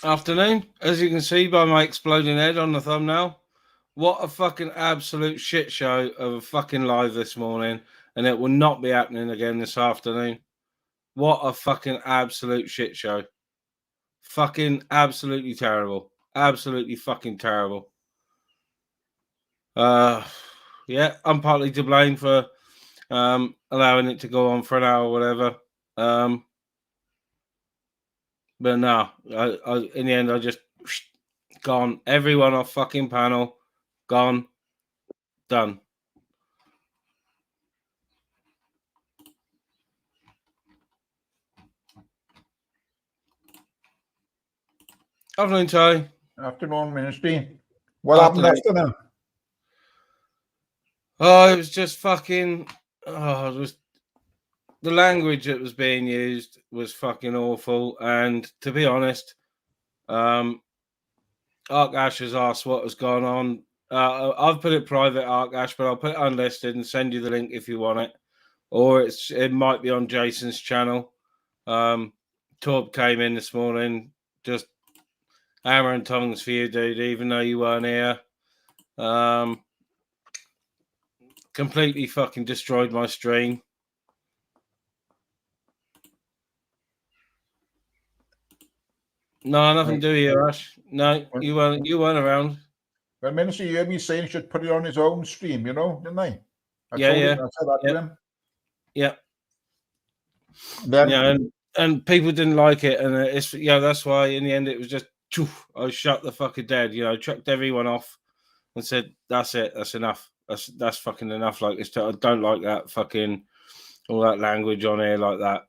Afternoon. As you can see by my exploding head on the thumbnail, what a fucking absolute shit show of a fucking live this morning, and it will not be happening again this afternoon. What a fucking absolute shit show. Fucking absolutely terrible. Absolutely fucking terrible. Yeah, I'm partly to blame for allowing it to go on for an hour or whatever. But no, in the end, I just gone. Everyone off fucking panel, gone, done. Afternoon, Ty. Afternoon, Ministry. What happened afternoon? Oh, it was just fucking. Oh, it was the language that was being used was fucking awful. And to be honest, Ark Ash has asked what has gone on. I've put it private, Ark Ash, but I'll put it unlisted and send you the link if you want it. Or it might be on Jason's channel. Torb came in this morning, just hammer and tongs for you, dude, even though you weren't here. Completely fucking destroyed my stream. No, nothing to do with you, Ash. No, you weren't around. Well, Ministry, you heard me saying he should put it on his own stream, you know, didn't I? I Yeah. said that to him. Yeah. Then, and people didn't like it, and it's that's why in the end it was just I shut the fucking dead. Chucked everyone off and said that's it, that's enough. That's fucking enough. Like this, I don't like that fucking all that language on here like that.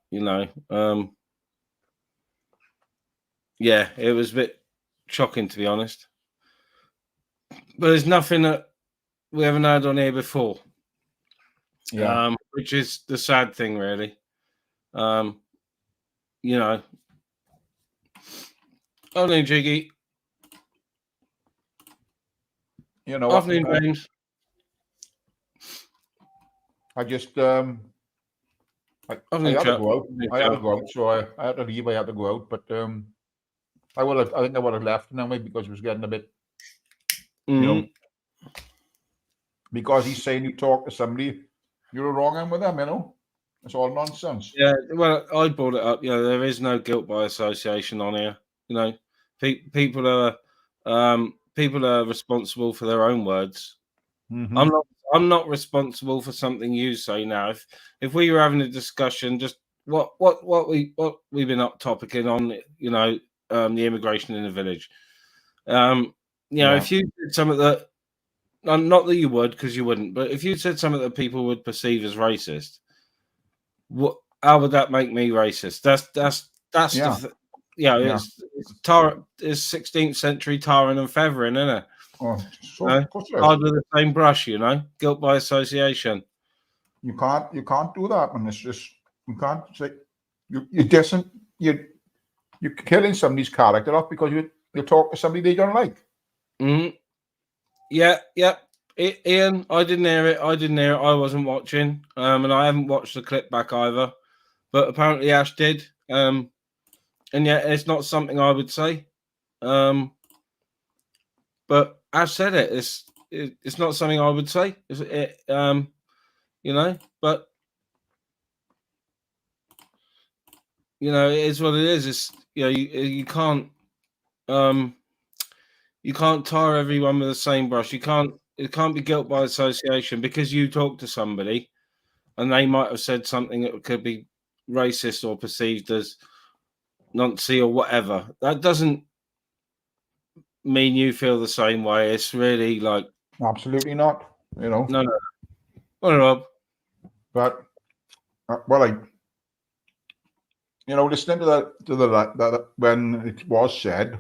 Yeah, it was a bit shocking to be honest. But there's nothing that we haven't had on here before. Yeah. Which is the sad thing, really. Afternoon, Jiggy. Afternoon, James. I just I had to go out. So I had to leave. I had to go out, but I think I would have left now maybe because it was getting a bit, because he's saying you talk to somebody, you're wrong end with them, It's all nonsense. Yeah, well, I brought it up. There is no guilt by association on here. People are responsible for their own words. Mm-hmm. I'm not responsible for something you say now. If we were having a discussion, just what we've been topicing on, the immigration in the village. If you did something that, not that you would, because you wouldn't, but if you said something that people would perceive as racist, how would that make me racist? It's 16th century tarring and feathering, isn't it? Hard with the same brush, guilt by association. You can't do that, and it's just you can't say you're killing somebody's character off because you talk to somebody they don't like. Mm-hmm. Yeah. Ian, I didn't hear it. I wasn't watching, and I haven't watched the clip back either. But apparently Ash did, and yet it's not something I would say. But Ash said it. It's not something I would say. But it is what it is. It's you can't tar everyone with the same brush. It can't be guilt by association because you talk to somebody and they might have said something that could be racist or perceived as Nazi or whatever. That doesn't mean you feel the same way. It's really like absolutely not. No. Well, Rob. But listening to that when it was said,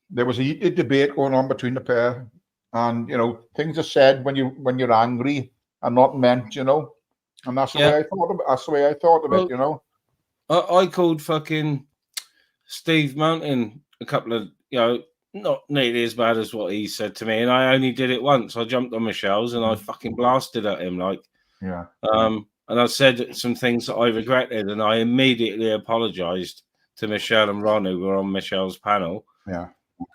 there was a heated debate going on between the pair, and things are said when you're angry and not meant, and that's the way I thought of it. That's the way I thought of it, I called fucking Steve Mountain a couple of, not nearly as bad as what he said to me, and I only did it once. I jumped on Michelle's and I fucking blasted at him, and I said some things that I regretted, and I immediately apologized to Michelle and Ron, who were on Michelle's panel. Yeah.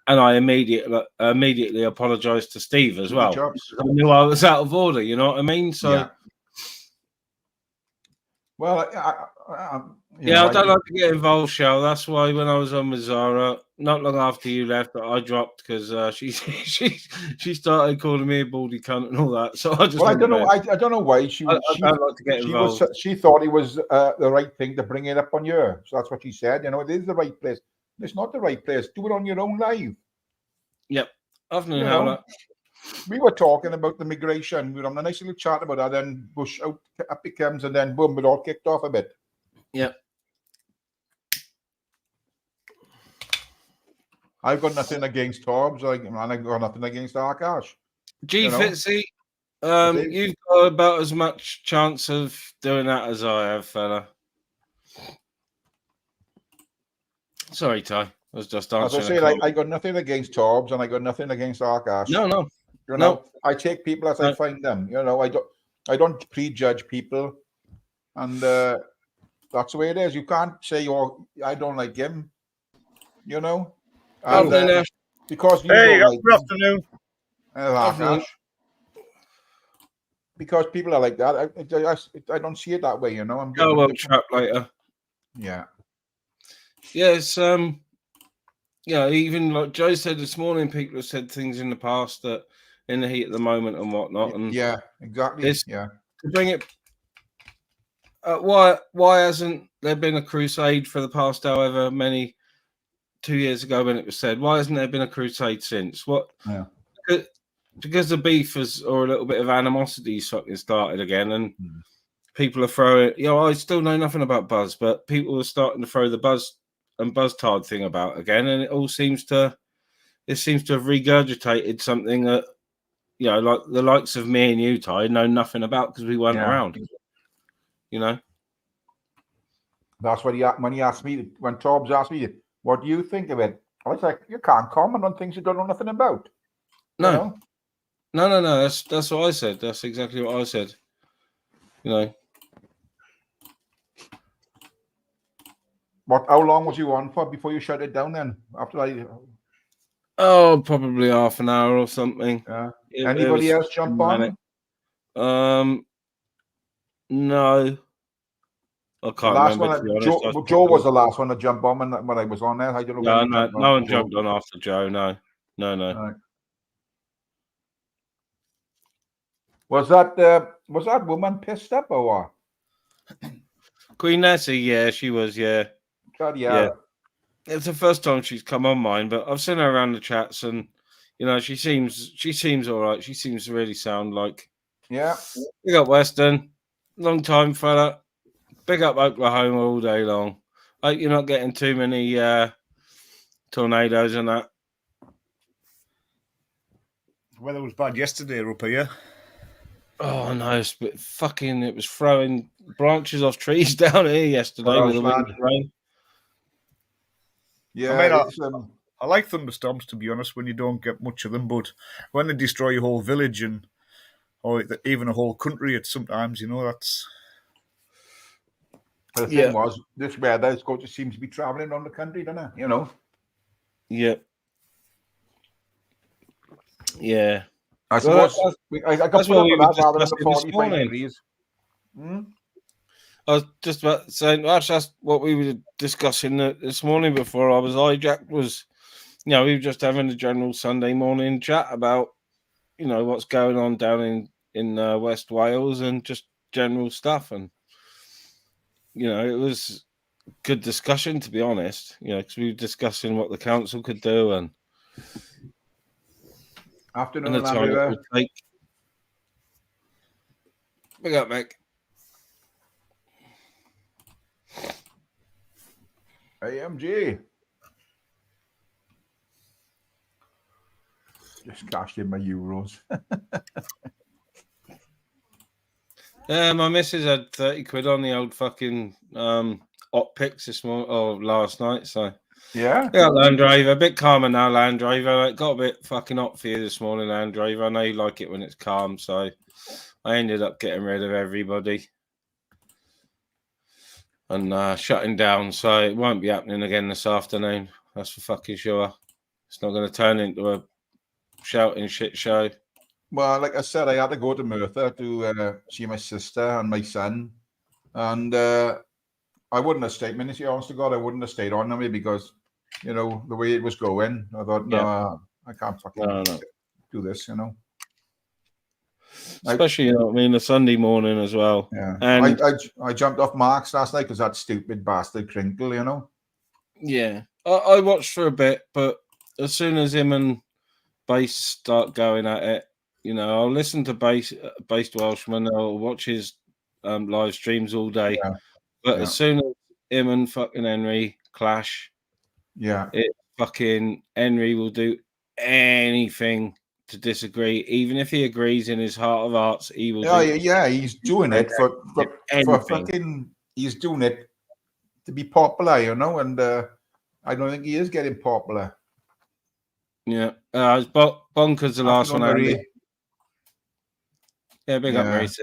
And I immediately apologised to Steve as well. Chops. I knew I was out of order, you know what I mean? So, Yeah. Well, I don't like to get involved, Shell. That's why when I was on with Zara, not long after you left, I dropped because she started calling me a baldy cunt and all that. So I just I don't know. I don't know why she don't like to get involved. She thought it was the right thing to bring it up on you. So that's what she said. You know, it is the right place. It's not the right place. Do it on your own live. Yep. I've we were talking about the migration. We were on a nice little chat about that. Then Bush up it comes, and then boom, it all kicked off a bit. Yep. I've got nothing against Torbs. I've got nothing against Akash. Fitzy, you've got about as much chance of doing that as I have, fella. Sorry, Ty. I was just answering. As I say, I got nothing against Torbs, and I got nothing against Akash. No. You know, I take people as I find them. You know, I don't prejudge people, and that's the way it is. You can't say, "Oh, I don't like him." You know, and, because you don't like good afternoon. Akash. Because people are like that, I don't see it that way. You know, I'm go well chat later. Yeah. Yes. Even like Joe said this morning, people have said things in the past that in the heat at the moment and whatnot. And yeah, exactly. Yeah. To bring it. Why hasn't there been a crusade for the past however many 2 years ago when it was said? Why hasn't there been a crusade since? What? Yeah. Because the beef or a little bit of animosity fucking started again, and people are throwing. I still know nothing about Buzz, but people are starting to throw the Buzz and Buzztard thing about again, and it seems to have regurgitated something that like the likes of me and you, Ty, know nothing about because we weren't around. You know. That's what when he asked me, when Torbs asked me, what do you think of it? I was like, you can't comment on things you don't know nothing about. No. That's what I said. That's exactly what I said. You know. How long was you on for before you shut it down then? After probably half an hour or something. Anybody else jump on? No. I can't remember. Joe was the last one to jump on when I was on there. I don't know. No one jumped on after Joe. No. Right. Was that woman pissed up or what? Queen Nessie, yeah, she was, yeah. God, yeah. It's the first time she's come on mine, but I've seen her around the chats, and she seems all right. She seems to really sound like. Yeah. Big up Western, long time fella. Big up Oklahoma all day long. Hope you're not getting too many tornadoes and that. Weather was bad yesterday up here. Oh no, it was throwing branches off trees down here yesterday with the wind and rain. Yeah, I like thunderstorms, to be honest, when you don't get much of them, but when they destroy a whole village or even a whole country, it's sometimes, that's... The thing was, this weather just seems to be traveling around the country, doesn't it? Yeah. Yeah. I suppose I got put up with that rather than the 45 degrees. I was just about saying, that's what we were discussing this morning before I was hijacked. Was we were just having a general Sunday morning chat about what's going on down in West Wales and just general stuff, and it was good discussion, to be honest. Because we were discussing what the council could do and afternoon and the time it would take. Big up, Mick. AMG. Just cashed in my euros. My missus had 30 quid on the old fucking op picks this morning or last night. So yeah, Land Rover, a bit calmer now. Land Rover, it got a bit fucking hot for you this morning. Land Rover, I know you like it when it's calm, so I ended up getting rid of everybody. and shutting down. So it won't be happening again this afternoon. That's for fucking sure. It's not going to turn into a shouting shit show. Well, like I said, I had to go to Merthyr to see my sister and my son, and I wouldn't have stayed. Honest to God, I wouldn't have stayed on me because, you know, the way it was going, I thought, no, I can't fucking do this, you know. Especially, you know what I mean, a Sunday morning as well. Yeah, and I jumped off Mark's last night because that stupid bastard Crinkle, you know. Yeah, I watched for a bit, but as soon as him and Bass start going at it, you know, I'll listen to Based Welshman. I'll watch his live streams all day. Yeah. But as soon as him and fucking Henry clash, it fucking Henry will do anything to disagree, even if he agrees in his heart of hearts. He will. Yeah, he's doing it for fucking. He's doing it to be popular, you know, and I don't think he is getting popular. Yeah, it's bonkers. The last one, Andy. Yeah, big up, Mary C.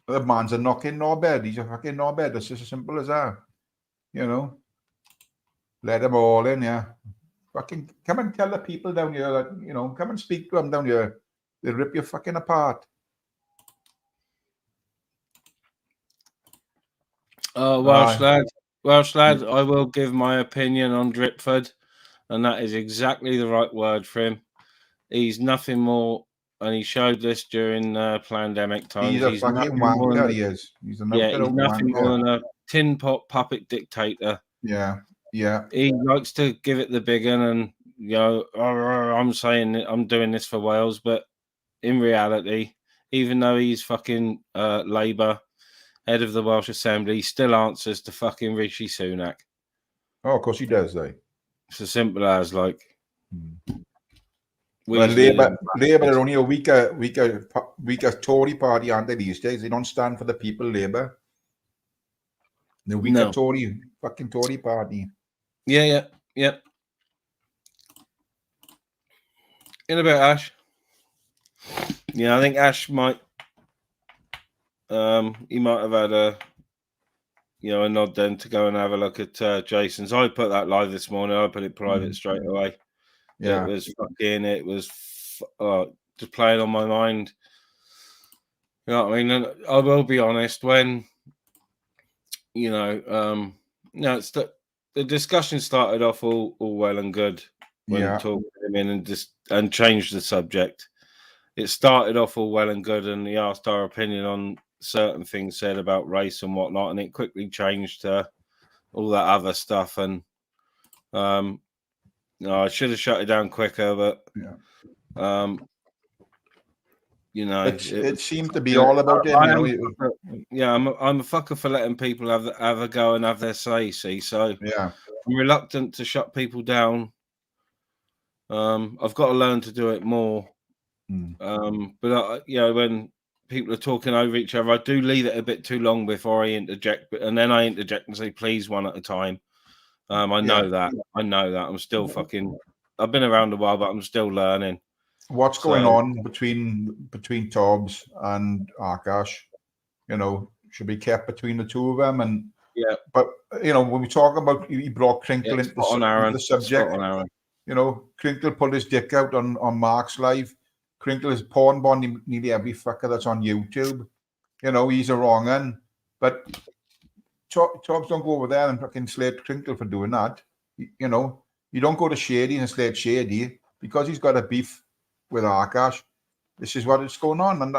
The man's a knocking no bed. He's a fucking no bed. It's just as simple as that. You know, let them all in, yeah. Fucking come and tell the people down here that, you know, come and speak to them down here. They rip you fucking apart. Welsh lad, I will give my opinion on Dripford, and that is exactly the right word for him. He's nothing more, and he showed this during pandemic times. He's a fucking wanker, he is. He's nothing more than a tin pot puppet dictator. Yeah. He likes to give it the big one, and, you know, I'm saying I'm doing this for Wales, but in reality, even though he's fucking Labour, head of the Welsh Assembly, he still answers to fucking Rishi Sunak. Oh, of course he does, though. It's as simple as, like... Well, Labour are only a weaker Tory party, aren't they, these days? They don't stand for the people, Labour. The weaker fucking Tory party. Yeah. In a bit, Ash. Yeah, I think Ash might... he might have had a nod then to go and have a look at Jason's. I put that live this morning. I put it private straight away. Yeah, it was just playing on my mind. You know what I mean? And I will be honest, when it's the discussion started off all well and good when talking to him in and changed the subject. It started off all well and good, and he asked our opinion on certain things said about race and whatnot, and it quickly changed to all that other stuff. And I should have shut it down quicker, but it seemed to be all about him. I'm a fucker for letting people have a go and have their say. See, so I'm reluctant to shut people down. I've got to learn to do it more. But when people are talking over each other, I do leave it a bit too long before I interject, and then I interject and say, please, one at a time. I know that. I'm still fucking... I've been around a while, but I'm still learning. What's going on between Tobbs and Akash, should be kept between the two of them. And but when we talk about, he brought Crinkle into the subject. Crinkle pulled his dick out on Mark's live. Crinkle is porn bonding nearly every fucker that's on YouTube. He's a wrong un. But Tobbs don't go over there and fucking slate Crinkle for doing that. You don't go to Shady and slate Shady because he's got a beef with Akash. This is what is going on, and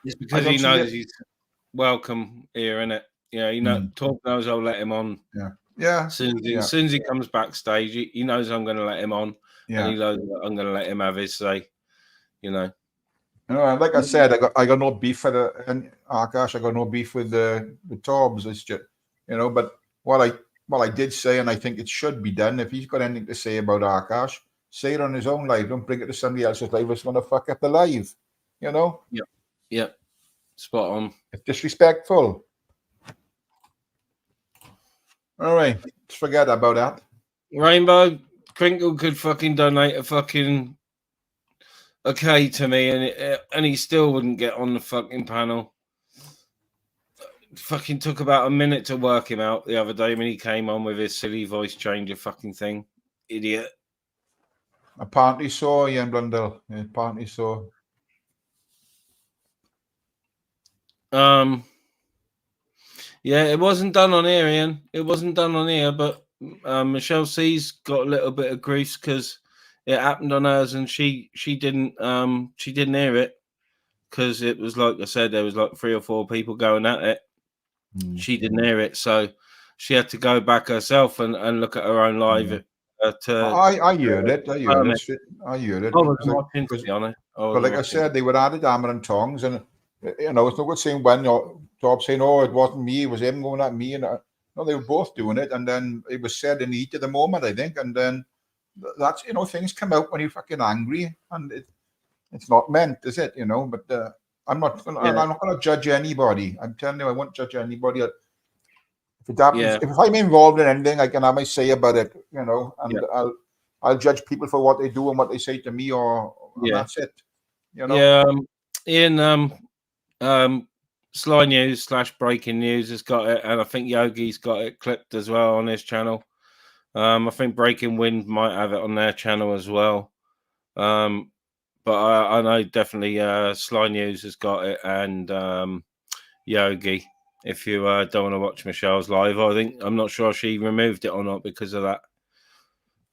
it's because he knows he's welcome here, innit? Talk knows I'll let him on. Yeah. As soon as he comes backstage, he knows I'm going to let him on. Yeah. And he knows I'm going to let him have his say. Like I said, I got no beef with Akash. I got no beef with the Tobbs. It's just, but what I did say, and I think it should be done. If he's got anything to say about Akash, say it on his own live. Don't bring it to somebody else's live. It's going to fuck up the live. Yeah. Spot on. It's disrespectful. All right. Let's forget about that. Rainbow, Crinkle could fucking donate a fucking K to me, and he still wouldn't get on the fucking panel. fucking took about a minute to work him out the other day when he came on with his silly voice changer fucking thing. Idiot. Apparently so, Ian Blundell. Yeah, apparently so. Yeah, it wasn't done on here, Ian. It wasn't done on here, but Michelle C's got a little bit of grief because it happened on hers, and she didn't hear it because it was like I said, there was like 3 or 4 people going at it. She didn't hear it, so she had to go back herself and look at her own live. I heard it. I heard it. I heard it. I was watching, to be honest. But like I said, they were added hammer and tongs, and you know, it's no good saying when your job saying, "Oh, it wasn't me, it was him going at me," and no, they were both doing it, and then it was said in the heat of the moment, I think, and then that's, you know, things come out when you're fucking angry, and it's not meant, is it? You know, but I'm not going to judge anybody. I'm telling you, I won't judge anybody. If it happens, if I'm involved in anything, I can have my say about it, you know, and I'll judge people for what they do and what they say to me, and that's it. You know? Yeah, Ian, Sly News / Breaking News has got it, and I think Yogi's got it clipped as well on his channel. I think Breaking Wind might have it on their channel as well. But I know definitely Sly News has got it, and Yogi. If you don't want to watch Michelle's live, I'm not sure she removed it or not because of that.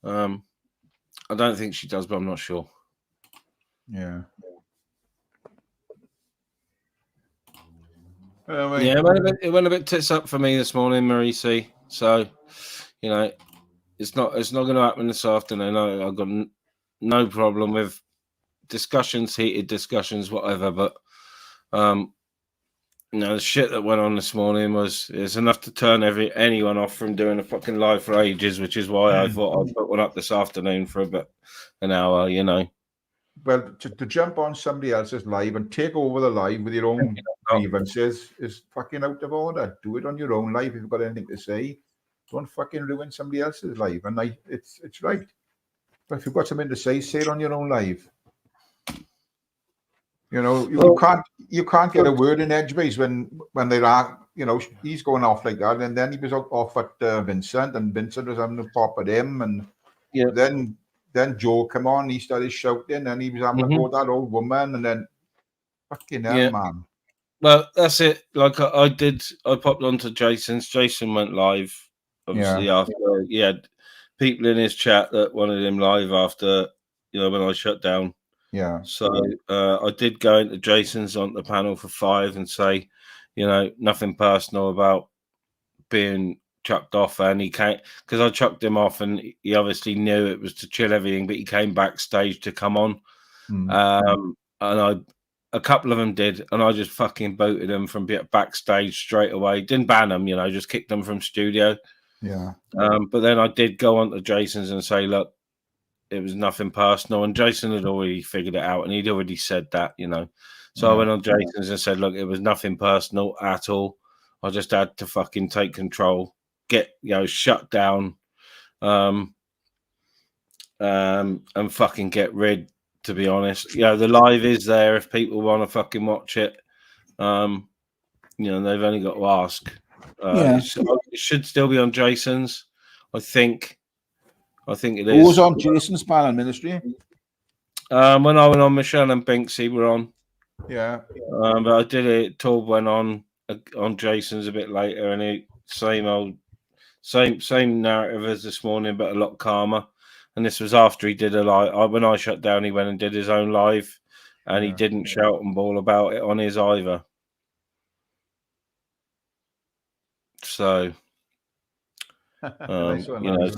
I don't think she does, but I'm not sure. Yeah. Yeah, it went a bit tits up for me this morning, Marie C. So, you know, it's not going to happen this afternoon. I've got no problem with discussions, heated discussions, whatever. But you know, the shit that went on this morning is enough to turn anyone off from doing a fucking live for ages, which is why I thought I'd put one up this afternoon for about an hour. You know. Well, to jump on somebody else's live and take over the live with your own grievances is fucking out of order. Do it on your own live if you've got anything to say. Don't fucking ruin somebody else's live. And it's right. But if you've got something to say it on your own live. You know, you can't get a word in edgeways when they are, you know, he's going off like that, and then he was off at Vincent, and Vincent was having a pop at him, and then Joe come on, he started shouting, and he was having a go at that old woman, and then fucking hell, man. Well, that's it. Like I popped onto Jason's. Jason went live, obviously, after he had people in his chat that wanted him live after, you know, when I shut down. Yeah. So I did go into Jason's on the panel for 5 and say, you know, nothing personal about being chucked off, and he came because I chucked him off, and he obviously knew it was to chill everything, but he came backstage to come on, and a couple of them did, and I just fucking booted them from backstage straight away. Didn't ban them, you know, just kicked them from studio. Yeah. But then I did go on to Jason's and say, look, it was nothing personal, and Jason had already figured it out, and he'd already said that, you know. So I went on Jason's and said, look, it was nothing personal at all. I just had to fucking take control, get, you know, shut down, and fucking get rid. To be honest, you know, the live is there if people want to fucking watch it. You know, they've only got to ask. It should still be on Jason's. I think it is. Who was on Jason's panel, Ministry? When I went on, Michelle and Binksy were on. Yeah. But I did it. Torb went on Jason's a bit later, and he same narrative as this morning, but a lot calmer. And this was after he did a live. When I shut down, he went and did his own live, and he didn't shout and bawl about it on his either. So, Nice one, you know,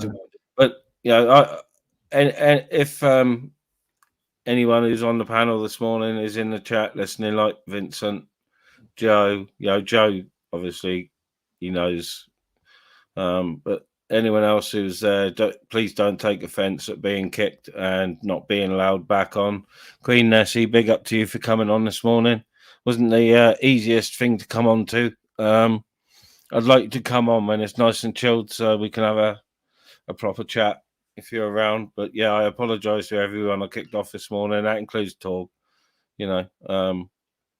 but you know, and if anyone who's on the panel this morning is in the chat listening, like Vincent, Joe, you know, Joe, obviously he knows, but anyone else who's there, please don't take offense at being kicked and not being allowed back on. Queen Nessie, big up to you for coming on this morning. Wasn't the easiest thing to come on to. I'd like to come on when it's nice and chilled so we can have a proper chat if you're around. But yeah, I apologize to everyone I kicked off this morning. That includes Torg, you know.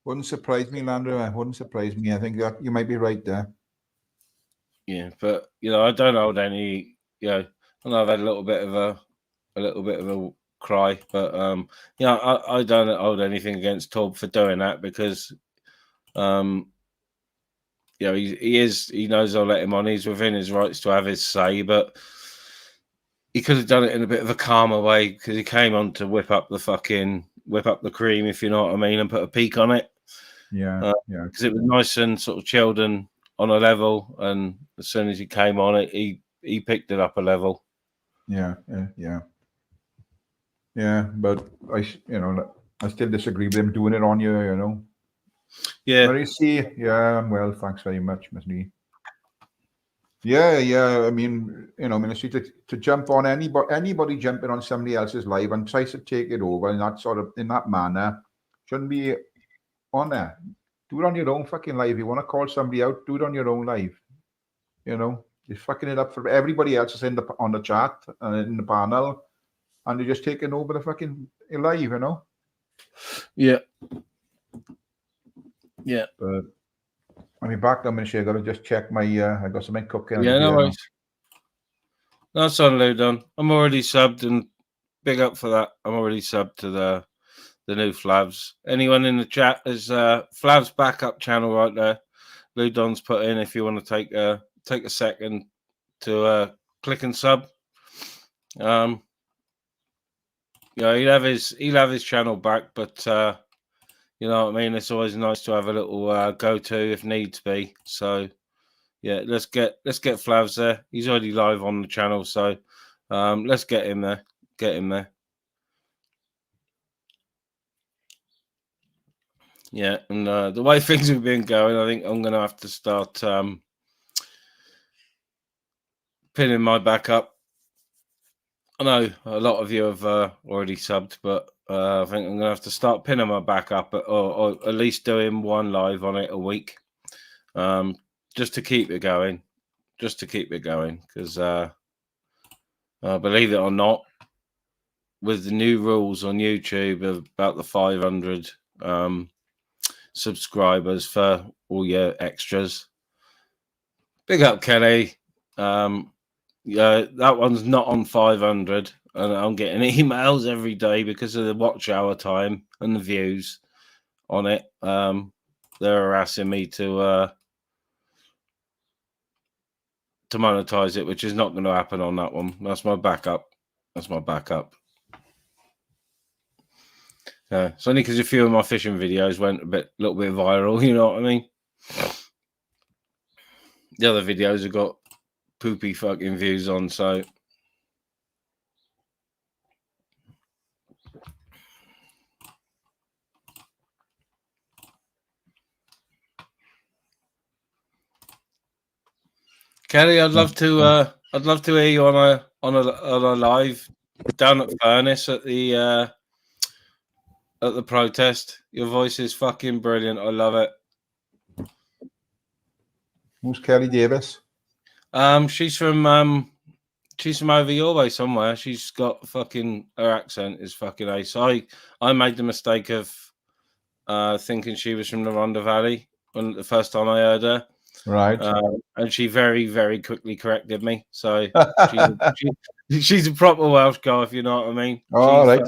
Wouldn't surprise me, Landry. Wouldn't surprise me. I think that you might be right there. Yeah, but I don't hold any. I know I've had a little bit of a cry, but I don't hold anything against Torb for doing that because he knows I'll let him on. He's within his rights to have his say, but he could have done it in a bit of a calmer way because he came on to whip up the cream, if you know what I mean, and put a peak on it. Yeah, Because it was nice and sort of chilled and on a level, and as soon as he came on it, he picked it up a level. Yeah. But I still disagree with him doing it on you. Yeah. But you see, well, thanks very much, Miss Lee. Yeah. I mean, to jump on anybody jumping on somebody else's live and tries to take it over in that manner shouldn't be on there. Do it on your own fucking live. You want to call somebody out, do it on your own live. You're fucking it up for everybody else is on the chat and in the panel, and you're just taking over the fucking live, Yeah. But I'll be back in a minute. I got to just check my. I got something cooking. Yeah, no worries. That's on Ludon. I'm already subbed, and big up for that. I'm already subbed to the new Flavs. Anyone in the chat is Flavs backup channel right there. Ludon's put in if you want to take a second to click and sub. He'll have his channel back, but you know what I mean. It's always nice to have a little go-to if needs be. So yeah, let's get Flavs there. He's already live on the channel, so let's get him there. Yeah, and the way things have been going, I think I'm going to have to start pinning my back up. I know a lot of you have already subbed, but I think I'm going to have to start pinning my back up, or at least doing one live on it a week, just to keep it going. Because believe it or not, with the new rules on YouTube about the 500 subscribers for all your extras, big up Kelly. That one's not on 500, and I'm getting emails every day because of the watch hour time and the views on it. They're harassing me to monetize it, which is not going to happen on that one. That's my backup. It's only because a few of my fishing videos went a little bit viral. You know what I mean? The other videos have got poopy fucking views on, so. Kelly, I'd love to hear you on a live down at Furnace at the protest. Your voice is fucking brilliant. I love it. Who's Kelly Davis? She's from over your way somewhere. She's got her accent is fucking ace. I made the mistake of thinking she was from the Rhondda Valley when the first time I heard her. Right. And she very, very quickly corrected me. So she's a proper Welsh guy, if you know what I mean. Oh, right.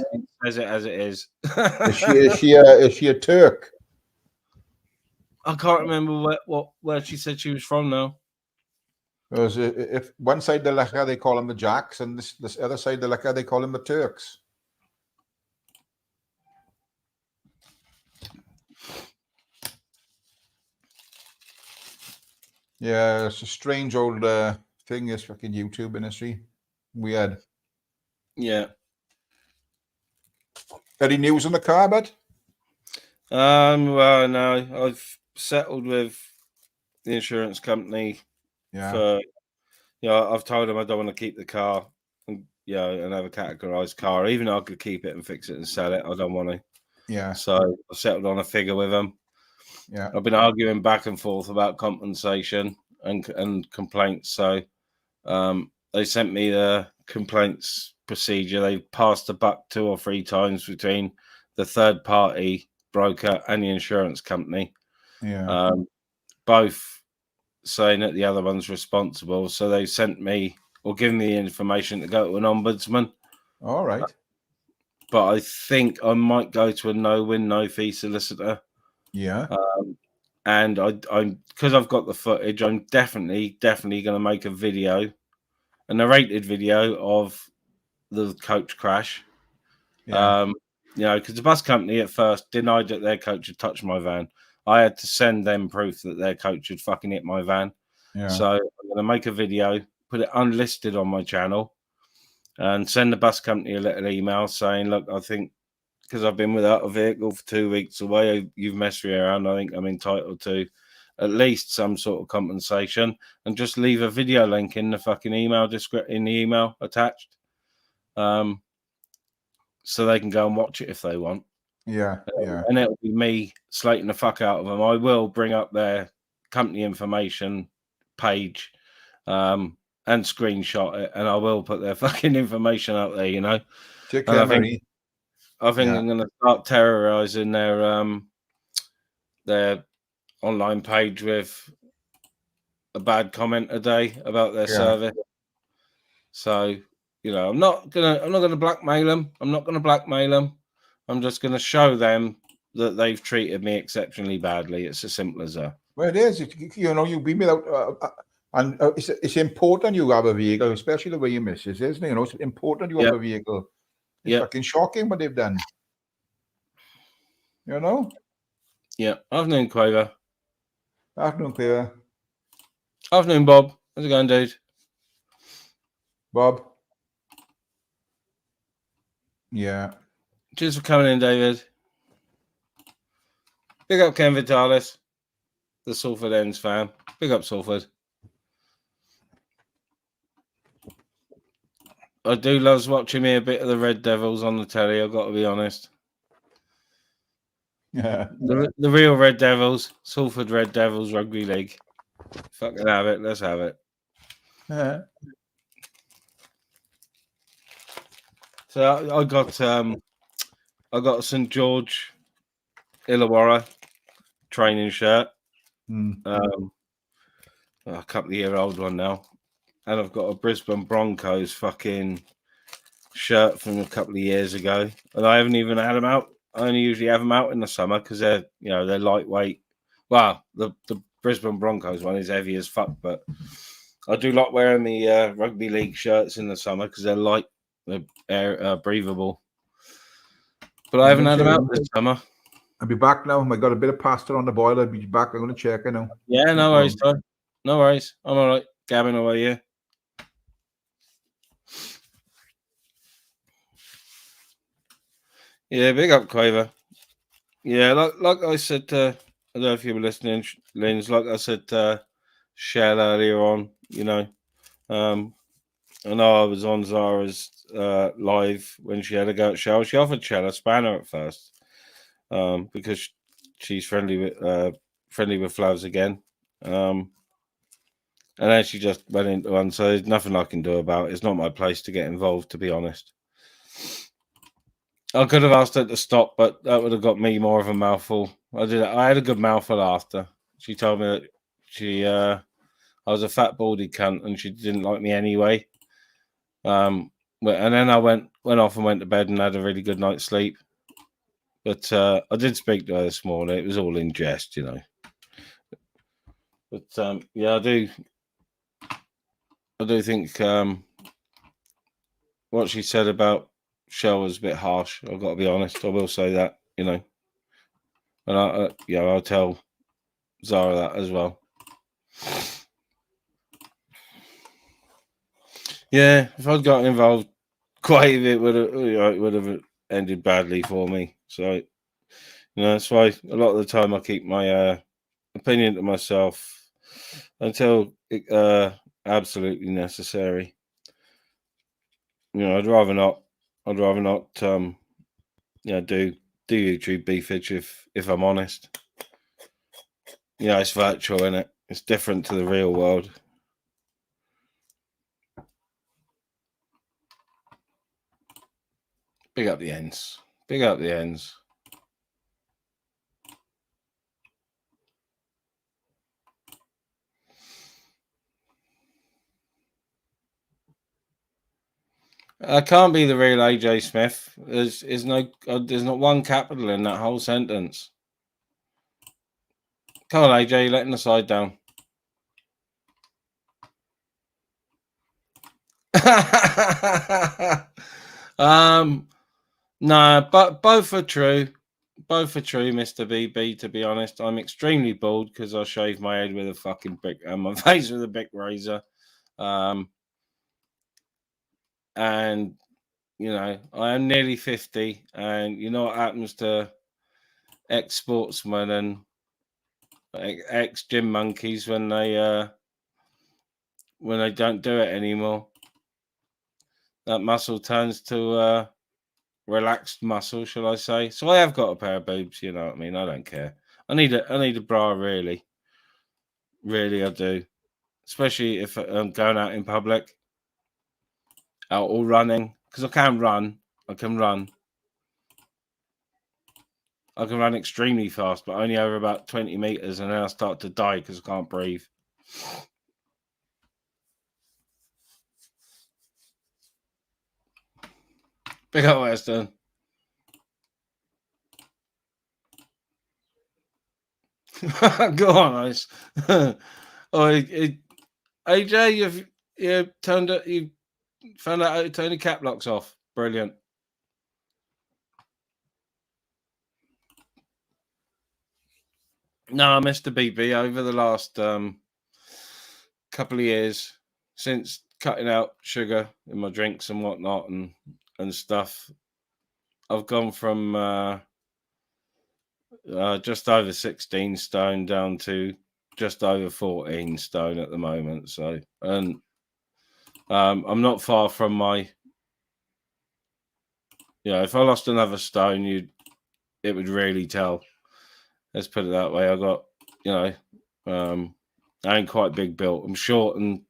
Says it as it is. Is she a Turk? I can't remember where she said she was from now. Because if one side of the Lecha they call them the Jacks, and this other side of the Lecha they call them the Turks. Yeah, it's a strange old thing, this fucking YouTube industry. Weird. Yeah. Any news on the car, bud? Well, no, I've settled with the insurance company. Yeah. I've told them I don't want to keep the car and have a categorized car. Even though I could keep it and fix it and sell it, I don't want to. Yeah. So I've settled on a figure with them. Yeah. I've been arguing back and forth about compensation and complaints. So they sent me the complaints procedure. They passed the buck 2 or 3 times between the third party broker and the insurance company, Yeah. both saying that the other one's responsible. So they sent me or given me the information to go to an ombudsman. All right. But I think I might go to a no-win, no-fee solicitor. Yeah. And I'm because I've got the footage, I'm definitely going to make a video, a narrated video of the coach crash. Yeah. You know, because the bus company at first denied that their coach had touched my van. I had to send them proof that their coach had fucking hit my van. Yeah. So I'm going to make a video, put it unlisted on my channel, and send the bus company a little email saying, look, I think because I've been without a vehicle for 2 weeks away, you've messed me around. I think I'm entitled to at least some sort of compensation, and just leave a video link in the fucking email in the email attached, so they can go and watch it if they want. Yeah. Yeah. And it'll be me slating the fuck out of them. I will bring up their company information page, and screenshot it, and I will put their fucking information out there, you know. Take And care, I think Marie. I'm going to start terrorizing their online page with a bad comment a day about their service. So, you know, I'm not gonna blackmail them. I'm not gonna blackmail them. I'm just gonna show them that they've treated me exceptionally badly. It's as simple as that. Well, it is. You know, you've been without, and it's important you have a vehicle, especially the way your missus is. You know, it's important you have a vehicle. It's fucking shocking what they've done. You know? Yeah. Afternoon, Quaver. Afternoon, Clear. Afternoon, Bob. How's it going, dude? Bob. Yeah. Cheers for coming in, David. Big up Ken Vitalis, the Salford Ends fan. Big up Salford. I do love watching me a bit of the Red Devils on the telly, I've got to be honest. Yeah. The real Red Devils, Salford Red Devils Rugby League. Fucking have it. Let's have it. Yeah. So I got a St George Illawarra training shirt. A couple-of-year-old one now, and I've got a Brisbane Broncos fucking shirt from a couple of years ago, and I haven't even had them out. I only usually have them out in the summer because they're lightweight. Well, the Brisbane Broncos one is heavy as fuck, but I do like wearing the rugby league shirts in the summer because they're light, they're breathable. But I haven't had them out this summer. I'll be back now. I got a bit of pasta on the boil. I'll be back. I'm going to check it now. Yeah, no worries, Tom. No worries. I'm all right. Gabbing away here. Yeah, big up, Quaver. Yeah, like I said, I don't know if you were listening, Lins. Like I said, Shell earlier on, you know, I know I was on Zara's live when she had a go at Shell. She offered Shell a spanner at first, because she's friendly with Flavs again, and then she just went into one. So there's nothing I can do about it. It's not my place to get involved, to be honest. I could have asked her to stop, but that would have got me more of a mouthful. I had a good mouthful after. She told me that I was a fat baldy cunt and she didn't like me anyway. And then I went off and went to bed and had a really good night's sleep. But I did speak to her this morning. It was all in jest, you know. But yeah, I do think what she said about Shell was a bit harsh. I've got to be honest. I will say that, you know. And I'll tell Zara that as well. Yeah, if I'd gotten involved, quite it would have ended badly for me. So, you know, that's why a lot of the time I keep my opinion to myself until absolutely necessary. You know, I'd rather not. Do YouTube beefage if I'm honest. You know, it's virtual, isn't it? It's different to the real world. Big up the ends. Big up the ends. I can't be the real AJ Smith. There's not one capital in that whole sentence. Come on, AJ, you're letting the side down. No, but both are true. Both are true, Mr. BB. To be honest, I'm extremely bald because I shaved my head with a fucking brick and my face with a big razor. And you know, I am nearly 50, and you know what happens to ex-sportsmen and ex-gym monkeys when they don't do it anymore. That muscle turns to relaxed muscle, shall I say? So I have got a pair of boobs. You know what I mean? I don't care. I need a bra, really. Really, I do. Especially if I'm going out in public, out or running, because I can run. I can run. I can run extremely fast, but only over about 20 meters, and then I start to die because I can't breathe. Big up, Western. Go on, Ice. AJ, you found out how to turn the cap locks off. Brilliant. No, Mr. BB, over the last couple of years, since cutting out sugar in my drinks and whatnot and stuff, I've gone from just over 16 stone down to just over 14 stone at the moment. So, and I'm not far from my. Yeah, if I lost another stone, it would really tell. Let's put it that way. I got, I ain't quite big built. I'm short and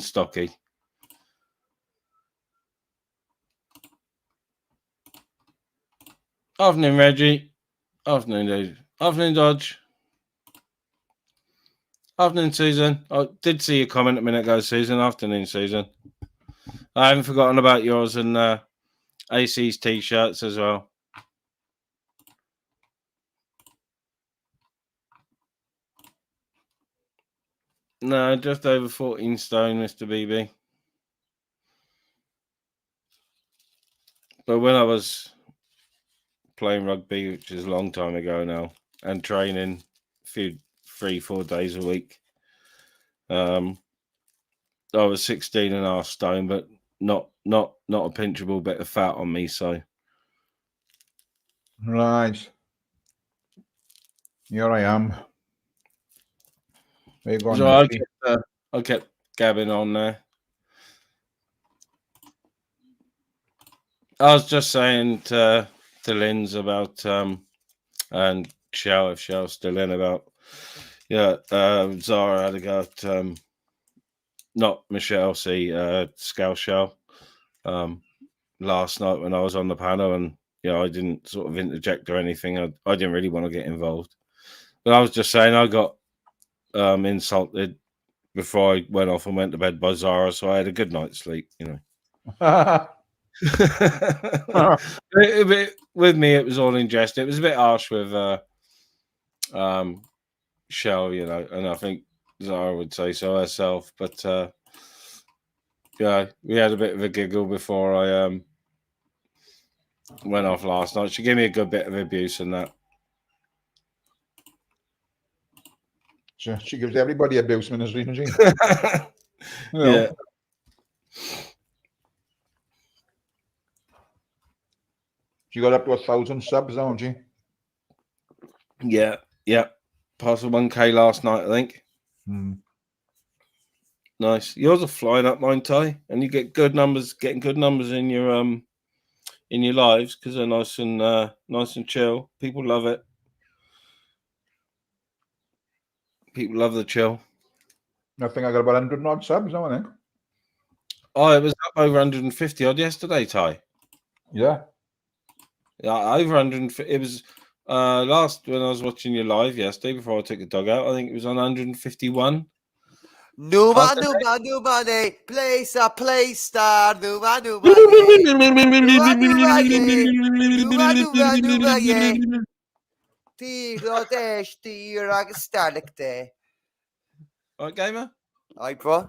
stocky. Afternoon, Reggie. Afternoon, dude. Afternoon, Dodge. Afternoon, Susan. I did see your comment a minute ago, Susan. Afternoon, Susan. I haven't forgotten about yours and AC's t-shirts as well. No, just over 14 stone, Mr. BB. But when I was playing rugby, which is a long time ago now, and training 3-4 days a week, I was 16 and a half stone, but not a pinchable bit of fat on me. So Right. Here I am. Where you going, so I kept gabbing on there. I was just saying to Linz about and Shell, if Shell's still in, about Zara had a go at not Michelle Scout Shell last night when I was on the panel, and I didn't sort of interject or anything. I didn't really want to get involved, but I was just saying I got insulted before I went off and went to bed by Zara, so I had a good night's sleep. With me, it was all in jest. It was a bit harsh with Shell, and I think Zara would say so herself. But we had a bit of a giggle before I went off last night. She gave me a good bit of abuse and that. She gives everybody abuse, Ministry, doesn't she? Yeah. She got up to 1,000 subs, don't she? Yeah. Passed the 1K last night, I think. Nice. Yours are flying up, mine, Ty, and you get getting good numbers in your lives because they're nice and chill. People love it. People love the chill. I think I got about 100 odd subs, don't I think? Oh, it was up over 150 odd yesterday, Ty. Yeah. Yeah, over 150. It was last when I was watching your live yesterday before I took the dog out. I think it was on 151. Numa, numa, numa, ne. Place a place star. Numa, numa, ye. Numa, numa, ye. Numa, numa, numa, ye. Tiro desh, tiro agstalik de. All right, gamer. Aye, bro.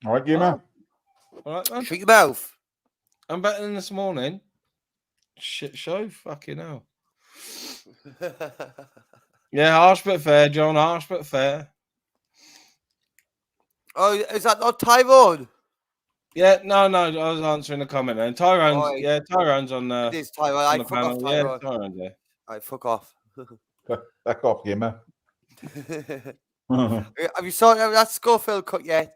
All right, gamer. All right, man. Shut your mouth. I'm better than this morning. Shit show. Fucking hell. Yeah, harsh but fair, John. Harsh but fair. Oh, is that not Tyrone? Yeah, no. I was answering the comment then. Tyrone's, Oh, yeah, Tyrone's on It the is Tyrone. on I the fuck off, panel. Yeah, Tyrone. Tyrone's there. Alright, fuck off. Back off, gamer. Have you sorted out that Schofield cut yet?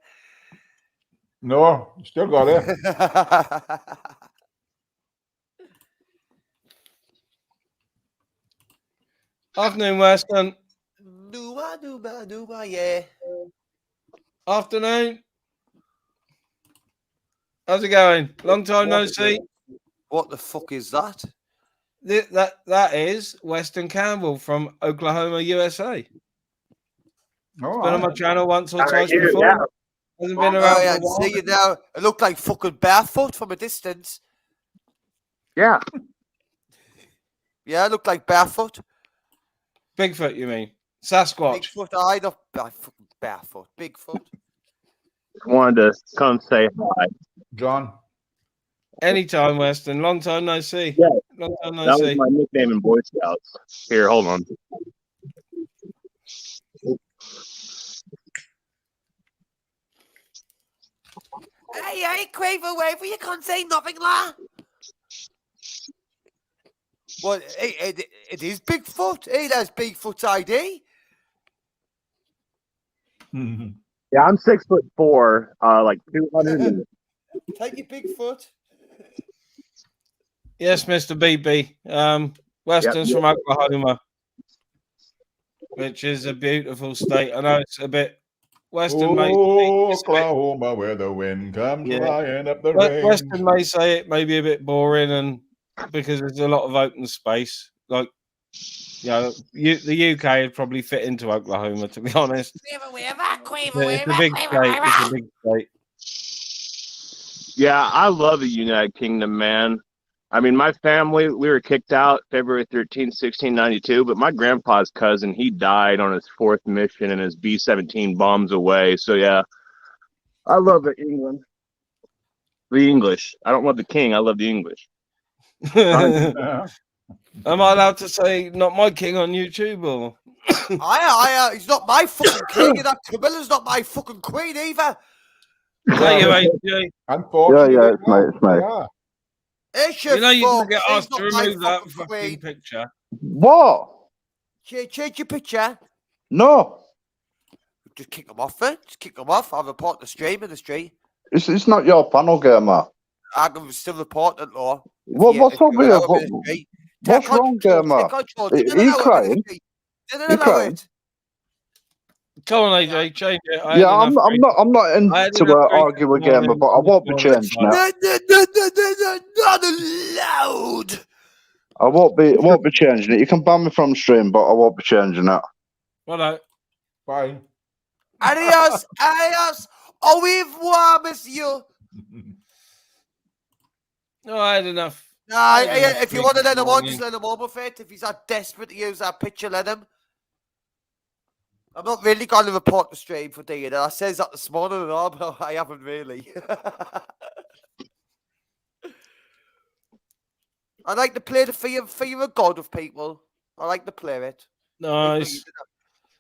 No, still got it. Afternoon, Weston. Numa, yeah. Afternoon. How's it going? Long time no see. What the fuck is that? That is Weston Campbell from Oklahoma, USA. Oh, Been on my aye. channel once or Right twice here, before. yeah. Hasn't been Oh, around yeah, for a while. see you now. It looked like fucking barefoot from a distance. Yeah. Yeah, it looked like barefoot. Bigfoot, you mean? Sasquatch. Bigfoot, I not fucking barefoot. Bigfoot. Wanted to come say hi. John. Anytime, Weston. Long time no see. Yeah. Long time no That was see. my nickname in Boy Scouts. Here, hold on. Hey, Quaver, wave, you can't say nothing, la. Well, it is Bigfoot. Hey, that's Bigfoot's ID. Yeah, I'm 6'4", like 200. and- Take your Bigfoot. Yes, Mr. BB. Weston's from Oklahoma, which is a beautiful state. I know it's a bit Weston may Oh, Oklahoma, where the wind comes flying up the range. Weston may say it may be a bit boring, and because there's a lot of open space, like the UK would probably fit into Oklahoma, to be honest. It's a big state. It's a big state. Yeah, I love the United Kingdom, man. I mean, my family, we were kicked out February 13th, 1692, but my grandpa's cousin, he died on his 4th mission and his B-17 bombs away. So, yeah, I love the England. The English. I don't love the king. I love the English. Am I allowed to say not my king on YouTube, or? He's not my fucking king, and that Camilla's not my fucking queen either. There you ain't, Jay. Unfortunately, Yeah, it's mate, it's mate. yeah. It's your You know you fault. can get She's asked to not my remove that fucking fucking queen. picture. What? Change your picture. No, Just kick them off, then. Just kick them off. I'll report the stream in the street. it's not your panel, gamer. I can still report it, law. What's up here? What's wrong, gamer? He crying? Didn't He allow crying? it. Come on, AJ, change it. Yeah, I'm not into argue with gamer, but I won't be changing it. Not allowed. I won't be changing it. You can ban me from stream, but I won't be changing it. Righto. Bye. Adios, adios. Au revoir, monsieur. No, I had enough. Nah, if you want to let him on, just let him on with it. If he's that desperate to use that picture, let him. I'm not really going to report the stream for DNA. I says that this morning and all, but I haven't really. I like to play the fear of God of people. I like to play it. Nice.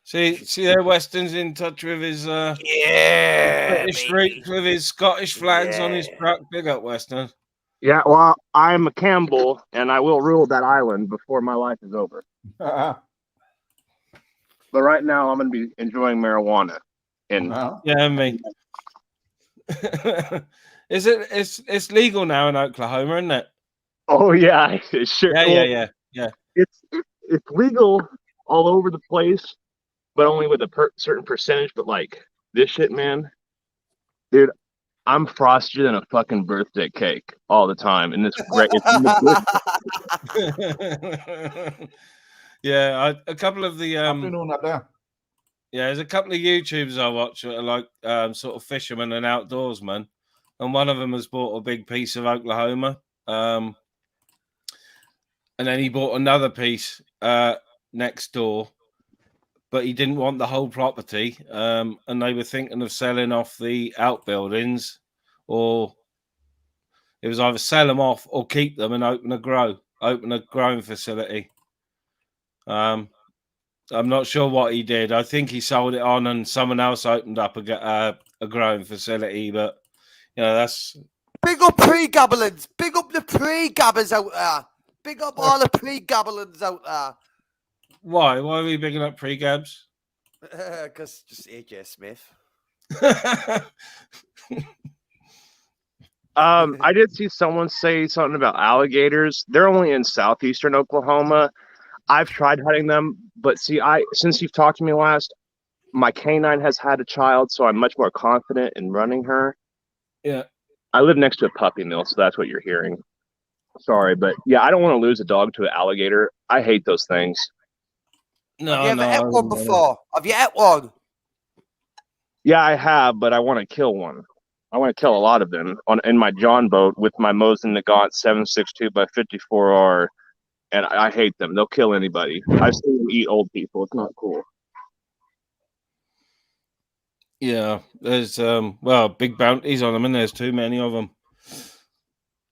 See there, Weston's in touch with his British roots, with his Scottish flags on his truck. Big up, Weston. Yeah, well, I'm a Campbell, and I will rule that island before my life is over. But right now, I'm going to be enjoying marijuana. And Yeah, me. It's legal now in Oklahoma, isn't it? oh yeah, it's sure. Yeah. It's legal all over the place, but only with a certain percentage. But like this shit, man, dude, I'm frostier than a fucking birthday cake all the time. And it's great. Yeah, a couple of the Afternoon up there. Yeah, there's a couple of YouTubers I watch that are like sort of fishermen and outdoorsmen, and one of them has bought a big piece of Oklahoma, and then he bought another piece next door, but he didn't want the whole property, and they were thinking of selling off the outbuildings, or it was either sell them off or keep them and open a growing facility. I'm not sure what he did. I think he sold it on, and someone else opened up a growing facility. But that's big up pre-gabblins. Big up the pre-gabbers out there. Big up all the pre-gabblins out there. Why? Why are we bigging up pre-gabs? Because just AJ Smith. I did see someone say something about alligators. They're only in southeastern Oklahoma. I've tried hunting them, but see, since you've talked to me last, my canine has had a child, so I'm much more confident in running her. Yeah. I live next to a puppy mill, so that's what you're hearing. Sorry, but yeah, I don't want to lose a dog to an alligator. I hate those things. No, have you ever had one before? Have you had one? Yeah, I have, but I want to kill one. I want to kill a lot of them in my John boat with my Mosin Nagant 762 by 54R, and I hate them. They'll kill anybody. I've seen them eat old people. It's not cool. Yeah, there's big bounties on them, and there's too many of them.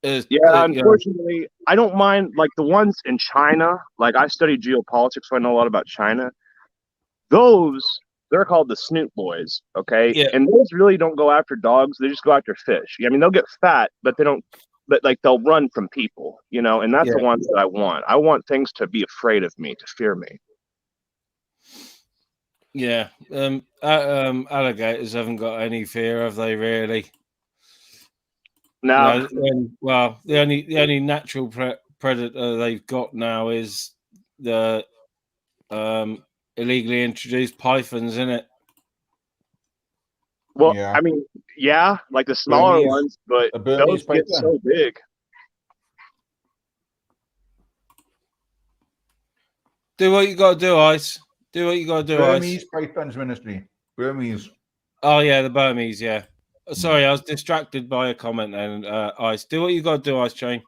Unfortunately, I don't mind like the ones in China. Like I study geopolitics, so I know a lot about China. They're called the snoot boys, okay? Yeah. And those really don't go after dogs. They just go after fish. I mean, they'll get fat, but they don't. But like they'll run from people, and that's the ones that I want. I want things to be afraid of me, to fear me. Yeah, alligators haven't got any fear, have they? Really? No. The only natural predator they've got now is the illegally introduced pythons, isn't it? Well, yeah. I mean, yeah, like the smaller ones, but those get so big. Do what you got to do, Ice. Do what you got to do, Burmese Ice. pythons ministry. Burmese. Oh yeah, the Burmese. Yeah. Sorry, I was distracted by a comment. And Ice, do what you got to do, Ice Chain.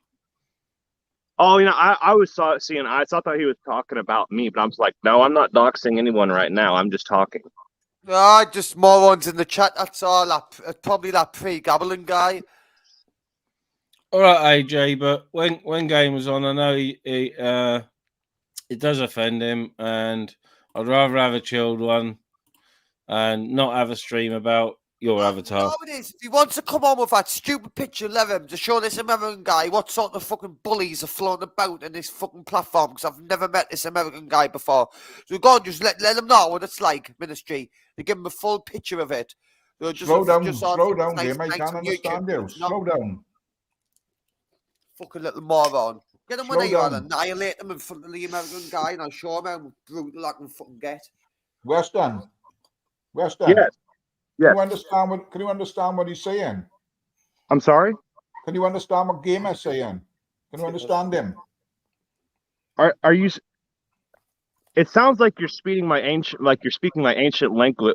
Oh, I was seeing Ice. I thought he was talking about me, but I was like, no, I'm not doxing anyone right now. I'm just talking. Just morons in the chat. That's all. Probably that pre-gabbling guy. All right, AJ. But when Game was on, I know it does offend him, and I'd rather have a chilled one and not have a stream about your avatar. No, it is. If he wants to come on with that stupid picture, let him to show this American guy what sort of fucking bullies are floating about in this fucking platform, because I've never met this American guy before. So go on, just let him know what it's like, ministry. To give him a full picture of it. So slow down, Game. I can't understand you. Slow down. Fucking little moron. Get him when they are, annihilate him in front of the American guy, and I'll show him how brutal I can fucking get. Weston. Yes. Can you understand what he's saying? I'm sorry? Can you understand what Game is saying? Can you understand him? Are you? It sounds like you're speaking my ancient language,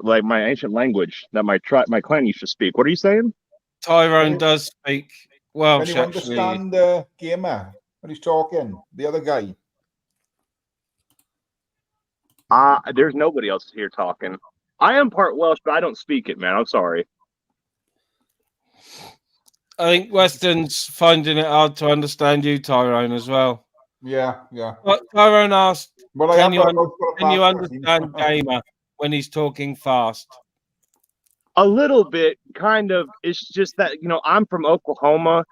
like my ancient language that my clan used to speak. What are you saying? Tyrone does speak Welsh. Can you understand the Gamer when he's talking? The other guy. There's nobody else here talking. I am part Welsh, but I don't speak it, man. I'm sorry. I think Weston's finding it hard to understand you, Tyrone, as well. Yeah. But Tyrone asked, can you understand Gamer when he's talking fast? A little bit, kind of. It's just that, I'm from Oklahoma,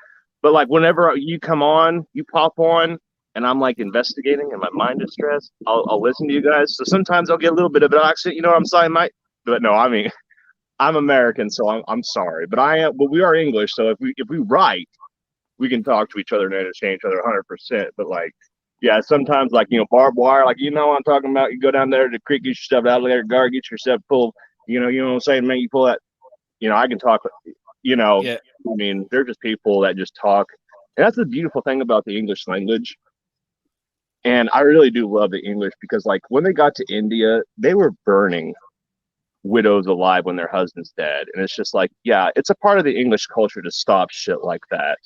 but like whenever you come on, you pop on, and I'm like investigating and my mind is stressed, I'll listen to you guys. So sometimes I'll get a little bit of an accent, you know what I'm saying, mate? But no, I mean, I'm American, so I'm sorry. But we are English, so if we write, we can talk to each other and understand each other 100%. But like, yeah, sometimes like, barbed wire, like, what I'm talking about. You go down there to the creek, get yourself out of there, guard, get yourself pulled. You know what I'm saying, man? You pull that, I can talk, Yeah. I mean, they're just people that just talk. And that's the beautiful thing about the English language. And I really do love the English because, like, when they got to India, they were burning. widows alive when their husband's dead. And it's just like, yeah, it's a part of the English culture to stop shit like that.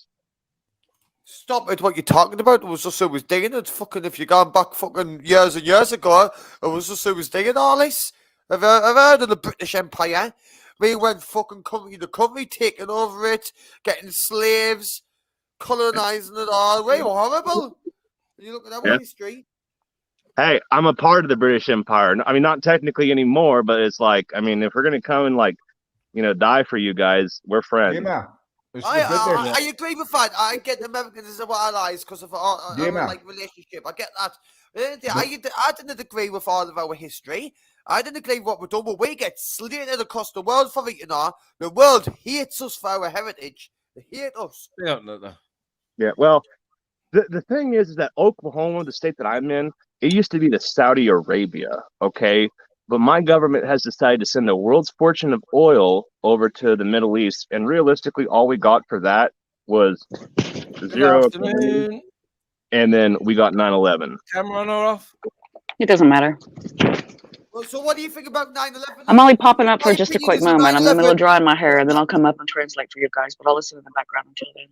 Stop it! What you're talking about? It was just who was digging it. Fucking, if you're going back fucking years and years ago, it was just who was digging all this. I've heard of the British Empire. We went fucking country to country, taking over it, getting slaves, colonising it all. We were horrible. You look at our history. Hey, I'm a part of the British Empire. I mean, not technically anymore, but it's like, I mean, if we're gonna come and like, you know, die for you guys, we're friends. I agree with that. I get the Americans as our allies because of our like relationship. I get that. I didn't agree with all of our history. I didn't agree with what we're doing, but we get slated across the world for it, you know. The world hates us for our heritage. They hate us. Yeah, well, the thing is that Oklahoma, the state that I'm in, it used to be the Saudi Arabia, okay? But my government has decided to send the world's fortune of oil over to the Middle East, and realistically, all we got for that was zero. And then we got 9/11. Camera on or off? It doesn't matter. Well, so what do you think about 9/11? I'm only popping up for just a quick moment. I'm in the middle of drying my hair, and then I'll come up and translate for you guys, but I'll listen in the background until then.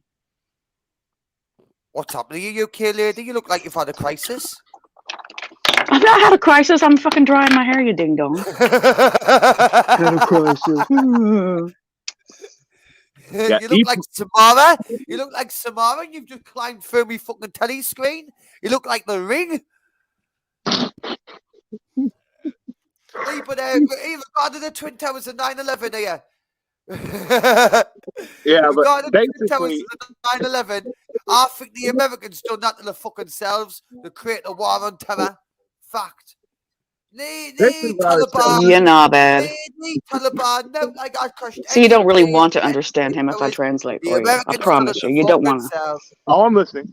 What's happening to you, UK lady? You look like you've had a crisis. I've not had a crisis. I'm fucking drying my hair, you ding dong. Had a crisis. Yeah, you look like Samara. You look like Samara. You've just climbed through me fucking telly screen. You look like the Ring. Hey, but even got the Twin Towers of 9/11 here. Yeah, but basically 9/11. I think the Americans done that to the fucking selves to create a war on terror. Fact. Taliban. You're not bad. Taliban. No, like I crushed. So you don't really want to understand him if I translate for you. I promise you. You don't want to. Oh, I'm listening.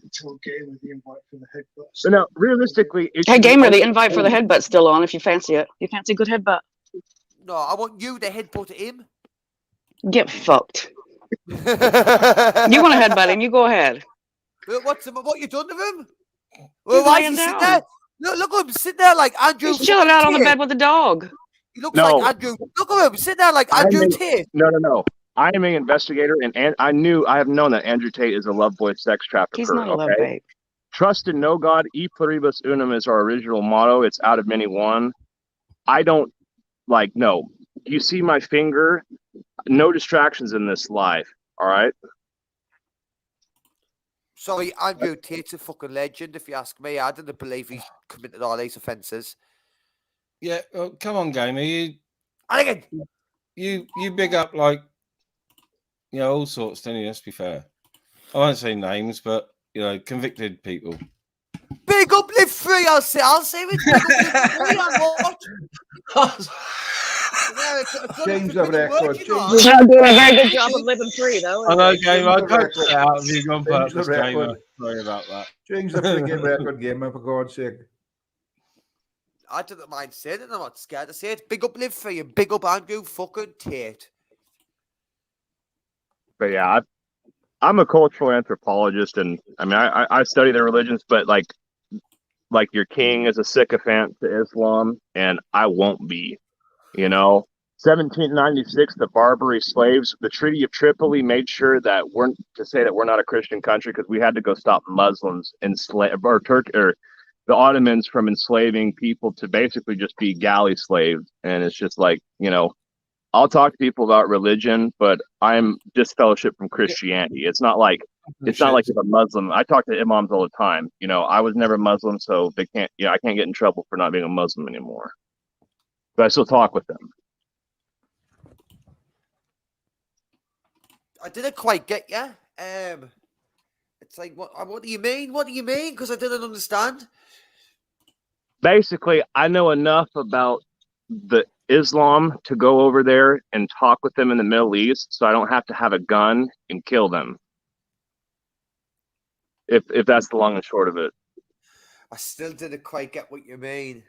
So now, realistically, hey, gamer, the invite for the headbutt's still on if you fancy it. You fancy a good headbutt? No, I want you to headbutt him. Get fucked. You want to headbutt him? You go ahead. What you done to him? Well, why is he sitting there? Look at him sitting there like Andrew. He's chilling out on the bed with the dog. He looks like Andrew. Look at him sitting there like Andrew Tate. No. I am an investigator, and I have known that Andrew Tate is a love boy sex trafficker. He's not a love babe. Trust in no God, e pluribus unum is our original motto. It's out of many one. I don't no. You see my finger? No distractions in this life. All right. Sorry, Andrew Tate's a fucking legend. If you ask me, I didn't believe he committed all these offences. Yeah, come on, gamer. You big up all sorts. Don't you? Let's be fair. I won't say names, but convicted people. Big up, live free. I'll say it. Big up, live free. I'll watch. James of record. You're doing a very good job of living free, though. I know, gamer. I cut that out of you on purpose, gamer. Sorry about that. Change the freaking record, gamer, for God's sake. I didn't mind saying it. I'm not scared to say it. Big up, live free, and big up, Andrew fucking Tate. But yeah, I'm a cultural anthropologist, and I mean, I study the religions, but like your king is a sycophant to Islam, and I won't be. 1796, the Barbary slaves, the Treaty of Tripoli made sure that we're not a Christian country because we had to go stop Muslims the Ottomans from enslaving people to basically just be galley slaves. And it's just I'll talk to people about religion, but I'm disfellowship from Christianity. It's not like if a Muslim. I talk to imams all the time. I was never Muslim, so they can't. I can't get in trouble for not being a Muslim anymore. But I still talk with them. I didn't quite get you. It's like, what do you mean? What do you mean? Because I didn't understand. Basically, I know enough about the Islam to go over there and talk with them in the Middle East, so I don't have to have a gun and kill them. If that's the long and short of it. I still didn't quite get what you mean.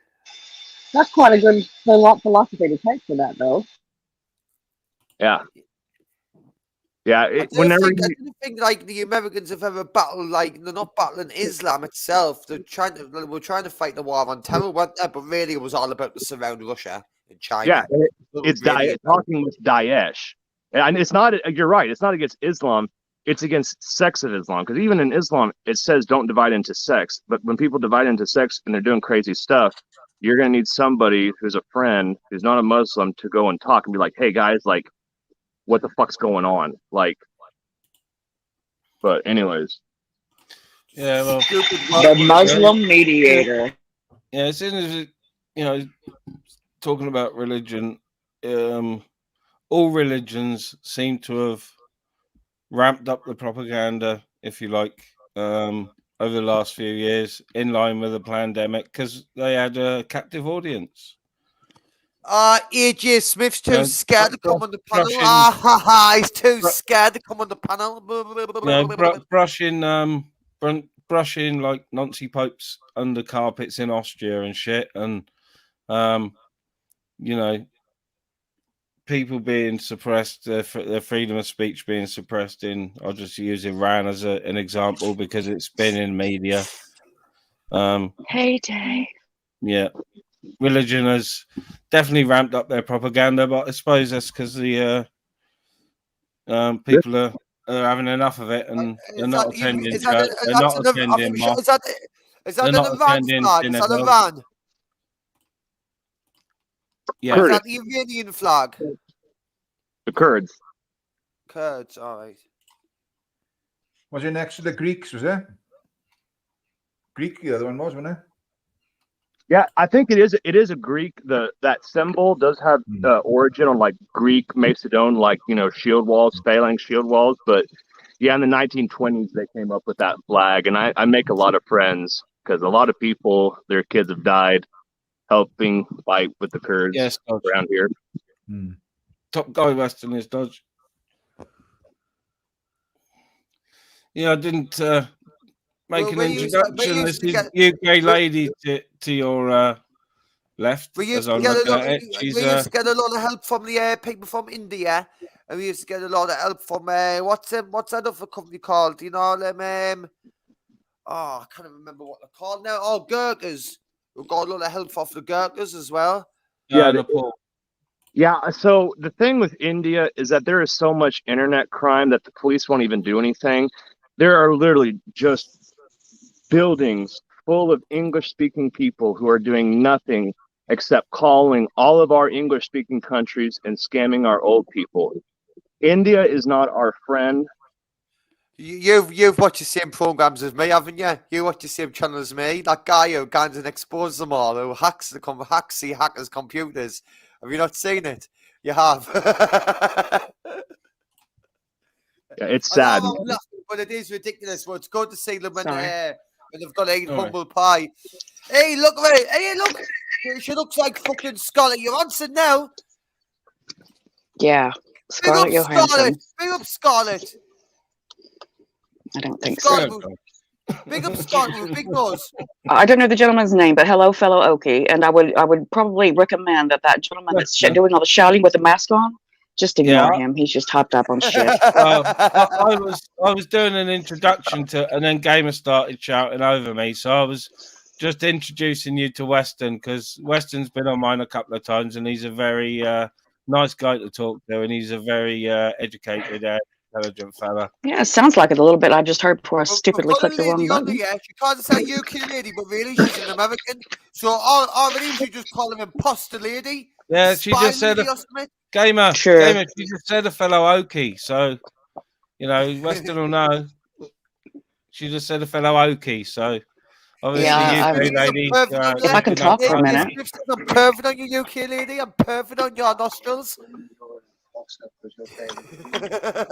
That's quite a good philosophy to take for that, though. Yeah. Yeah. I didn't think like the Americans have ever battled. Like they're not battling Islam itself. We're trying to fight the war on terror, weren't they? But really, it was all about to surround Russia in China. Yeah, it's talking with Daesh, and it's not. You're right. It's not against Islam. It's against sects of Islam, because even in Islam it says don't divide into sects. But when people divide into sects and they're doing crazy stuff, you're gonna need somebody who's a friend who's not a Muslim to go and talk and be like, "Hey guys, like, what the fuck's going on?" Like, but anyways, yeah, well, The Muslim mediator. yeah, as soon as talking about religion, all religions seem to have ramped up the propaganda, if you like, over the last few years, in line with the pandemic, because they had a captive audience. AJ Smith's too scared to come on the panel. He's too scared to come on the panel. Brushing like Nancy Popes under carpets in Austria and shit, and people being suppressed, their freedom of speech being suppressed in, I'll just use Iran as an example because it's been in media. Hey, Dave. Yeah, religion has definitely ramped up their propaganda, but I suppose that's because the people are having enough of it and they're not attending church. They're not attending mosque. Is that an Iran flag? Is that Iran? Yeah. Is that the Iranian flag? The Kurds. Kurds, all right. Was it next to the Greeks, was it? Greek, the other one was, wasn't it? Yeah, I think it is. It is a Greek. That symbol does have origin on like Greek Macedon, like shield walls, phalanx shield walls. But yeah, in the 1920s they came up with that flag, and I make a lot of friends because a lot of people, their kids have died helping fight with the Kurds around here. Top guy Western is Dodge. Yeah, I didn't make an introduction. This is UK lady to your left. We used to get a lot of help from the people from India, and we used to get a lot of help from what's that other company called? You know them? I can't remember what they're called now. Oh, Gurkhas. We got a lot of help off the Gurkhas as well. Nepal. Yeah, so the thing with India is that there is so much internet crime that the police won't even do anything. There are literally just buildings full of English-speaking people who are doing nothing except calling all of our English-speaking countries and scamming our old people. India is not our friend. You've watched the same programs as me, haven't you? You watch the same channel as me. That guy who goes and exposes them all, who hacks the hackers' computers. Have you not seen it? You have. Yeah, it's sad. I'm laughing, but it is ridiculous. Well, it's good to see them when they've got to eat humble pie. Hey, look at it. Hey, look. She looks like fucking Scarlett Johansson now. Yeah, Scarlett Johansson. Big up Scarlett. I don't think so. Big up Scarlett with big nose. I don't know the gentleman's name, but hello, fellow Okie. And I would probably recommend that gentleman that's doing all the shouting with the mask on, just ignore him. He's just hopped up on shit. I was doing an introduction and then Gamer started shouting over me, so I was just introducing you to Weston because Weston's been on mine a couple of times, and he's a very nice guy to talk to, and he's a very educated, intelligent fella. Yeah, it sounds like it a little bit. I just heard before I stupidly clicked the wrong button. She can't say UK lady, but really she's an American. So already she just call him imposter lady. Yeah, she just said Gamer. She just said a fellow Okie, so Weston will know. She just said a fellow Okie, so obviously UK lady. If I can talk for a minute. I'm perfect on you, UK lady. I'm perfect on your nostrils.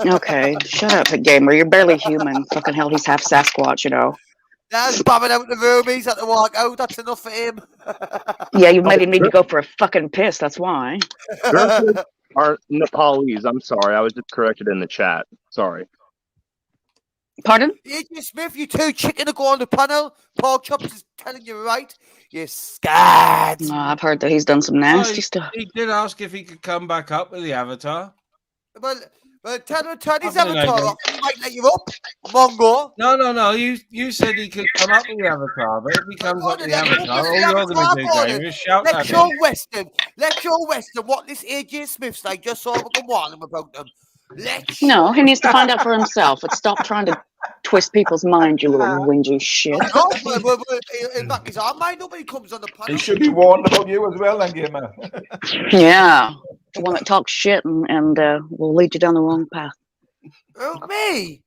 Okay, shut up, Gamer. You're barely human. Fucking hell, he's half Sasquatch, That's bobbing out the room. He's had to walk out. That's enough for him. Yeah, you maybe need to go for a fucking piss. That's why. Gurkhas are Nepalese. I'm sorry. I was just corrected in the chat. Sorry. Pardon? AJ Smith, you two chicken to go on the panel. Pork Chops is telling you right. You're scared. No, I've heard that he's done some nasty stuff. He did ask if he could come back up with the avatar. Well, Turn his I don't know, avatar mate. off. He might let you up, Mongo. No. You said he could come up with the avatar, but if he comes up with the avatar, all you're going to do, Gamer, is shout at him. Let's show Western what this AJ Smith's like, just so we can warn him about them. No, he needs to find out for himself. But stop trying to twist people's mind, you little whingy shit. In fact, he's our mind. Nobody comes on the panel. He should be warned about you as well, then, Gamer. Yeah, the one that talks shit and will lead you down the wrong path. Oh, me?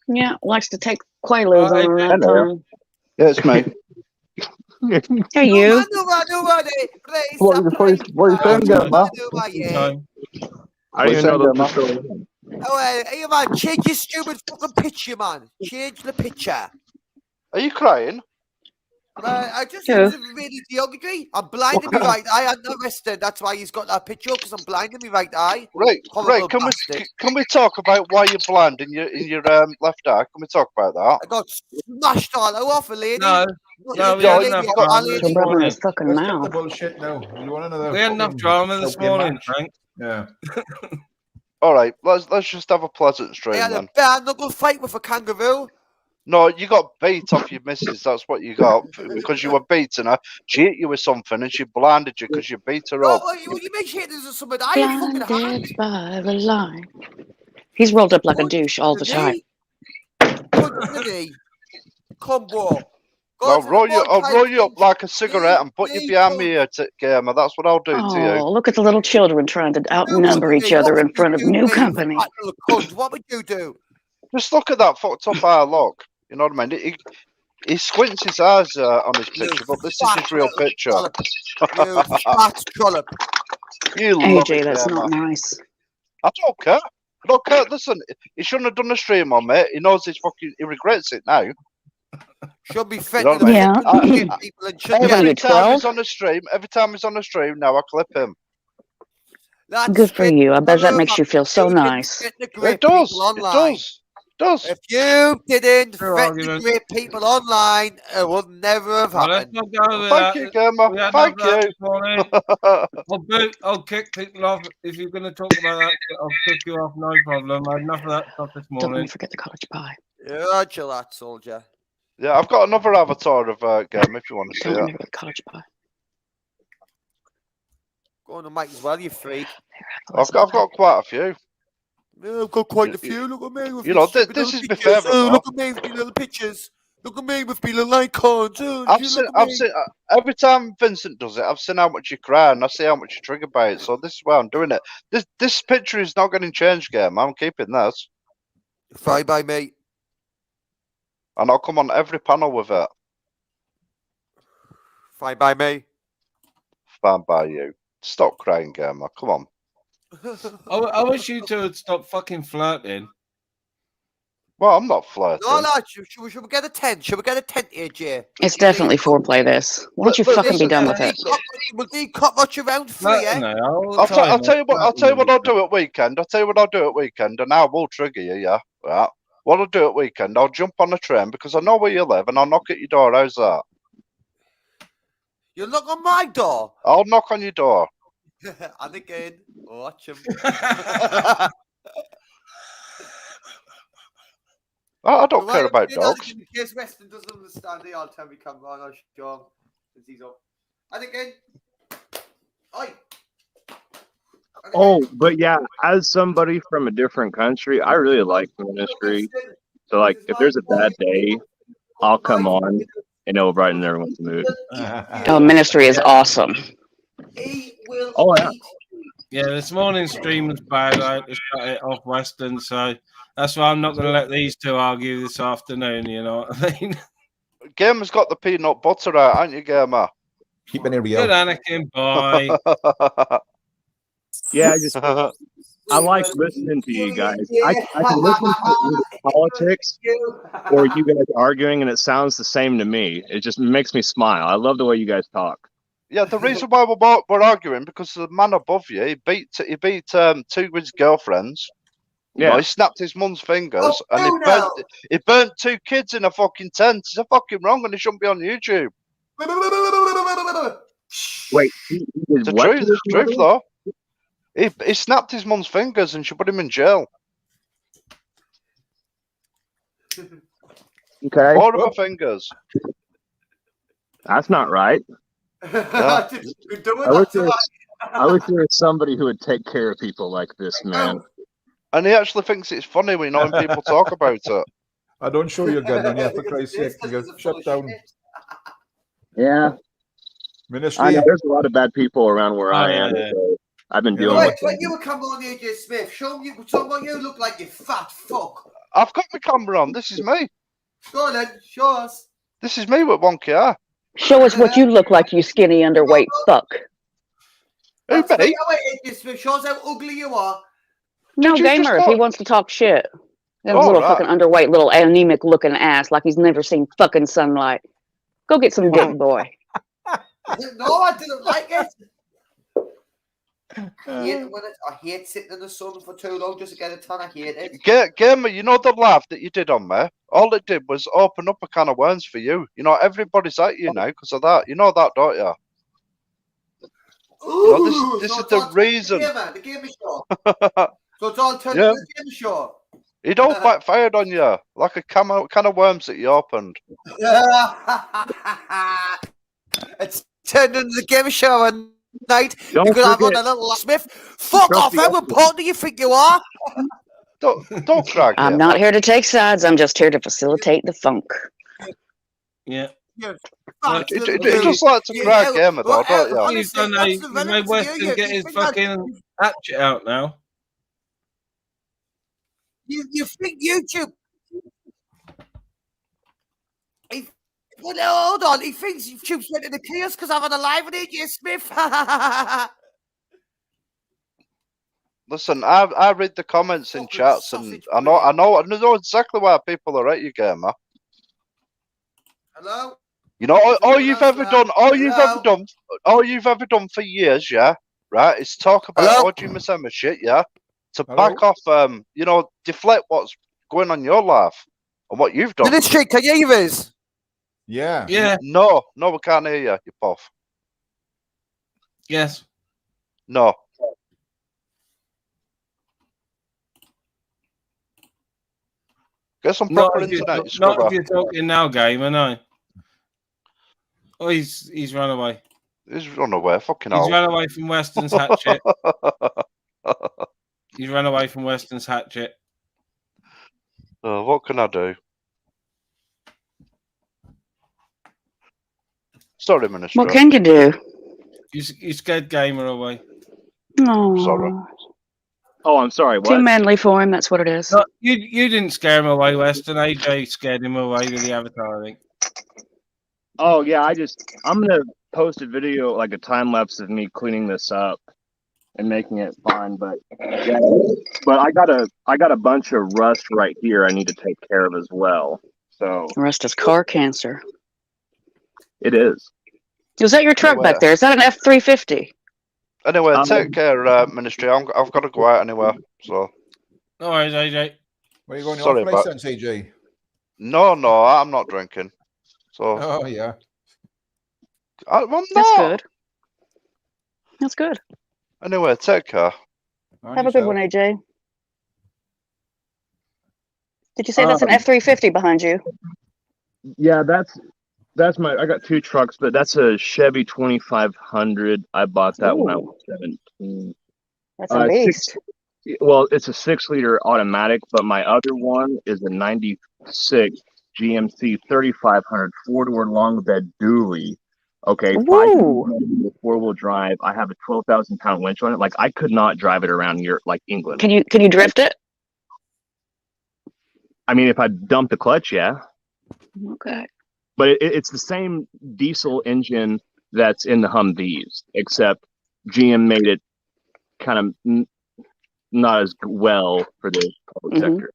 Yeah, likes to take Quaaludes on that time. Yeah, it's me. Hey, you. What are you saying, Gamer? I didn't even know those were Oh, hey, man, change your stupid fucking picture, man. Change the picture. Are you crying? I just used really geography. I'm blind in my right eye. I'm not arrested. That's why he's got that picture, because I'm blind in my right eye. Right. Can we talk about why you're blind in your left eye? Can we talk about that? I got smashed all off a lady. No, we had enough drama this morning. Fucking mouth. The bullshit now. You want another? We had enough drama this morning, Frank. Yeah. All right. Let's just have a pleasant stream I had then. a bare knuckle fight with a kangaroo. No, you got beat off your missus. That's what you got because you were beating her. She hit you with something and she blinded you because you beat her up. Oh, you make shit. There's something I fucking Blinded by the line. He's rolled up like a douche all the time. Combo. I'll roll you up like a cigarette and put you behind me here, Gamer. That's what I'll do to you. Oh, look at the little children trying to outnumber each other in front of new company. What would you do? Just look at that fucked up eye look. You know what I mean? He squints his eyes on his picture, but this is his real picture. You fat trollop. You love AJ, it, that's Gamer. not nice. I don't care. I don't care. Listen, he shouldn't have done the stream on me. He knows he regrets it now. Should be fit. You know what I mean? Every time he's on the stream, now I clip him. Good for you. I bet that makes you feel so nice. It does. If you didn't great people online, it would never have happened. Thank you, Gamer. Thank you. I'll kick people off. If you're going to talk about that, I'll kick you off, no problem. I had enough of that stuff this morning. Don't let me forget the college pie. Yeah, chill that, soldier. Yeah, I've got another avatar of Gamer if you want to see Don't it. forget the college pie. Go on the mic as well, you freak. I've got quite a few. Yeah, I've got quite a few. Look at me. With you know, this is my favourite. Look at me with my little pictures. Look at me with my little icons. I've seen every time Vincent does it. I've seen how much you cry and I see how much you trigger by it. So this is why I'm doing it. This picture is not getting changed, Game. I'm keeping this. Fine by me. And I'll come on every panel with it. Fine by me. Fine by you. Stop crying, Gamer. Come on. I wish you two would stop fucking flirting. Well, I'm not flirting. No, should we get a tent? Should we get a tent, AJ? It's definitely foreplay, this. Why don't you fucking be done with it? Will you cut much around free, eh? I'll tell you what I'll do at weekend. And I will trigger you, yeah. Right. What I'll do at weekend, I'll jump on a train because I know where you live and I'll knock at your door. How's that? You'll knock on my door? I'll knock on your door. And again, watch him. I don't care about dogs. In case Weston doesn't understand it, I'll tell me come on, I'll show him since he's up. And again, oi. Oh, but yeah, as somebody from a different country, I really like ministry. So, like, if there's a bad day, I'll come on and it'll brighten everyone's mood. Oh, ministry is awesome. Oh, yeah. Yeah, this morning's stream was bad. I just cut it off Western, so that's why I'm not going to let these two argue this afternoon, you know what I mean? Gamer's got the peanut butter out, aren't you, Gamer? Keeping it real. Good, Anakin, bye. Yeah, I like listening to you guys. I can listen to politics or you guys arguing, and it sounds the same to me. It just makes me smile. I love the way you guys talk. Yeah, the reason why we're arguing because the man above you, he beat two of his girlfriends. Yeah, you know, he snapped his mum's fingers and he burnt two kids in a fucking tent. It's a fucking wrong, and he shouldn't be on YouTube. Wait, the truth though. He snapped his mum's fingers and she put him in jail. Okay, 4 of her fingers. that's not right. Yeah. We're doing I wish that there was, tonight. I wish there was somebody who would take care of people like this, man. And he actually thinks it's funny when people talk about it. I don't show you again, man. Yeah, for Christ's sake, This you is get full shut of down. shit. Yeah, I Ministry. know there's a lot of bad people around where I am. yeah. So I've been Yeah. dealing Wait, with when them. you were coming on here, AJ Smith, show what you look like, you fat fuck. I've got my camera on. This is me. Go on then, show us. This is me with wonky hair. Show us what you look like, you skinny, underweight fuck. Who, That's me? right. Wait, AJ Smith, show us how ugly you are. No, Did you just gamer, if he talk- wants to talk shit. That Oh, little right. fucking underweight, little anemic looking ass, like he's never seen fucking sunlight. Go get some dick, boy. No, I didn't like it. I hate sitting in the sun for too long just to get a tan. I hate it. Gamer, you know the laugh that you did on me? All it did was open up a can of worms for you. You know, everybody's at you now because of that. You know that, don't you? Ooh, this so is it's the all reason. The gamer show. So it's all turned Yeah. into the gamer show. It all backfired on you like a can of worms that you opened. It's turned into the gamer show at night Don't because I've got forget- a little Smith. Fuck Trust off! the How important do you think you are? Don't cry, I'm Gamer. not here to take sides. I'm just here to facilitate the funk. Yeah. Fuck, You little you just dude. like to cry, Gamer, though, don't you? honestly, He's done what's that. the He's made relevance of Weston you? get You his think that- fucking hatchet out now. You think YouTube? Well, hold on. He thinks YouTube's went in the chaos because I'm on a live with AJ Smith. Listen, I read the comments in Fucking chats, and sausage I know exactly why people are at you, Gamer. Hello? You know, all you've ever done, all you've ever done for years, yeah, right, is talk about Hello? OG shit, yeah, to Hello? back off, deflect what's going on in your life and what you've done. Ministry, can you hear us? Yeah. Yeah. No, we can't hear you, you puff. Yes. No. Get some Not proper if, you're, internet, you not scrubber. if you're talking now, gamer. No. Oh, he's run away. He's run away, fucking He's hell. run away from Weston's hatchet. He's run away from Weston's hatchet. Oh, what can I do? Sorry, Minister. What can you do? You scared gamer away. Oh, Sorry. Oh, I'm sorry. too What? manly for him. That's what it is. No, you didn't scare him away, Weston. AJ scared him away with the avatar, I think. Oh yeah, I'm gonna post a video, like a time lapse of me cleaning this up and making it fun. But yeah, but I got a bunch of rust right here I need to take care of as well. So The rest is car cancer. it is. Is that your truck Anyway. back there? Is that an F-350? Anyway, take care, Ministry. I've got to go out anyway. So No worries, AJ. Where are you going Sorry, off but- license, AJ? no, I'm not drinking. So Oh, yeah. I'm That's not. good. That's good. Anyway, take care. On Have a good yourself. one, AJ. Did you say that's an F-350 behind you? Yeah, that's my. I got two trucks, but that's a Chevy 2500. I bought that when I was 17. That's a beast. Well, it's a 6-liter automatic, but my other one is a 96 GMC 3500 4-door long bed dually. Okay, Woo! 4-wheel drive. I have a 12,000-pound winch on it. Like I could not drive it around Europe, like England. Can you drift it? I mean, if I dump the clutch, yeah. Okay. But it's the same diesel engine that's in the Humvees, except GM made it kind of not as well for the public sector.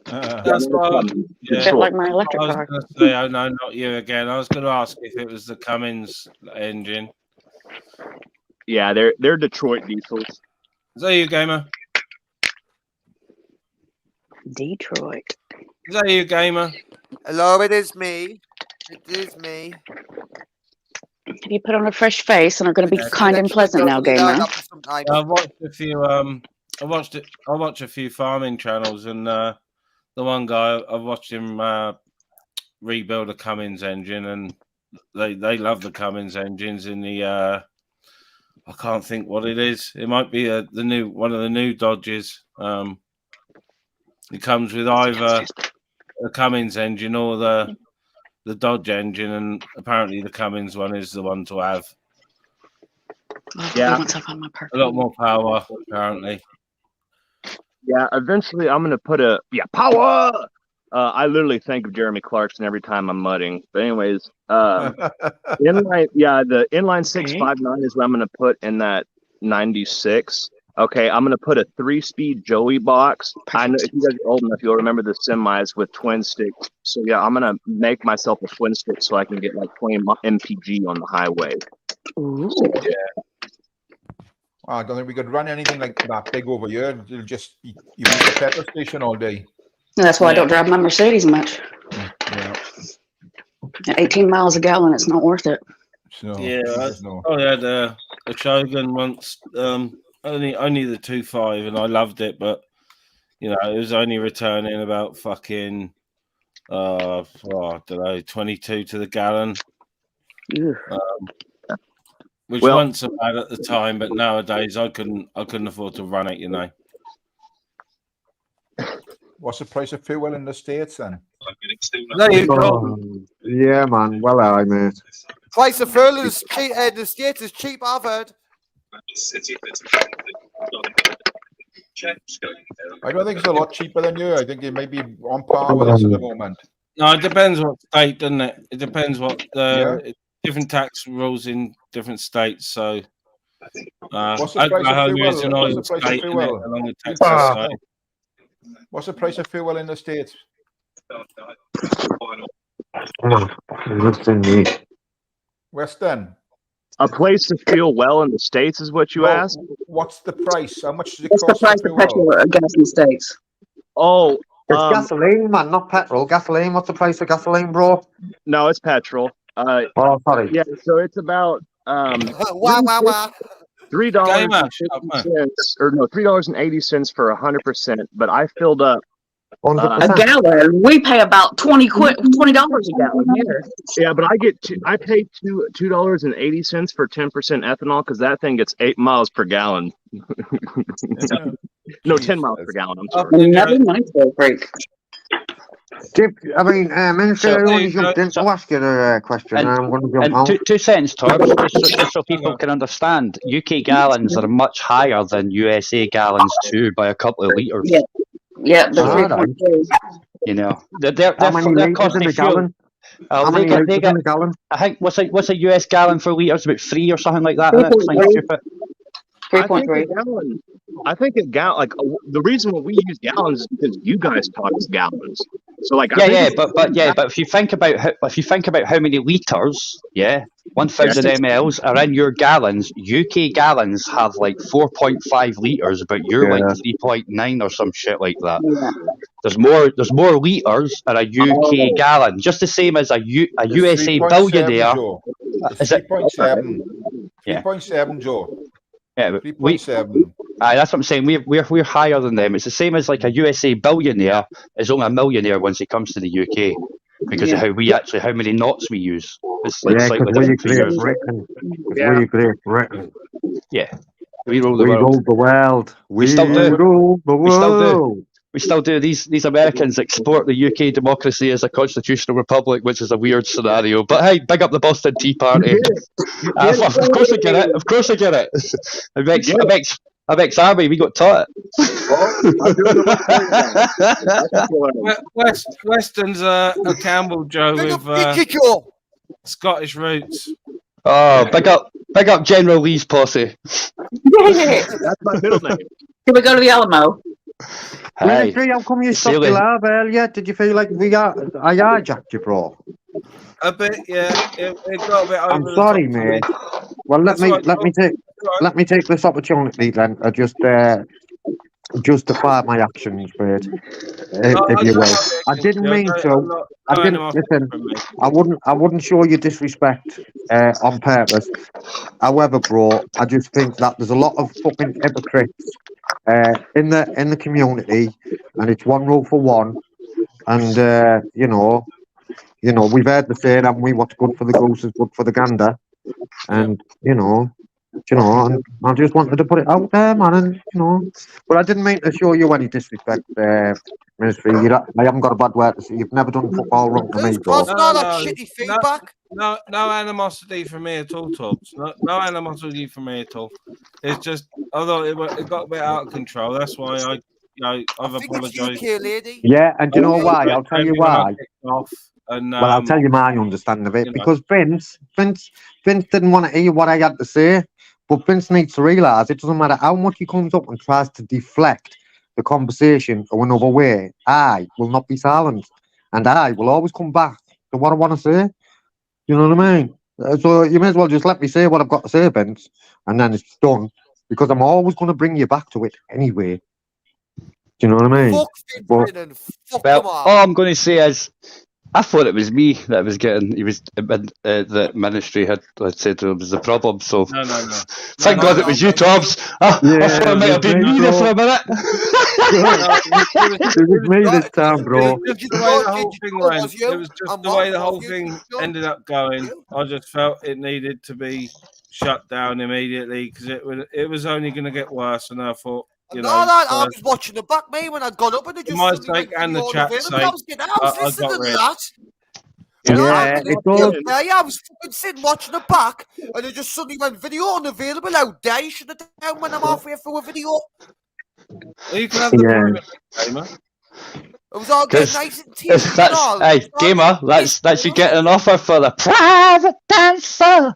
That's what A bit like my electric I was car. going to say. Oh no, not you again. I was going to ask if it was the Cummins engine. Yeah, they're Detroit diesels. Is that you, gamer? Detroit. Is that you, gamer? Hello, it is me. It is me. Have you put on a fresh face and are going to be Yeah. kind and pleasant now, gamer? I watched a few. I watched a few farming channels, and the one guy I watched him rebuild a Cummins engine, and they love the Cummins engines in the. I can't think what it is. It might be one of the new Dodges. It comes with either a Cummins engine or the Dodge engine, and apparently the Cummins one is the one to have. Yeah. A lot more power, apparently. Yeah, eventually I'm gonna put power. I literally think of Jeremy Clarkson every time I'm mudding. But anyways, inline, the inline 659 is what I'm gonna put in that 96. Okay, I'm gonna put a 3-speed Joey box. I know if you guys are old enough, you'll remember the semis with twin sticks. So yeah, I'm gonna make myself a twin stick so I can get like 20 mpg on the highway. Ooh. Yeah. I don't think we could run anything like that big over here. You'll just you at the petrol station all day. That's why I don't drive my Mercedes much. Yeah. At 18 miles a gallon, it's not worth it. So, Yeah, I had a Shogun once. Only the 2.5, and I loved it, but you know it was only returning about fucking I don't know, 22 to the gallon. Which wasn't bad at the time, but nowadays I couldn't afford to run it, you know. What's the price of fuel in the States then? There you go. Yeah, man. Well, I mate. Price of fuel in the States is cheap, I've heard. I don't think it's a lot cheaper than you. I think it may be on par with us at the moment. No, it depends what state, doesn't it? It depends what different tax rules in different states. So, what's the price of fuel? What's the price of fuel in the States? Western. A place to feel well in the States is what you asked? What's the price? How much does it What's cost? the price of petrol or gas in the States? Oh, it's gasoline, man, not petrol. Gasoline. What's the price of gasoline, bro? No, it's petrol. Oh, sorry. Yeah, so it's about $3.80 or no, $3.80 for 100%. But I filled up a gallon. We pay about $20 a gallon here. Yeah, but I pay $2.80 for 10% ethanol because that thing gets 8 miles per gallon. No, 10 miles per gallon. I'm sorry. Never mind, break. I mean, Minister, I only jumped in to ask you a question. And I'm going to jump out. 2 cents, Torbs, just so people can understand. UK gallons are much higher than USA gallons too by a couple of litres. Yeah, they're 3.2. You know, they're how many litres in a gallon? How many litres in a gallon? I think what's a US gallon for litres? About 3 or something like that. 3.3. I think a gallon, like the reason why we use gallons is because you guys taught us gallons. So like, but if you think about how many litres, 1,000 mLs are in your gallons. UK gallons have like 4.5 litres, but you're like 3.9 or some shit like that. Yeah. There's more litres in a UK gallon, just the same as a USA billionaire. Is it 3.7? 3.7, Joe. Yeah, 3.7. That's what I'm saying. We're higher than them. It's the same as like a USA billionaire is only a millionaire once he comes to the UK because of how many knots we use. It's like slightly different figures. We're Great Britain. Yeah, we rule the world. We still rule the world. We still do. These Americans export the UK democracy as a constitutional republic, which is a weird scenario. But hey, big up the Boston Tea Party. Of course I get it. Of course I get it. I makes army. We got taught it. Weston's a Campbell Joe with Scottish roots. Oh, big up General Lee's posse. That's my middle name. Can we go to the Alamo? Hey, how come you stopped the lab earlier? Did you feel like I hijacked you, bro? A bit, yeah. It got a bit over. I'm sorry, mate. Well, let me take this opportunity then to just justify my actions, mate. If you will. I didn't mean to. I didn't listen. I wouldn't show you disrespect on purpose. However, bro, I just think that there's a lot of fucking hypocrites in the community, and it's one rule for one. And you know, we've heard the saying, haven't we? What's good for the goose is good for the gander. And and I just wanted to put it out there, man. And but I didn't mean to show you any disrespect, Ministry. I haven't got a bad word to say. You've never done football wrong to me, bro. Shitty feedback. No animosity from me at all, Tubbs. No animosity from me at all. It's just, although it got a bit out of control. That's why I've apologised. Yeah, and do you know why? I'll tell you why. And, I'll tell you my understanding of it. Because Vince didn't want to hear what I had to say. But Vince needs to realise it doesn't matter how much he comes up and tries to deflect the conversation or another way. I will not be silenced. And I will always come back to what I want to say. You know what I mean? So you may as well just let me say what I've got to say, Vince, and then it's done. Because I'm always going to bring you back to it anyway. Do you know what I mean? Well, all I'm going to say is, I thought it was me that was getting. The ministry had said it was the problem. So thank God it was you, Tobbs. I thought it might have been me there for a minute. It was me this time, bro. It was just the way the whole thing went. It was just the way the whole thing ended up going. I just felt it needed to be shut down immediately because it was only going to get worse, and I thought. I was watching the back, mate, when I'd gone up and it just. My sake and the chat's sake. I was listening to that. I was fucking sitting watching the back, and it just suddenly went video unavailable. How dare you shut it down when I'm halfway through a video? You can have the private gamer. It was all getting nice and teasy. Hey, gamer, that's you getting an offer for the private dancer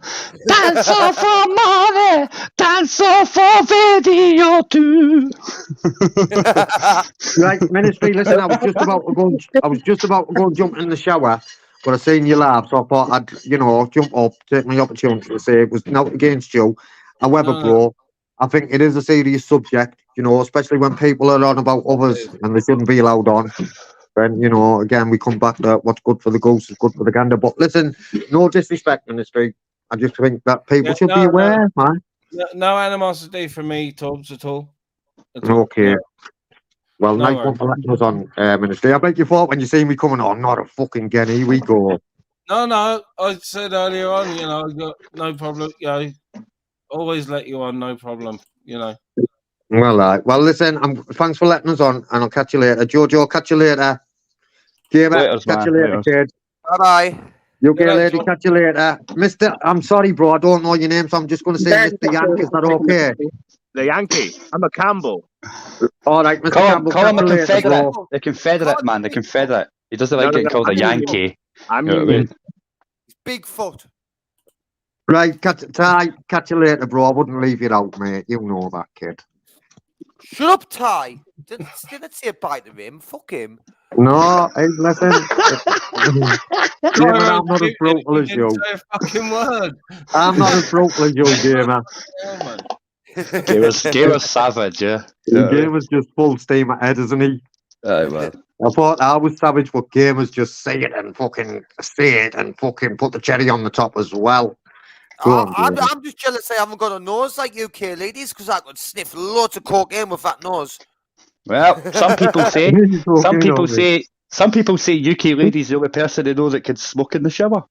for money, dancer for video too. Right, Ministry. Listen, I was just about to go and jump in the shower, but I seen you laugh, so I thought I'd jump up, take my opportunity to say it was not against you. However, bro, I think it is a serious subject, especially when people are on about others and they shouldn't be allowed on. Then, again, we come back to what's good for the goose is good for the gander. But listen, no disrespect, Ministry. I just think that people should be aware, man. No animosity from me, Tubbs, at all. Okay. Well, nice one for letting us on, Ministry. I bet you thought when you see me coming on, not a fucking again, here we go. No, I said earlier on, I got no problem, always let you on, no problem, Well, listen, thanks for letting us on, and I'll catch you later. Jojo, catch you later. Gamer, catch you later, kid. Bye-bye. You okay, lady? Catch you later. I'm sorry, bro, I don't know your name, so I'm just going to say Mr. Yankee. Is that okay? The Yankee. I'm a Campbell. All right, Mr. Campbell. Call him a Confederate. The Confederate, man. The Confederate. He doesn't like getting called a Yankee. I'm Bigfoot. Right, catch you later, bro. I wouldn't leave you out, mate. You know that, kid. Shut up, Ty. Didn't say bye to him. Fuck him. No, hey, listen. Gamer, I'm not as brutal as you. Fucking word. I'm not as brutal as you, Gamer. Gamer's savage, yeah. Gamer's just full steam ahead, isn't he? Well. I thought I was savage, but Gamer's just say it and fucking put the cherry on the top as well. I'm just jealous I haven't got a nose like UK ladies because I could sniff loads of cocaine with that nose. Well, some people say UK ladies the only person they know that can smoke in the shower.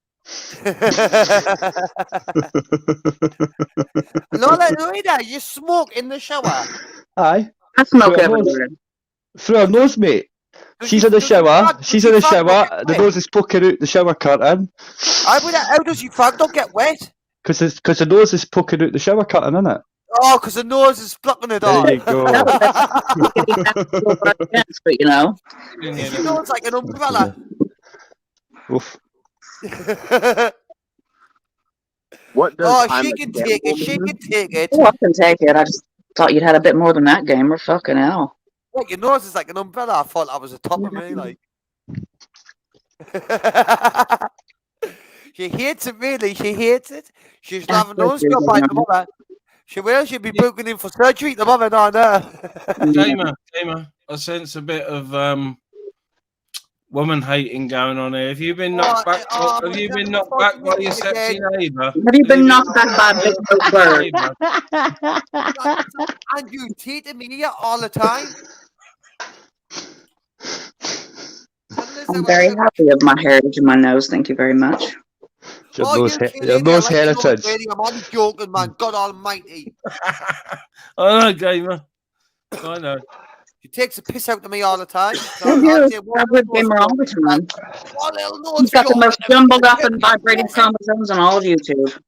No, you smoke in the shower. Aye. I smoke everywhere. Through her nose, mate. She's in the shower. The nose is poking out the shower curtain. How does your fag not get wet? Because the nose is poking out the shower curtain, isn't it? Oh, because the nose is blocking it all. There you go. Your nose like an umbrella. Oof. What does she can take it. She can take it. Oh, I can take it. I just thought you'd had a bit more than that, Gamer. Fucking hell. What, your nose is like an umbrella. I thought that was the top of me, like. She hates it, really. She hates it. She's having a nose job by tomorrow. She will. She'll be booking in for surgery tomorrow, down there. Gamer, I sense a bit of woman hating going on here. Have you been knocked back? Have you been knocked back by your sexy neighbour? Have you been knocked back by a big bird? And you teasing me all the time. I'm very happy with my heritage and my nose. Thank you very much. Your nose heritage. I'm only joking, man. God almighty. I know, gamer. I know. He takes a piss out of me all the time. I've heard gamer all the time. He's got the most jumbled up and vibrating chromosomes on all of YouTube.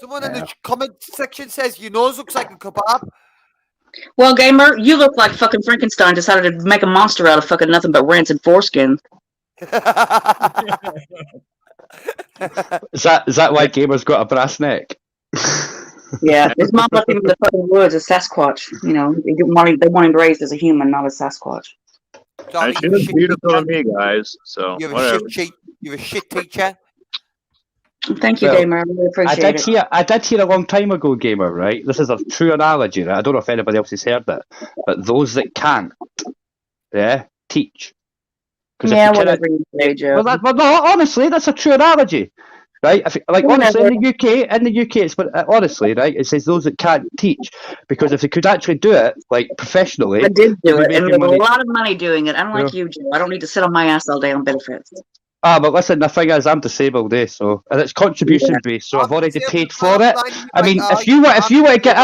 Someone in the comment section says your nose looks like a kebab. Well, gamer, you look like fucking Frankenstein decided to make a monster out of fucking nothing but rancid foreskin. Is that why gamer's got a brass neck? Yeah, his mom left him in the fucking woods, a Sasquatch. You know, they want him raised as a human, not a Sasquatch. She looks beautiful to me, guys. So You're whatever. a shit teacher. Thank you, Well, gamer. I really appreciate it. I did hear a long time ago, gamer, right? This is a true analogy, right? I don't know if anybody else has heard it, but those that can't, teach. Yeah, whatever you say, Joe. Well, no, honestly, that's a true analogy, right? Honestly, in the UK, it's honestly, right? It says those that can't teach, because if they could actually do it, like professionally, I did do it, and making made money. a lot of money doing it. Unlike you, Joe, I don't need to sit on my ass all day on benefits. But listen, the thing is, I'm disabled, and it's contribution based, so I've already paid for it. I mean, if you were to get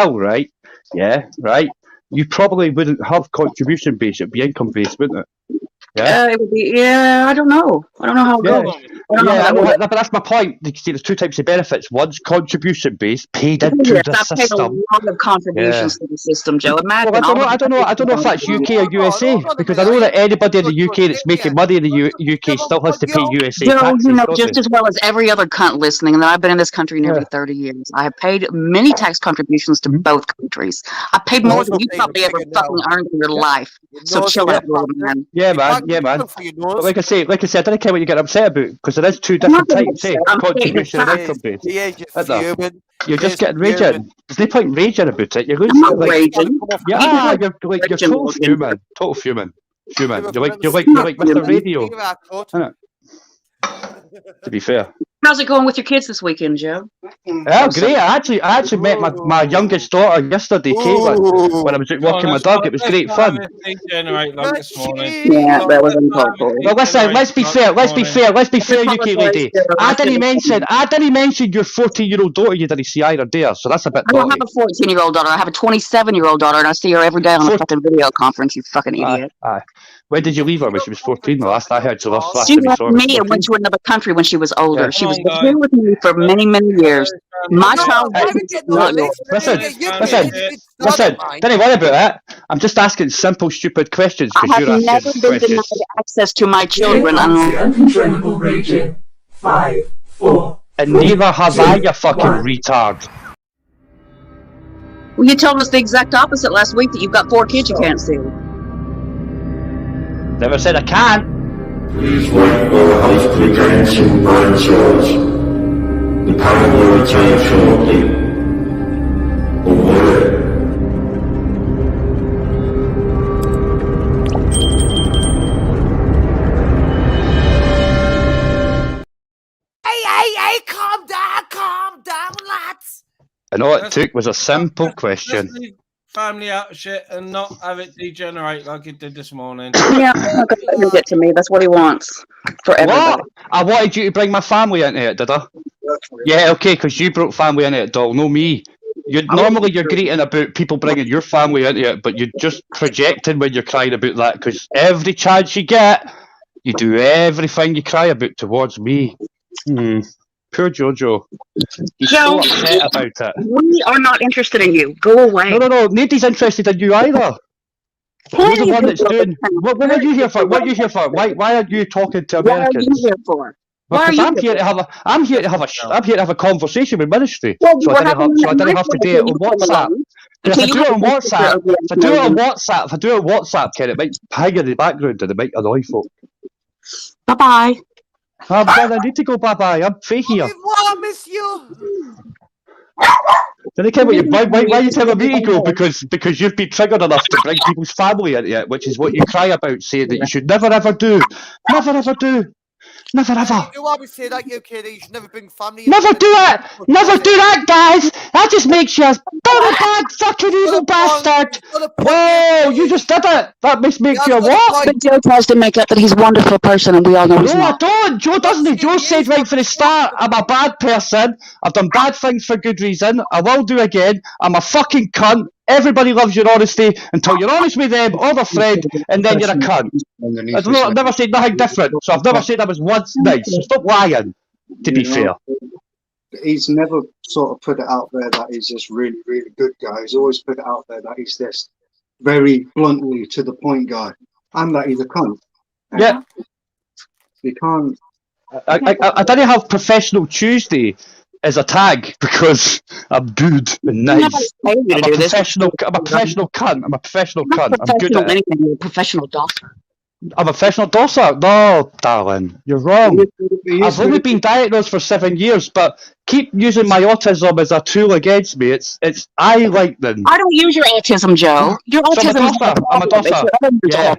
ill, right? Yeah, right. You probably wouldn't have contribution based; it'd be income based, wouldn't it? Yeah. It would be. Yeah, I don't know. I don't know how it goes. But that's my point. You see, there's two types of benefits. One's contribution based, paid into the I've paid a system. lot of contributions to the system, Joe. Well, I don't know if that's UK or USA, because I know that anybody in the UK that's making money in the UK still has to pay USA Joe, taxes. you know don't just they? as well as every other cunt listening that I've been in this country nearly 30 years. I have paid many tax contributions to both countries. I paid more than you probably ever fucking earned in your life. So chill out, little man. Yeah, man. But like I say, I don't care what you get upset about, because there is two different types, contribution and income based. You're just getting raging. There's no point raging about it. You're losing. I'm not raging. Yeah, you're total fuming. Total fuming. You're like Mr. Radio. Isn't it? To be fair. How's it going with your kids this weekend, Joe? Yeah, great. I actually met my youngest daughter yesterday, Caitlin, when I was out walking my dog. It was great fun. Yeah, that was uncalled. Well, listen, let's be fair, UK lady. I didn't mention your 14-year-old daughter you didn't see either, dear, so that's a bit I don't have a 14-year-old daughter. I have a 27-year-old daughter, and I see her every day on a fucking video conference, you fucking idiot. Aye. When did you leave her? When she was 14? The last I heard, so last She time we left saw her. me and went to another country when she was older. She was here with me for many, many years. My childhood is not yours. Listen, don't worry about that. I'm just asking simple, stupid questions. I have never been denied access to my children. Uncontrollable raging. 5, 4. And neither have I, you fucking retard. Well, you told us the exact opposite last week, that you've got 4 kids you can't see. Never said I can't. Please wait for house returns to burn shores. The power will return shortly. Over. Hey, calm down, lads. And all it took was a simple question. Family out of shit and not have it degenerate like it did this morning. Yeah, let get to me. That's what he wants for everybody. What? I wanted you to bring my family into it, did I? Yeah, okay, because you brought family into it, doll, no me. Normally you're greeting about people bringing your family into it, but you're just projecting when you're crying about that, because every chance you get, you do everything you cry about towards me. Poor Jojo. He's so upset about it. We are not interested in you. Go away. No. Nobody's interested in you either. You're the one that's doing. What are you here for? What are you here for? Why are you talking to Americans? What are you here for? Because I'm here to have a conversation with ministry. So I didn't have to do it on WhatsApp. If I do it on WhatsApp, Ken, it might hang in the background and it might annoy folk. Bye-bye. I need to go bye-bye. I'm free here. I miss you. Don't care what you. Why are you telling me to go? Because you've been triggered enough to bring people's family into it, which is what you cry about, saying that you should never ever do, never ever do, never ever. You do always say that, you kid. You should never bring family. Never do it! Never do that, guys! That just makes you a bad fucking evil bastard! Whoa, you just did it! That makes you a what? But Joe tries to make up that he's a wonderful person, and we all know he's No, I not. don't! Joe doesn't. Joe said right from the start, I'm a bad person, I've done bad things for good reason, I will do again, I'm a fucking cunt, everybody loves your honesty until you're honest with them or their friend, and then you're a cunt. I don't know, I've never said nothing different, so I've never said I was once nice, so stop lying, to be fair. He's never sort of put it out there that he's this really, really good guy. He's always put it out there that he's this very bluntly to the point guy, and that he's a cunt. Yeah. You can't. I didn't have Professional Tuesday as a tag because I'm good and nice. I'm a professional cunt. I'm a professional cunt. I'm good at it. You're a professional doctor. I'm a professional dosser. No, darling, you're wrong. I've only been diagnosed for 7 years, but keep using my autism as a tool against me. It's I like them. I don't use your autism, Joe. Your autism is I'm a dosser. Yeah.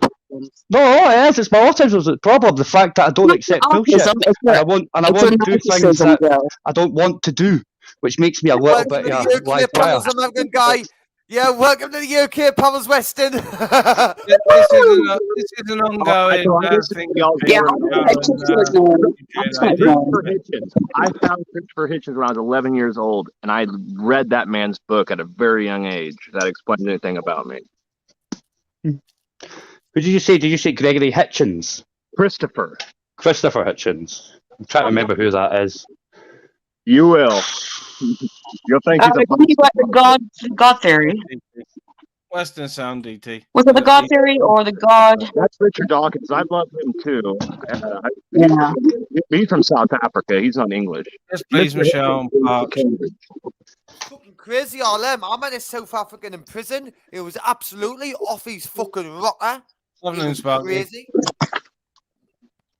No, it is. It's my autism's the problem. The fact that I don't accept bullshit, and I won't do things that I don't want to do, which makes me a little bit like American guy. Yeah, welcome to the UK, Powers Weston. This is an ongoing thing. I found Christopher Hitchens when I was 11 years old, and I read that man's book at a very young age. That explains anything about me. Who did you say? Did you say Gregory Hitchens? Christopher Hitchens. I'm trying to remember who that is. You will. You'll think he's the God theory. Western sound, DT. Was it the God theory or the God? That's Richard Dawkins. I love him too. Yeah. He's from South Africa. He's not English. Yes, please, Michelle. Fucking crazy, all them. I'm in a South African in prison. It was absolutely off his fucking rocker. Crazy.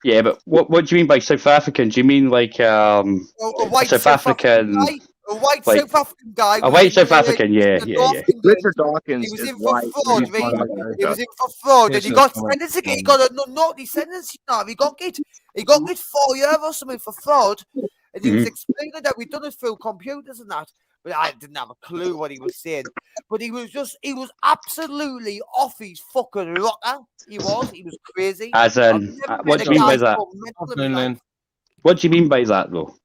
Yeah, but what do you mean by South African? Do you mean like a white South African? A white South African guy. A white South African, yeah. Richard Dawkins. He was in for fraud, right? He was in for fraud, and he got sentenced again. He got a naughty sentence. He got 4 years or something for fraud, and he was explaining that we'd done it through computers and that. But I didn't have a clue what he was saying. But he was absolutely off his fucking rocker. He was crazy. As in, what do you mean by that? What do you mean by that, though?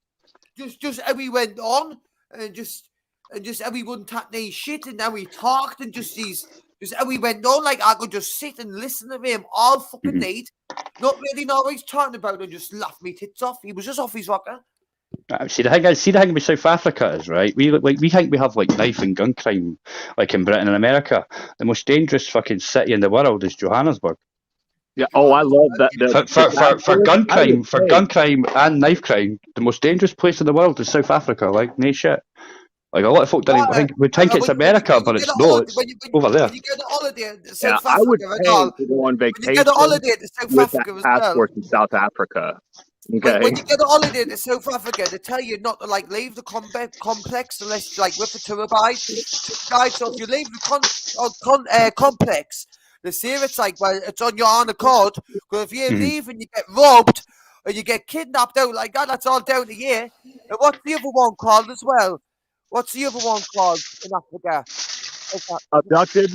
Just how he went on, and just how he wouldn't take any shit, and how he talked, and just how he went on. Like I could just sit and listen to him all fucking night, not really know what he's talking about, and just laugh me tits off. He was just off his rocker. See the thing with South Africa is right. We think we have like knife and gun crime like in Britain and America. The most dangerous fucking city in the world is Johannesburg. Yeah. Oh, I love that. For gun crime and knife crime, the most dangerous place in the world is South Africa. Like no shit. Like a lot of folk would think it's America, but it's not. It's over there. When you get a holiday to South Africa, I would pay to go on vacation. When you get a holiday to South Africa as well. Passport in South Africa. Okay. When you get a holiday to South Africa, they tell you not to like leave the complex unless like with a tour guide. So if you leave the complex, they say it's like, well, it's on your own accord. Because if you leave and you get robbed or you get kidnapped out like that, that's all down to you. And what's the other one called as well? What's the other one called in Africa? Abducted,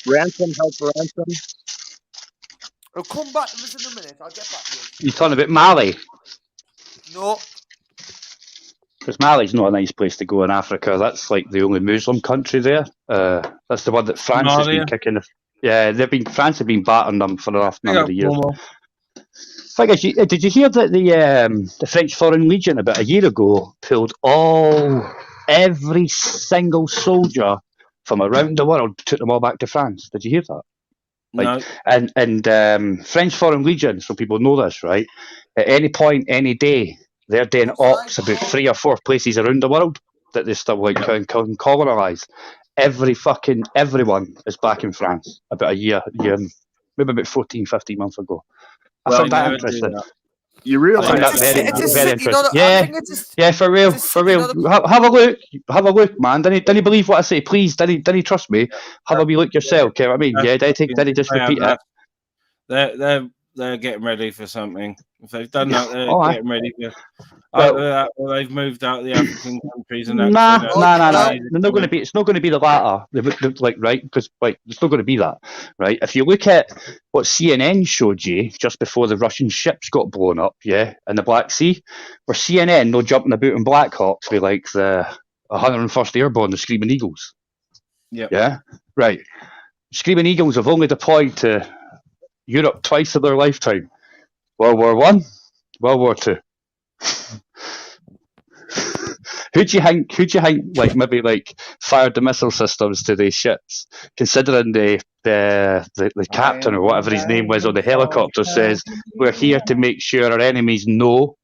ransom, held for ransom. I'll come back to this in a minute. I'll get back to you. You're talking about Mali? No. Because Mali's not a nice place to go in Africa. That's like the only Muslim country there. That's the one that France has been kicking. France have been battering them for the last number of years. Did you hear that the French Foreign Legion about a year ago pulled every single soldier from around the world, took them all back to France? Did you hear that? Like, no. And French Foreign Legion, so people know this, right? At any point, any day, they're doing ops about 3 or 4 places around the world that they still like can colonise. Everyone is back in France about a year, maybe about 14, 15 months ago. I found that interesting. You I realize think Yeah, that's very, It's a very city, not interesting. a, I Yeah, think it's yeah, for real, it's a for city, real. not a. Have a look, man. Didn't believe what I say, please. Didn't trust me. Have a wee look yourself. Okay, what I mean, yeah. Didn't just repeat it. They're getting ready for something. If they've done that, they're Oh, aye. getting ready for. Well, Either that or they've moved out of the African countries and that. Nah, So Oh, nah, nah, no. nah. They're not going to be. It's not going to be the latter. Like right, because like it's not going to be that, right? If you look at what CNN showed you just before the Russian ships got blown up, yeah, in the Black Sea, where CNN no jumping about in Black Hawks with like the 101st Airborne, the Screaming Eagles, Yep. yeah, right. Screaming Eagles have only deployed to Europe twice in their lifetime. World War One, World War Two. Who do you think? Like maybe like fired the missile systems to these ships? Considering the captain or whatever his name was on the helicopter says we're here to make sure our enemies know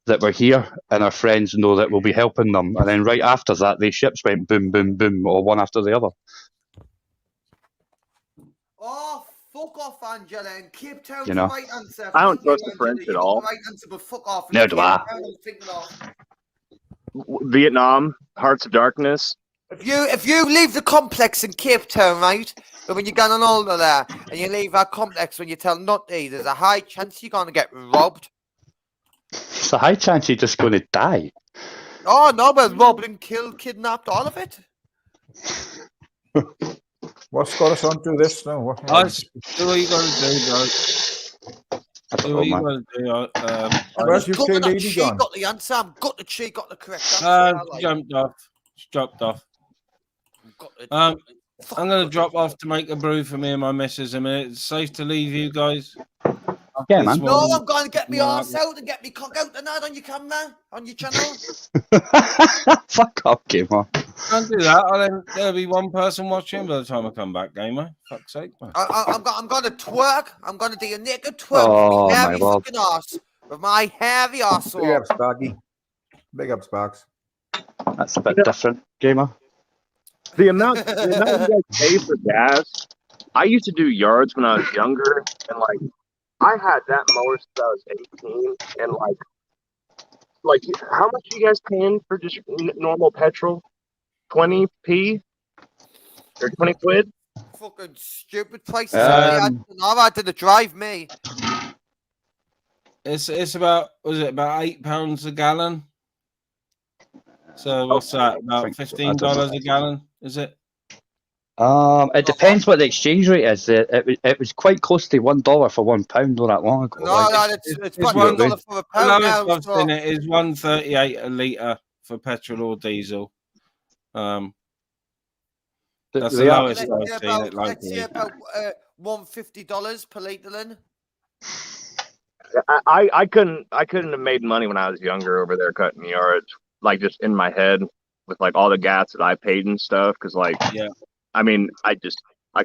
that we're here and our friends know that we'll be helping them. And then right after that, these ships went boom, boom, boom, all one after the other. Oh, fuck off, Angela. And Cape Town's You the know. right answer. I don't Thank you, trust the Angela. French You at got all. the right answer, but fuck off. No, It's do Cape I. Town I was thinking of. Vietnam, Hearts of Darkness. If you leave the complex in Cape Town, right, but when you get on older there, and you leave that complex when you tell Nutty, there's a high chance you're gonna get robbed. It's a high chance you're just going to die. Oh no, but robbed and killed, kidnapped, all of it. What's got us onto this now? What? Do what you got to do, guys. Do what you got to do. Where's your Gutted that lady she gone? got the answer. I'm gutted she got the correct answer. I like. Jumped off. She dropped off. Gutted. I'm going to drop off to make a brew for me and my missus a minute. It's safe to leave you guys. Yeah, This man. No, morning. I'm going to get my No, arse out and get me cock out tonight on your camera, on your channel. Fuck off, gamer. Can't do that. There'll be one person watching by the time I come back, gamer. Fuck's sake, man. I'm going to twerk. I'm going to do a naked twerk Oh, with my my hairy lord. fucking arse. With my hairy Big arsehole. up, Sparky. Big up, Sparks. That's a bit different, gamer. The amount you guys pay for gas. I used to do yards when I was younger, and like I had that mower since I was 18, and like how much are you guys paying for just normal petrol? 20p or 20 quid? Fucking stupid prices. I had to drive me. It's about, was it about £8 a gallon? So what's that? About $15 a gallon, is it? It depends what the exchange rate is. It was quite close to $1 for £1 not that long ago. No, it's $1 for a pound now. Lowest I've seen it is $1.38 a litre for petrol or diesel. That's the lowest I've seen it. Let's say about $150 per litre then. I couldn't have made money when I was younger over there cutting yards, like just in my head with like all the gas that I paid and stuff. Because like, yeah, I mean, I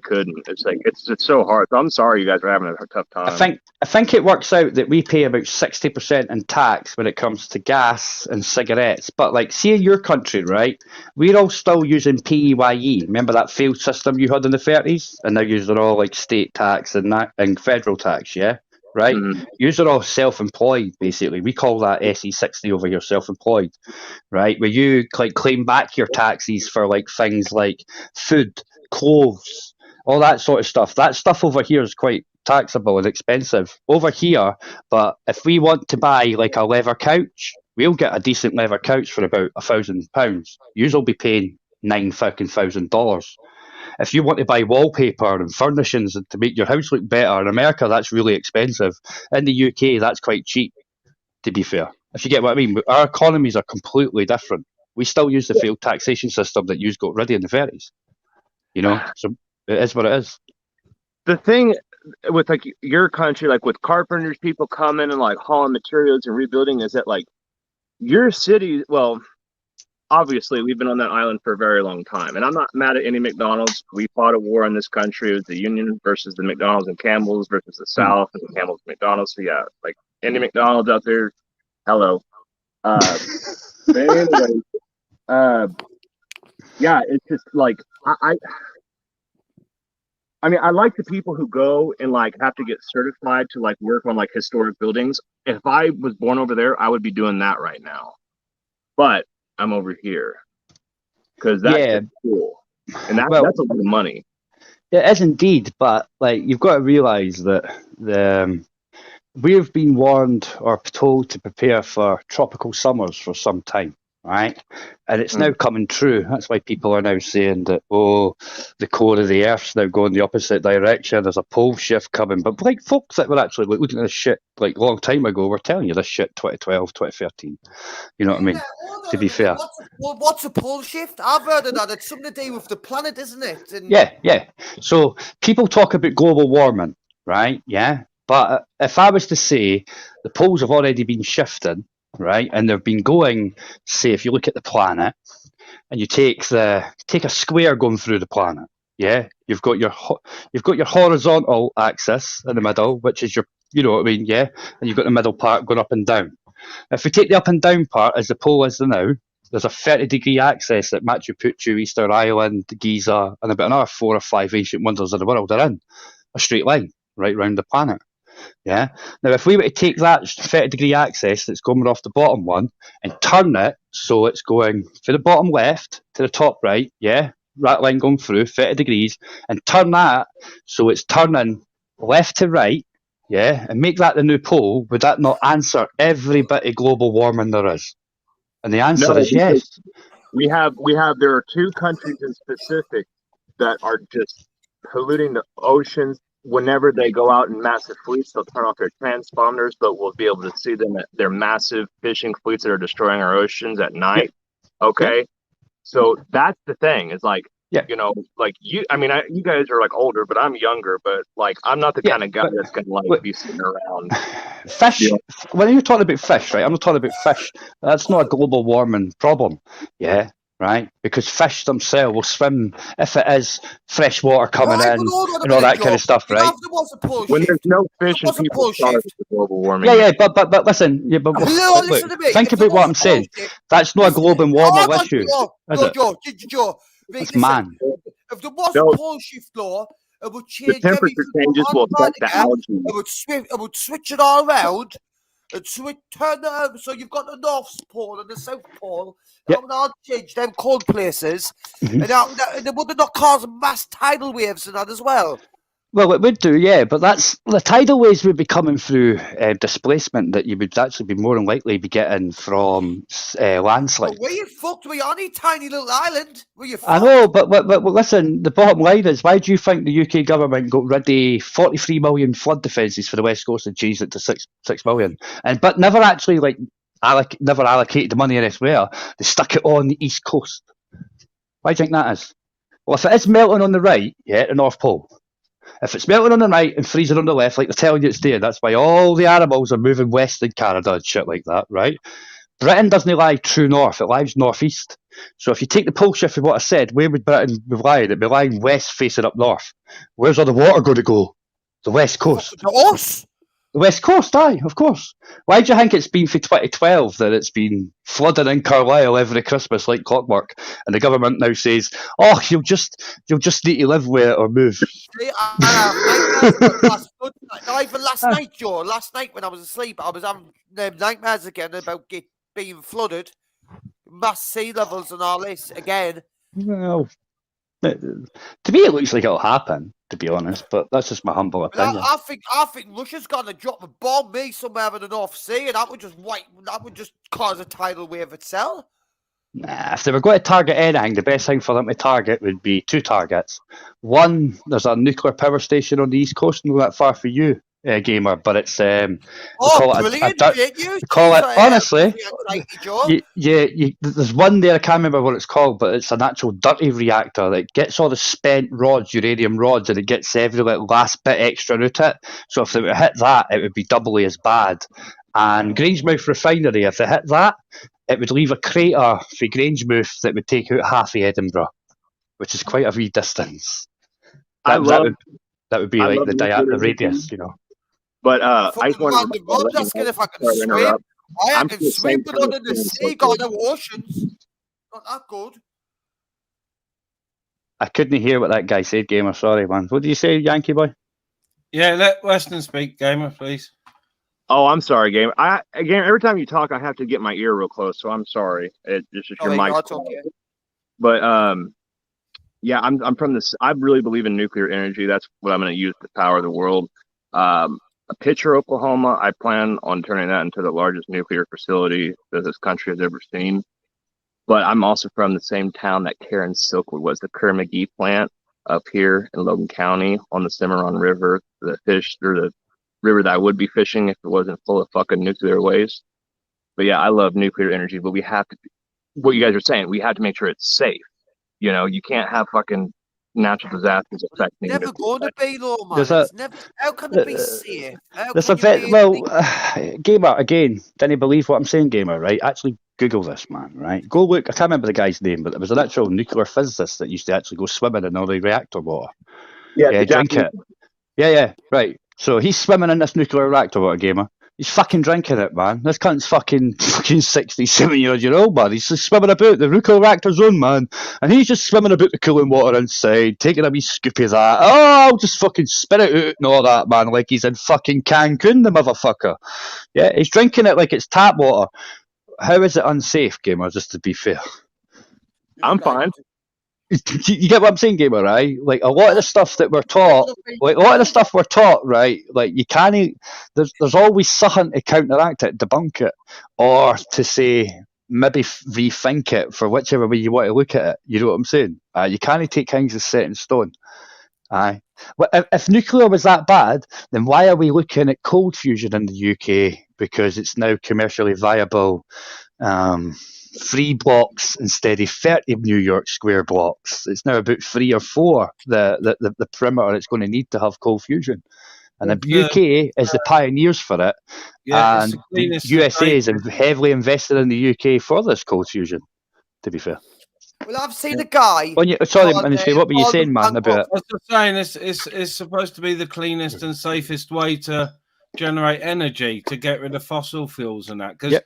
couldn't. It's like it's so hard. So I'm sorry you guys are having a tough time. I think it works out that we pay about 60% in tax when it comes to gas and cigarettes. But like, see in your country, right? We're all still using PAYE. Remember that failed system you had in the 30s, and now you're all like state tax and federal tax, yeah. Right? Mm-hmm. You're all self-employed, basically. We call that SE60 over here, self-employed, right? Where you like claim back your taxes for like things like food, clothes, all that sort of stuff. That stuff over here is quite taxable and expensive over here. But if we want to buy like a leather couch, we'll get a decent leather couch for about £1,000. You'll be paying $9,000. If you want to buy wallpaper and furnishings to make your house look better, in America that's really expensive. In the UK that's quite cheap, to be fair. If you get what I mean, our economies are completely different. We still use the failed taxation system that you got rid of in the 30s. You know, so it is what it is. The thing with like your country, like with carpenters, people coming and like hauling materials and rebuilding, is that like your city, well, obviously we've been on that island for a very long time, and I'm not mad at any McDonald's. We fought a war in this country. It was the Union versus the McDonald's and Campbell's versus the South and the Campbell's and McDonald's. So yeah, like any McDonald's out there, hello. But anyway, yeah, it's just like I mean, I like the people who go and like have to get certified to like work on like historic buildings. If I was born over there, I would be doing that right now. But I'm over here because that's cool, and that's a lot of money. It is indeed, but like you've got to realise that we've been warned or told to prepare for tropical summers for some time, right? And it's now coming true. That's why people are now saying that, the core of the Earth's now going the opposite direction. There's a pole shift coming. But like folks that were actually looking at this shit like a long time ago were telling you this shit 2012, 2013. You know what I mean? To be fair. What's a pole shift? I've heard of that. It's something to do with the planet, isn't it? And Yeah. So people talk about global warming, right? Yeah. But if I was to say the poles have already been shifting, right, and they've been going, say, if you look at the planet, and you take a square going through the planet, yeah, you've got your horizontal axis in the middle, which is your, you know what I mean, yeah, and you've got the middle part going up and down. If we take the up and down part as the pole is now, there's a 30-degree axis that Machu Picchu, Easter Island, Giza, and about another 4 or 5 ancient wonders of the world are in a straight line right round the planet. Yeah. Now, if we were to take that 30-degree axis that's going off the bottom one and turn it so it's going from the bottom left to the top right, yeah, that line going through 30 degrees, and turn that so it's turning left to right, yeah, and make that the new pole, would that not answer every bit of global warming there is? And the answer is yes. There are 2 countries in specific that are just polluting the oceans. Whenever they go out in massive fleets, they'll turn off their transponders, but we'll be able to see them at their massive fishing fleets that are destroying our oceans at night. Yeah. Okay. Yeah. So that's the thing. Is like, you know, like you guys are like older, but I'm younger, but like, I'm not the kind of guy that's going to like be sitting around. Fish, you know? When you're talking about fish, right? I'm not talking about fish. That's not a global warming problem. Yeah. Right, because fish themselves will swim if it is fresh water coming in and all that kind of stuff, right? When there's no fish and people starve with global warming. Yeah, but listen, look, think about what I'm saying. That's not a global warming issue, is it? Joe, it's man. If there was a pole shift law, it would change the temperature changes will affect the algae. It would switch it all around. And so it turned out, so you've got the North Pole and the South Pole. That would all change them cold places. And they would not cause mass tidal waves and that as well. Well, it would do, yeah, but that's the tidal waves would be coming through displacement that you would actually be more than likely be getting from landslides. Were you fucked? Were you on a tiny little island? Were you fucked? I know, but listen, the bottom line is, why do you think the UK government got rid of 43 million flood defences for the West Coast and changed it to 6 million, but never actually never allocated the money elsewhere? They stuck it on the East Coast. Why do you think that is? Well, if it is melting on the right, the North Pole. If it's melting on the right and freezing on the left, like they're telling you it's there, that's why all the animals are moving west in Canada and shit like that, right? Britain doesn't lie true north, it lies northeast. So if you take the pole shift of what I said, where would Britain be lying? It'd be lying west facing up north. Where's all the water going to go? The West Coast. The West Coast, aye, of course. Why do you think it's been for 2012 that it's been flooding in Carlisle every Christmas like clockwork, and the government now says, "Oh, you'll just need to live with it or move." Even last night, Joe. Last night when I was asleep, I was having nightmares again about being flooded, mass sea levels and all this again. Well, to me, it looks like it'll happen. To be honest, but that's just my humble opinion. I think Russia's gonna drop a bomb me somewhere in the North Sea, and that would just cause a tidal wave itself. Nah, if they were going to target anything, the best thing for them to target would be 2 targets. One, there's a nuclear power station on the East Coast, not that far for you, gamer, but it's brilliant! Honestly, there's one there. I can't remember what it's called, but it's an actual dirty reactor that gets all the spent rods, uranium rods, and it gets every last bit extra out it. So if they would hit that, it would be doubly as bad. And Grangemouth Refinery, if they hit that, it would leave a crater for Grangemouth that would take out half of Edinburgh, which is quite a wee distance. That would be like the radius, you know. But I just want to. Rob's asking if I can swim. I can swim, but under the sea, got no oceans. Not that good. I couldn't hear what that guy said, Gamer. Sorry, man. What did you say, Yankee boy? Yeah, let Weston speak, Gamer, please. Oh, I'm sorry, Gamer. Again, every time you talk, I have to get my ear real close, so I'm sorry. It's just your Sorry, mic. no, it's okay. But yeah, I'm from this. I really believe in nuclear energy. That's what I'm going to use to power the world. Pitcher, Oklahoma. I plan on turning that into the largest nuclear facility that this country has ever seen. But I'm also from the same town that Karen Silkwood was, the Kerr-McGee plant up here in Logan County on the Cimarron River, the river that I would be fishing if it wasn't full of fucking nuclear waste. But yeah, I love nuclear energy, but we have to, what you guys are saying, we have to make sure it's safe. You know, you can't have fucking natural disasters affecting Never going to be, though, man. There's a- It's never. How can it be safe? How There's can a you bit. be Well, Gamer, again, didn't believe what I'm saying, Gamer, right? Actually, Google this, man, right? Go look. I can't remember the guy's name, but there was an actual nuclear physicist that used to actually go swimming in all the reactor water. Yeah, Yeah, the drink Japanese- it. Yeah, right. So he's swimming in this nuclear reactor water, Gamer. He's fucking drinking it, man. This cunt's fucking 67-year old, man. He's just swimming about the nuclear reactor zone, man. And he's just swimming about the cooling water inside, taking a wee scoopy of that. Oh, I'll just fucking spit it out and all that, man, like he's in fucking Cancun, the motherfucker. Yeah, he's drinking it like it's tap water. How is it unsafe, Gamer, just to be fair? I'm fine. You get what I'm saying, Gamer, right? Like a lot of the stuff that we're taught, right? Like you can't. There's always something to counteract it, debunk it, or to say maybe rethink it for whichever way you want to look at it. You know what I'm saying? You can't take things as set in stone. Aye. Well, if nuclear was that bad, then why are we looking at cold fusion in the UK? Because it's now commercially viable. 3 blocks instead of 30 New York square blocks. It's now about 3 or 4 the perimeter it's going to need to have cold fusion. And the UK is the pioneers for it. Yeah, and the USA is heavily invested in the UK for this cold fusion, to be fair. Well, I've seen a guy. Sorry, Ministry, what were you saying, man, about it? I was just saying it's supposed to be the cleanest and safest way to generate energy to get rid of fossil fuels and that. Because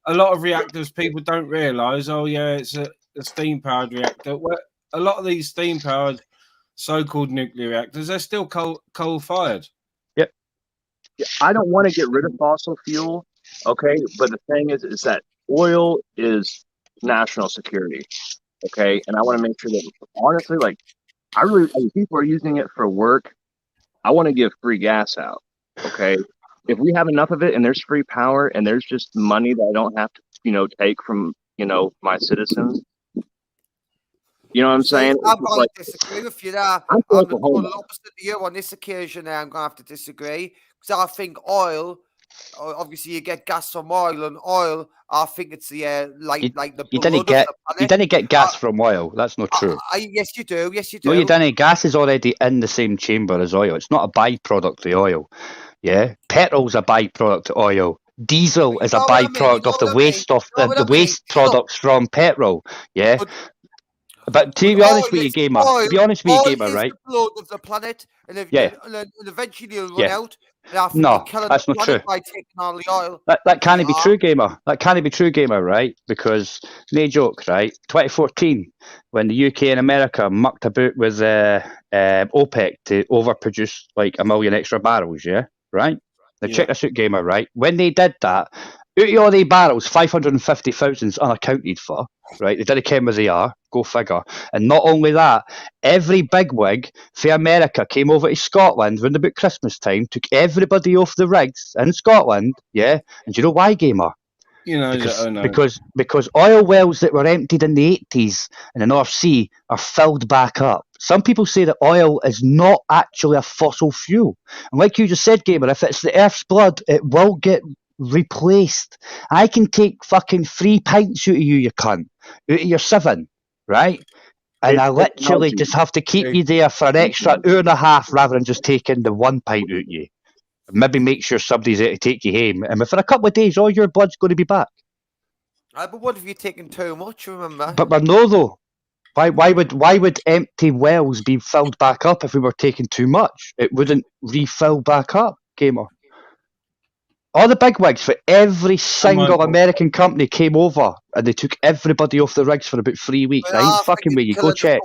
a lot of reactors, people don't realise, oh, yeah, it's a steam-powered reactor. Well, a lot of these steam-powered so-called nuclear reactors, they're still coal-fired. Yep. Yeah, I don't want to get rid of fossil fuel, okay? But the thing is that oil is national security, okay? And I want to make sure that, honestly, like, people are using it for work. I want to give free gas out, okay? If we have enough of it and there's free power and there's just money that I don't have to, take from, my citizens, you know what I'm saying? I'm going to disagree with you there. I'm going opposite of you on this occasion now. I'm going to have to disagree because I think oil, obviously you get gas from oil, and oil, I think it's the You didn't get gas from oil. That's not true. Yes, you do. Yes, you do. No, you didn't. Gas is already in the same chamber as oil. It's not a byproduct of oil. Yeah, petrol's a byproduct of oil. Diesel is a byproduct of the waste of the waste products from petrol. Yeah, but to be honest with you, Gamer, right? Is the blood of the planet, and eventually you'll run out. No, that's not true. By taking all the oil. That can't be true, Gamer. That can't be true, Gamer, right? Because, no joke, right? 2014, when the UK and America mucked about with OPEC to overproduce like 1 million extra barrels, yeah? Right? Now check this out, Gamer, right? When they did that, out of all the barrels, 550,000 is unaccounted for, right? They didn't care where they are, go figure. And not only that, every bigwig for America came over to Scotland round about Christmas time, took everybody off the rigs in Scotland, yeah? And do you know why, Gamer? Because oil wells that were emptied in the 80s in the North Sea are filled back up. Some people say that oil is not actually a fossil fuel. And like you just said, Gamer, if it's the Earth's blood, it will get replaced. I can take fucking 3 pints out of you cunt, out of your 7, right? And I literally just have to keep you there for an extra hour and a half rather than just taking the 1 pint out of you. Maybe make sure somebody's there to take you home. And for a couple of days, all your blood's going to be back. But what if you're taking too much, remember? But no, though. Why would empty wells be filled back up if we were taking too much? It wouldn't refill back up, Gamer. All the bigwigs for every single American company came over and they took everybody off the rigs for about 3 weeks. I ain't fucking with you. Go check.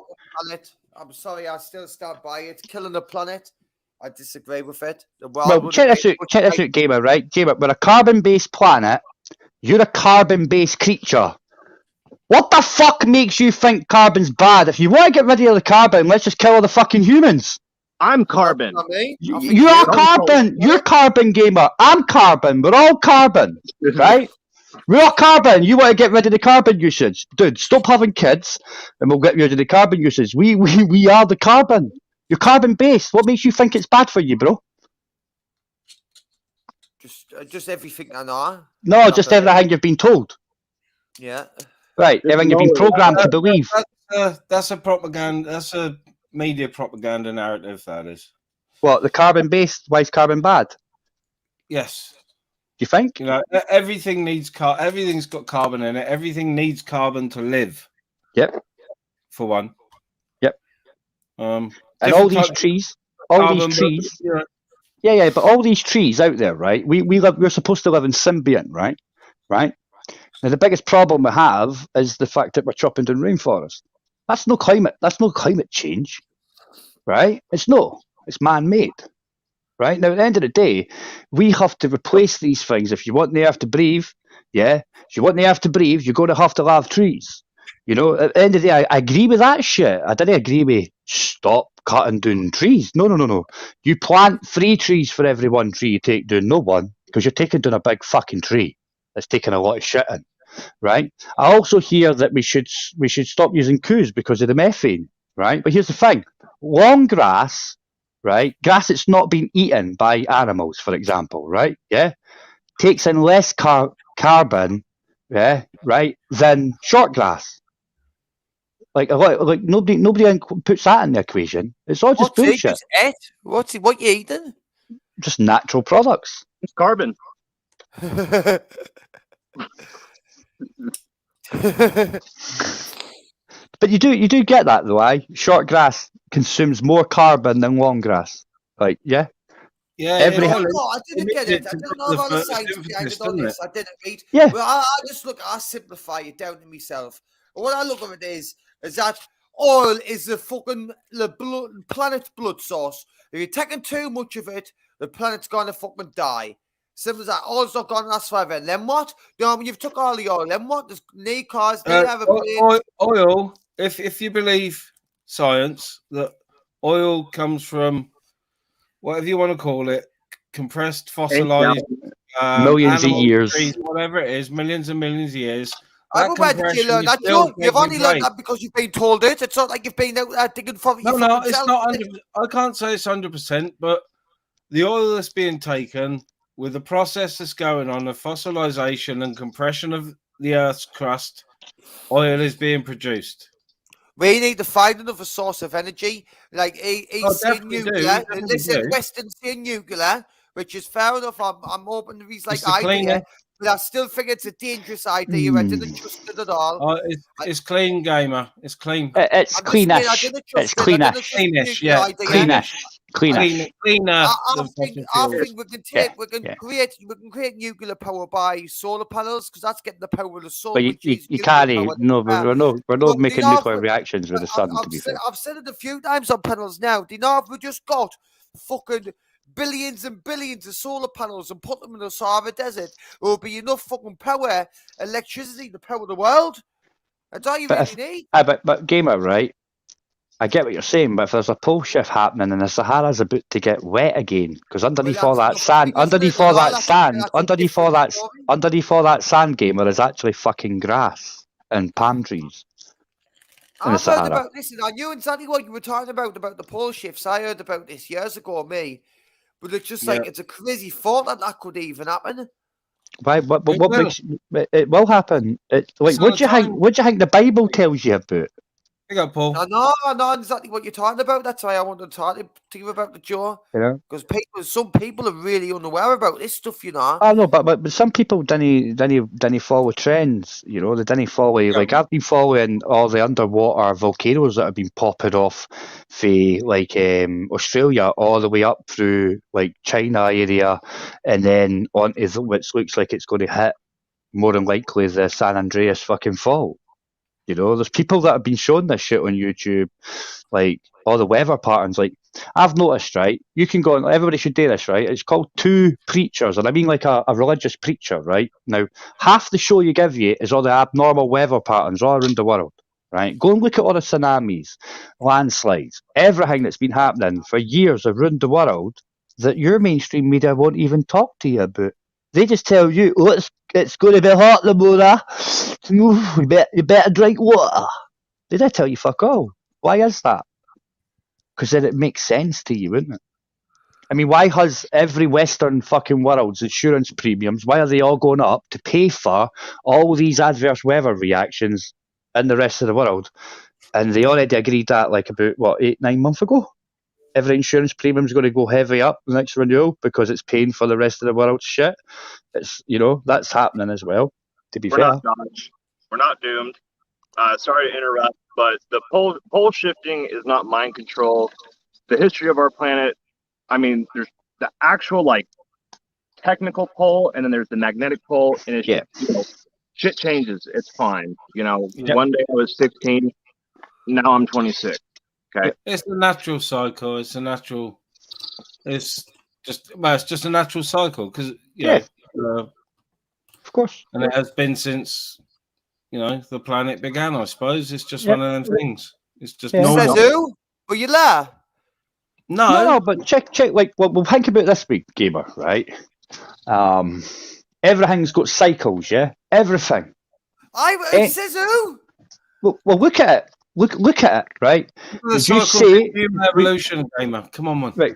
I'm sorry, I still stand by it. Killing the planet, I disagree with it. The world Well, would check have this been out, check this out, Gamer, right? Gamer, we're a carbon-based planet. You're a carbon-based creature. What the fuck makes you think carbon's bad? If you want to get rid of the carbon, let's just kill all the fucking humans. I'm carbon. Not me. I think You are you- carbon. You're carbon, Gamer. I'm carbon. We're all carbon, right? We're all carbon. You want to get rid of the carbon usage, dude? Stop having kids, and we'll get rid of the carbon usage. We are the carbon. You're carbon-based. What makes you think it's bad for you, bro? Just everything I know. No, just everything you've been told. Yeah. Right, everything you've been programmed to believe. That's a propaganda. That's a media propaganda narrative. That is. What, the carbon-based? Why is carbon bad? Do Yes. you think? You know, everything needs everything's got carbon in it. Everything needs carbon to live. Yep. For one. Yep. And all these trees, Yeah, but all these trees out there, right? We're supposed to live in symbiont, right? Right? Now the biggest problem we have is the fact that we're chopping down rainforest. That's no climate change. Right? It's man-made. Right? Now at the end of the day, we have to replace these things. If you want the earth to breathe, you're going to have to have trees. You know, at the end of the day, I agree with that shit. I didn't agree with stop cutting down trees. No. You plant 3 trees for every 1 tree you take down, no one, because you're taking down a big fucking tree that's taking a lot of shit in. Right? I also hear that we should stop using coos because of the methane. Right? But here's the thing: long grass, right? Grass that's not been eaten by animals, for example, right? Yeah, takes in less carbon, yeah, right, than short grass. Like nobody puts that in the equation. It's all just bullshit. What you eating? Just natural products. It's carbon. But you do get that though, eh? Short grass consumes more carbon than long grass. Like, yeah. Yeah, I didn't get it. I didn't know about the science behind it all this. I didn't read. Yeah. Well, I simplify it down to myself. And what I look at it is that oil is the planet's blood source. If you're taking too much of it, the planet's gonna fucking die. Simple as that. Oil's not gonna last forever. And then what? You know, when you've took all the oil, then what? There's no cars, oil. If you believe science, that oil comes from whatever you want to call it, compressed, fossilized, millions of years, trees, whatever it is, millions and millions of years. Where did you learn that? You've only learned that because you've been told it. It's not like you've been out there digging for it. No, it's not 100%. I can't say it's 100%, but the oil that's being taken with the process that's going on, the fossilization and compression of the Earth's crust, oil is being produced. We need to find another source of energy. Like he's saying nuclear. Listen, Western's saying nuclear, which is fair enough. I'm open to these idea, but I still think it's a dangerous idea. I didn't trust it at all. It's clean, Gamer. It's clean. It's cleanish. It's cleanish. Cleanish, yeah. Cleanish. Cleaner. I think we can create nuclear power by solar panels because that's getting the power of the sun. But you can't. No, we're not making nuclear reactions with the sun. To be fair, I've said it a few times on panels now. Do you know if we just got fucking billions and billions of solar panels and put them in the Sahara Desert, there will be enough fucking power, electricity to power the world. That's all you really need. But Gamer, right? I get what you're saying, but if there's a pole shift happening and the Sahara's about to get wet again, because underneath all that sand, Gamer, is actually fucking grass and palm trees. I've heard about this, and I knew exactly what you were talking about the pole shifts. I heard about this years ago, me. But it's just like, it's a crazy thought that could even happen. Why? What makes it will happen? What do you think the Bible tells you about? You go, Paul. I know exactly what you're talking about. That's why I wanted to talk to you about the Joe. You know, because some people are really unaware about this stuff. You know. I know, but some people didn't follow trends. You know, they didn't follow. Like I've been following all the underwater volcanoes that have been popping off, for like Australia, all the way up through like China area, and then on which looks like it's going to hit more than likely the San Andreas fucking fault. You know, there's people that have been shown this shit on YouTube, like all the weather patterns. Like, I've noticed, right? You can go on, everybody should do this, right? It's called Two Preachers, and I mean like a religious preacher, right? Now, half the show you give you is all the abnormal weather patterns all around the world, right? Go and look at all the tsunamis, landslides, everything that's been happening for years around the world that your mainstream media won't even talk to you about. They just tell you, oh, it's going to be hot tomorrow. You better drink water. They don't tell you fuck all. Why is that? Because then it makes sense to you, wouldn't it? I mean, why has every Western fucking world's insurance premiums, why are they all going up to pay for all these adverse weather reactions in the rest of the world? And they already agreed that like about, 8-9 months ago? Every insurance premium is going to go heavy up the next renewal because it's paying for the rest of the world's shit. It's, that's happening as well, to be We're fair. not dodged. We're not doomed. Sorry to interrupt, but the pole shifting is not mind control. The history of our planet, I mean, there's the actual, technical pole, and then there's the magnetic pole, and it's, shit changes. It's fine. One day I was 16, now I'm 26. Okay. It's the natural cycle. It's just a natural cycle because of course, and it has been since the planet began. I suppose it's just one of them things. It's just normal. Says who? Will you lie? No, but check. Well, think about this week, gamer, right? Everything's got cycles, yeah. Everything. Says who? Well, look at it. Look at it, right? Did you say evolution, gamer? Come on, man. Right.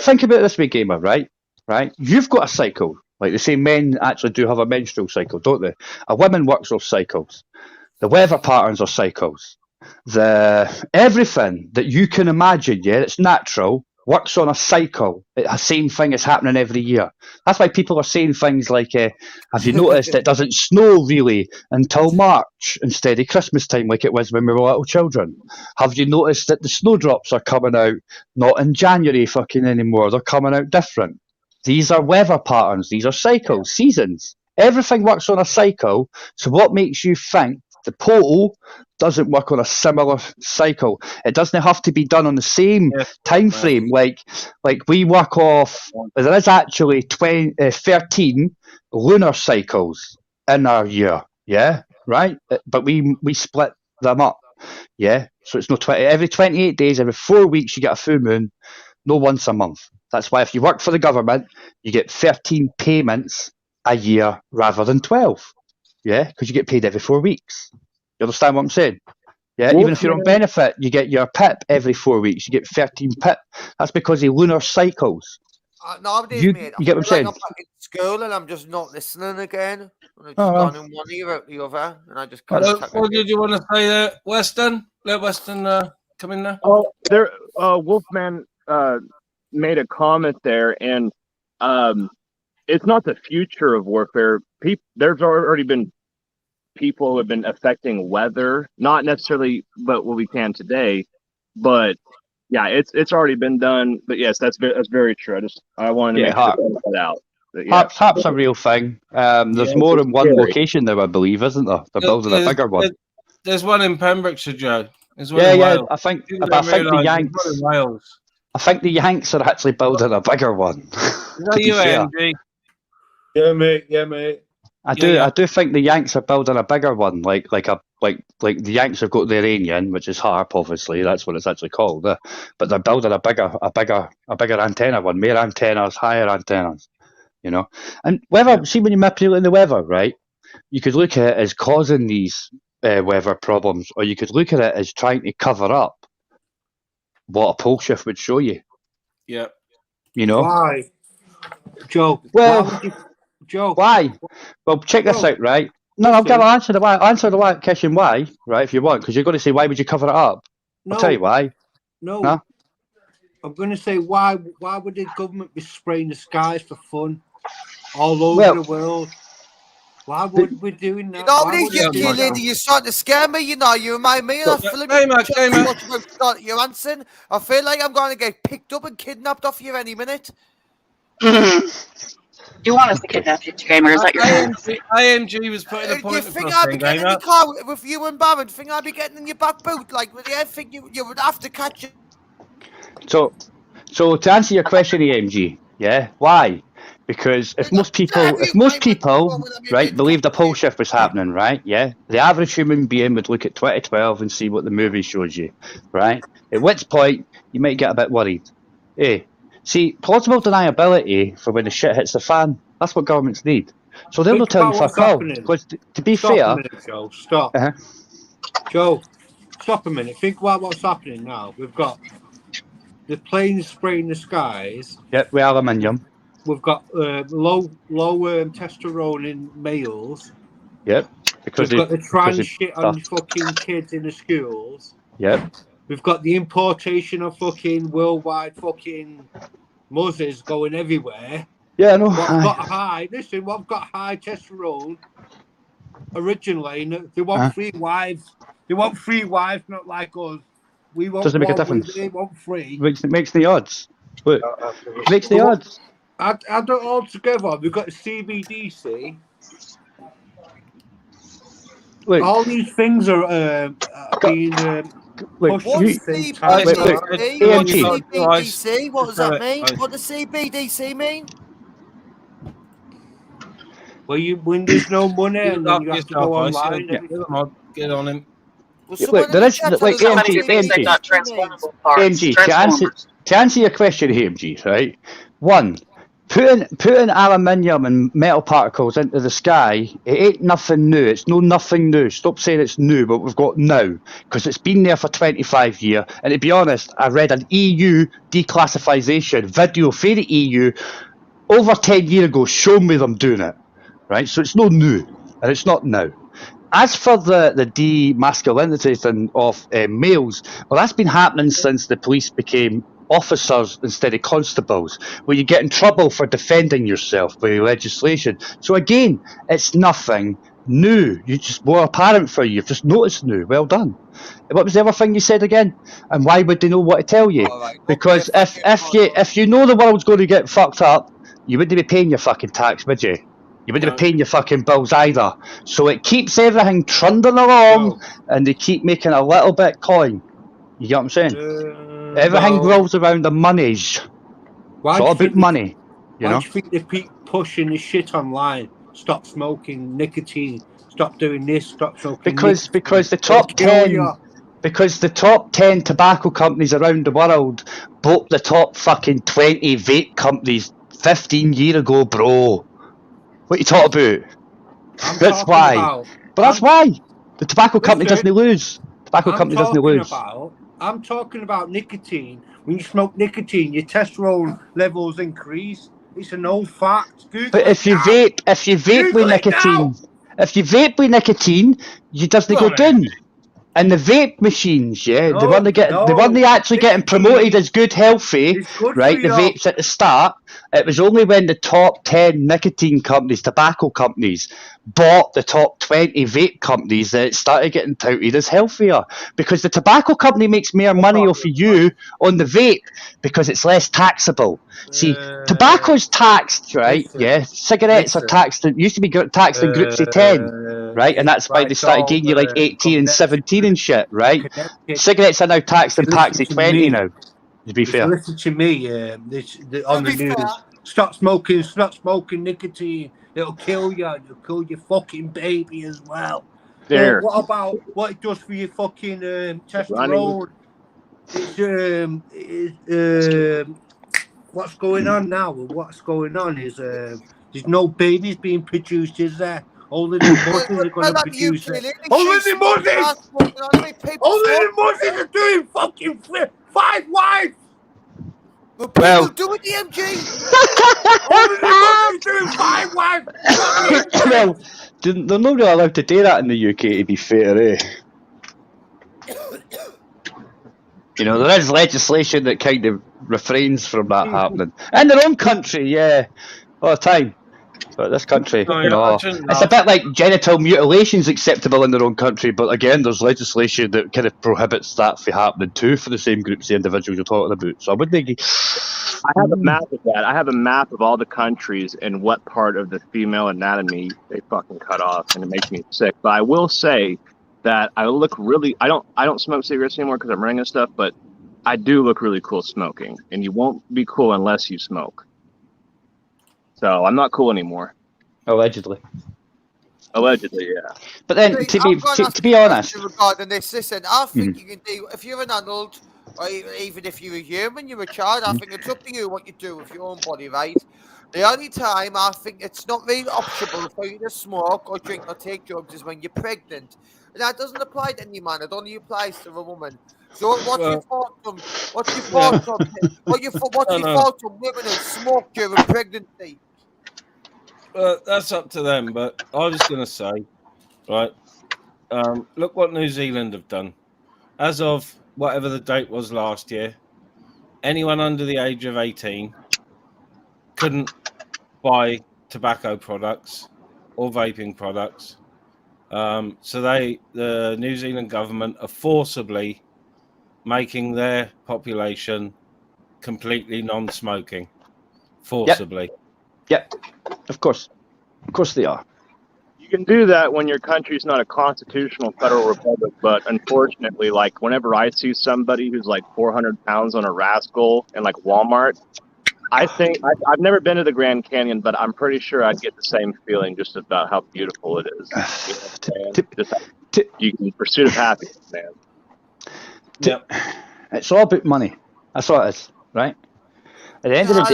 Think about this week, gamer, right? Right. You've got a cycle. Like they say, men actually do have a menstrual cycle, don't they? A woman works off cycles. The weather patterns are cycles. Everything that you can imagine, it's natural, works on a cycle. The same thing is happening every year. That's why people are saying things like, have you noticed it doesn't snow really until March instead of Christmas time like it was when we were little children? Have you noticed that the snowdrops are coming out not in January fucking anymore? They're coming out different. These are weather patterns. These are cycles, seasons. Everything works on a cycle. So what makes you think the pole doesn't work on a similar cycle? It doesn't have to be done on the same time frame. Like we work off. There is actually 13 lunar cycles in our year. Yeah, right. But we split them up. Yeah, so it's no 20. Every 28 days, every 4 weeks, you get a full moon. No once a month. That's why if you work for the government, you get 13 payments a year rather than 12. Yeah, because you get paid every 4 weeks. You understand what I'm saying? Yeah, even if you're on benefit, you get your PIP every 4 weeks. You get 13 PIP. That's because of lunar cycles. Nowadays, mate, you get what I'm saying? I'm back in school and I'm just not listening again. And I've just gone in one ear out the other, and I just can't. What did you want to say there, Weston? Let Weston come in there. Oh, Wolfman made a comment there, and it's not the future of warfare. There's already been people who have been affecting weather, not necessarily, but what we can today. But yeah, it's already been done. But yes, that's very true. I wanted to make sure that out. HARP's a real thing. There's more than one location there, I believe, isn't there? They're building a bigger one. There's one in Pembrokeshire, Joe. Wales. I think the Yanks. I think the Yanks are actually building a bigger one. Is that you, Andy? Yeah, mate. I do think the Yanks are building a bigger one, like the Yanks have got the Iranian, which is HARP, obviously. That's what it's actually called. But they're building a bigger antenna one, more antennas, higher antennas. And weather. See, when you're manipulating the weather, right? You could look at it as causing these weather problems, or you could look at it as trying to cover up what a pole shift would show you. Yeah. Why, Joe? Well, Joe. Why? Well, check this out, right? No, I'll answer the why. Answer the why question why, right? If you want, because you're going to say why would you cover it up? I'll tell you why. No. I'm going to say why. Why would the government be spraying the skies for fun all over the world? Why would we doing that? You lady, you're starting to scare me. You remind me of that film. You're answering. I feel like I'm going to get picked up and kidnapped off you any minute. Do you want us to kidnap you, Gamer? Is that your IMG was putting a You point think across I'd be getting in the car with you and Baron? Think I'd be getting in your back boot? Like, with you think you would have to catch it? So to answer your question, AMG, yeah, why? Because if most people, right, believed a pole shift was happening, right, yeah, the average human being would look at 2012 and see what the movie shows you, right? At which point you might get a bit worried. Hey, see, plausible deniability for when the shit hits the fan. That's what governments need. So they'll not tell you fuck all. Because to be Stop fair, a minute, Joe. Stop. Joe, stop a minute. Think about what's happening now. We've got the planes spraying the skies. Yep, with aluminium. We've got low testosterone in males. Yep. Because we've got the trans shit on stuff. fucking kids in the schools. Yep. We've got the importation of fucking worldwide fucking mothers going everywhere. Yeah, I know. What got high testosterone originally, and they want free wives. They want free wives, not like us. We want Doesn't make a difference. They want free. It makes the odds. Look, makes the odds. Add it all together. We've got the CBDC. Look, all these things are being pushed at the same time. CBDC? What does that mean? What does CBDC mean? Well, when there's no money and then you have to go online. Get on him. Look, there is like AMG. To answer your question, AMG, right? One, putting aluminium and metal particles into the sky, it ain't nothing new. It's nothing new. Stop saying it's new, but we've got now because it's been there for 25 years. And to be honest, I read an EU declassification video for the EU over 10 years ago showing me them doing it. Right, so it's not new, and it's not now. As for the demasculinization of males, well, that's been happening since the police became officers instead of constables, where you get in trouble for defending yourself by legislation. So again, it's nothing new. You just more apparent for you. You've just noticed new. Well done. What was the other thing you said again? And why would they know what to tell you? Because if you know the world's going to get fucked up, you wouldn't be paying your fucking tax, would you? You wouldn't be paying your fucking bills either. So it keeps everything trundling along, and they keep making a little bit coin. You get what I'm saying? Everything rolls around the monies. It's all about money. You know? Why do you think they keep pushing this shit online? Stop smoking nicotine. Stop doing this. Stop smoking. Because the top 10. Because the top 10 tobacco companies around the world bought the top fucking 20 vape companies 15 years ago, bro. What are you talking about? That's why. But that's why. The tobacco company doesn't lose. Tobacco company doesn't lose. I'm talking about nicotine. When you smoke nicotine, your testosterone levels increase. It's an old fact. But if you vape with nicotine, you doesn't go down. And the vape machines, they weren't actually getting promoted as good, healthy, right? The vapes at the start. It was only when the top 10 nicotine companies, tobacco companies, bought the top 20 vape companies that it started getting touted as healthier. Because the tobacco company makes more money off of you on the vape because it's less taxable. See, tobacco's taxed, right? Cigarettes are taxed. It used to be taxed in groups of 10, right? And that's why they started giving you like 18 and 17 and shit, right? Cigarettes are now taxed in packs of 20 now. To be fair, listen to me. On the news, stop smoking nicotine. It'll kill you. It'll kill your fucking baby as well. There. What about what it does for your fucking testosterone? What's going on now? What's going on is there's no babies being produced, is there? Only the mothers are going to produce it. Only the mothers are doing fucking 5 wives. Well, do it, EMG. Only the mothers doing 5 wives. Well, they're not really allowed to do that in the UK, to be fair, eh? You know, there is legislation that kind of refrains from that happening. In their own country, all the time. But this country, No, you know, I shouldn't it's a laugh. bit like genital mutilation's acceptable in their own country, but again, there's legislation that kind of prohibits that from happening too for the same groups of individuals you're talking about. So I would think. I have a map of that. I have a map of all the countries and what part of the female anatomy they fucking cut off, and it makes me sick. But I will say that I look really. I don't smoke cigarettes anymore because I'm running and stuff, but I do look really cool smoking, and you won't be cool unless you smoke. So I'm not cool anymore. Allegedly. Allegedly, yeah. But then, See, to I'm gonna ask be you a honest, question regarding this, listen, I think you can do, if you're an adult, or even if you're a human, you're a child, I think it's up to you what you do with your own body, right? The only time I think it's not really optional for you to smoke or drink or take drugs is when you're pregnant. And that doesn't apply to any man, it only applies to a woman. So what's your thoughts on women who smoke during pregnancy? That's up to them. But I was going to say, right, look what New Zealand have done. As of whatever the date was last year, anyone under the age of 18 couldn't buy tobacco products or vaping products. So the New Zealand government are forcibly making their population completely non-smoking. Forcibly. Yep. Of course they are. You can do that when your country's not a constitutional federal republic, but unfortunately, like whenever I see somebody who's like 400 pounds on a rascal in like Walmart, I think I've never been to the Grand Canyon, but I'm pretty sure I'd get the same feeling just about how beautiful it is. You know what I'm saying? You can pursuit of happiness, man. Yep. It's all about money. That's what it is, right? At the end of the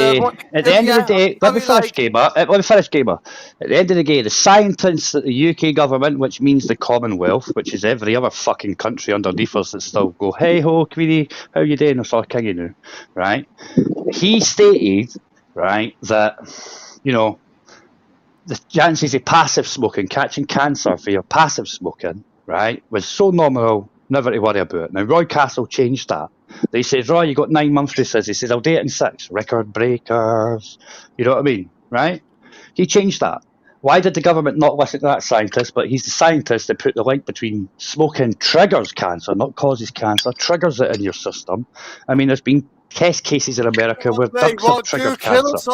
day, let me finish, Gamer. At the end of the day, the scientists at the UK government, which means the Commonwealth, which is every other fucking country underneath us that still go, hey ho, Queenie, how you doing? It's all kingy now, right? He stated, right, that, you know, the chances of passive smoking, catching cancer for your passive smoking, right, was so nominal, never to worry about. Now, Roy Castle changed that. They said, Roy, you got 9 months to this. He says, I'll do it in 6. Record breakers. You know what I mean? Right? He changed that. Why did the government not listen to that scientist? But he's the scientist that put the link between smoking triggers cancer, not causes cancer, triggers it in your system. I mean, there's been test cases in America where drugs have triggered cancer.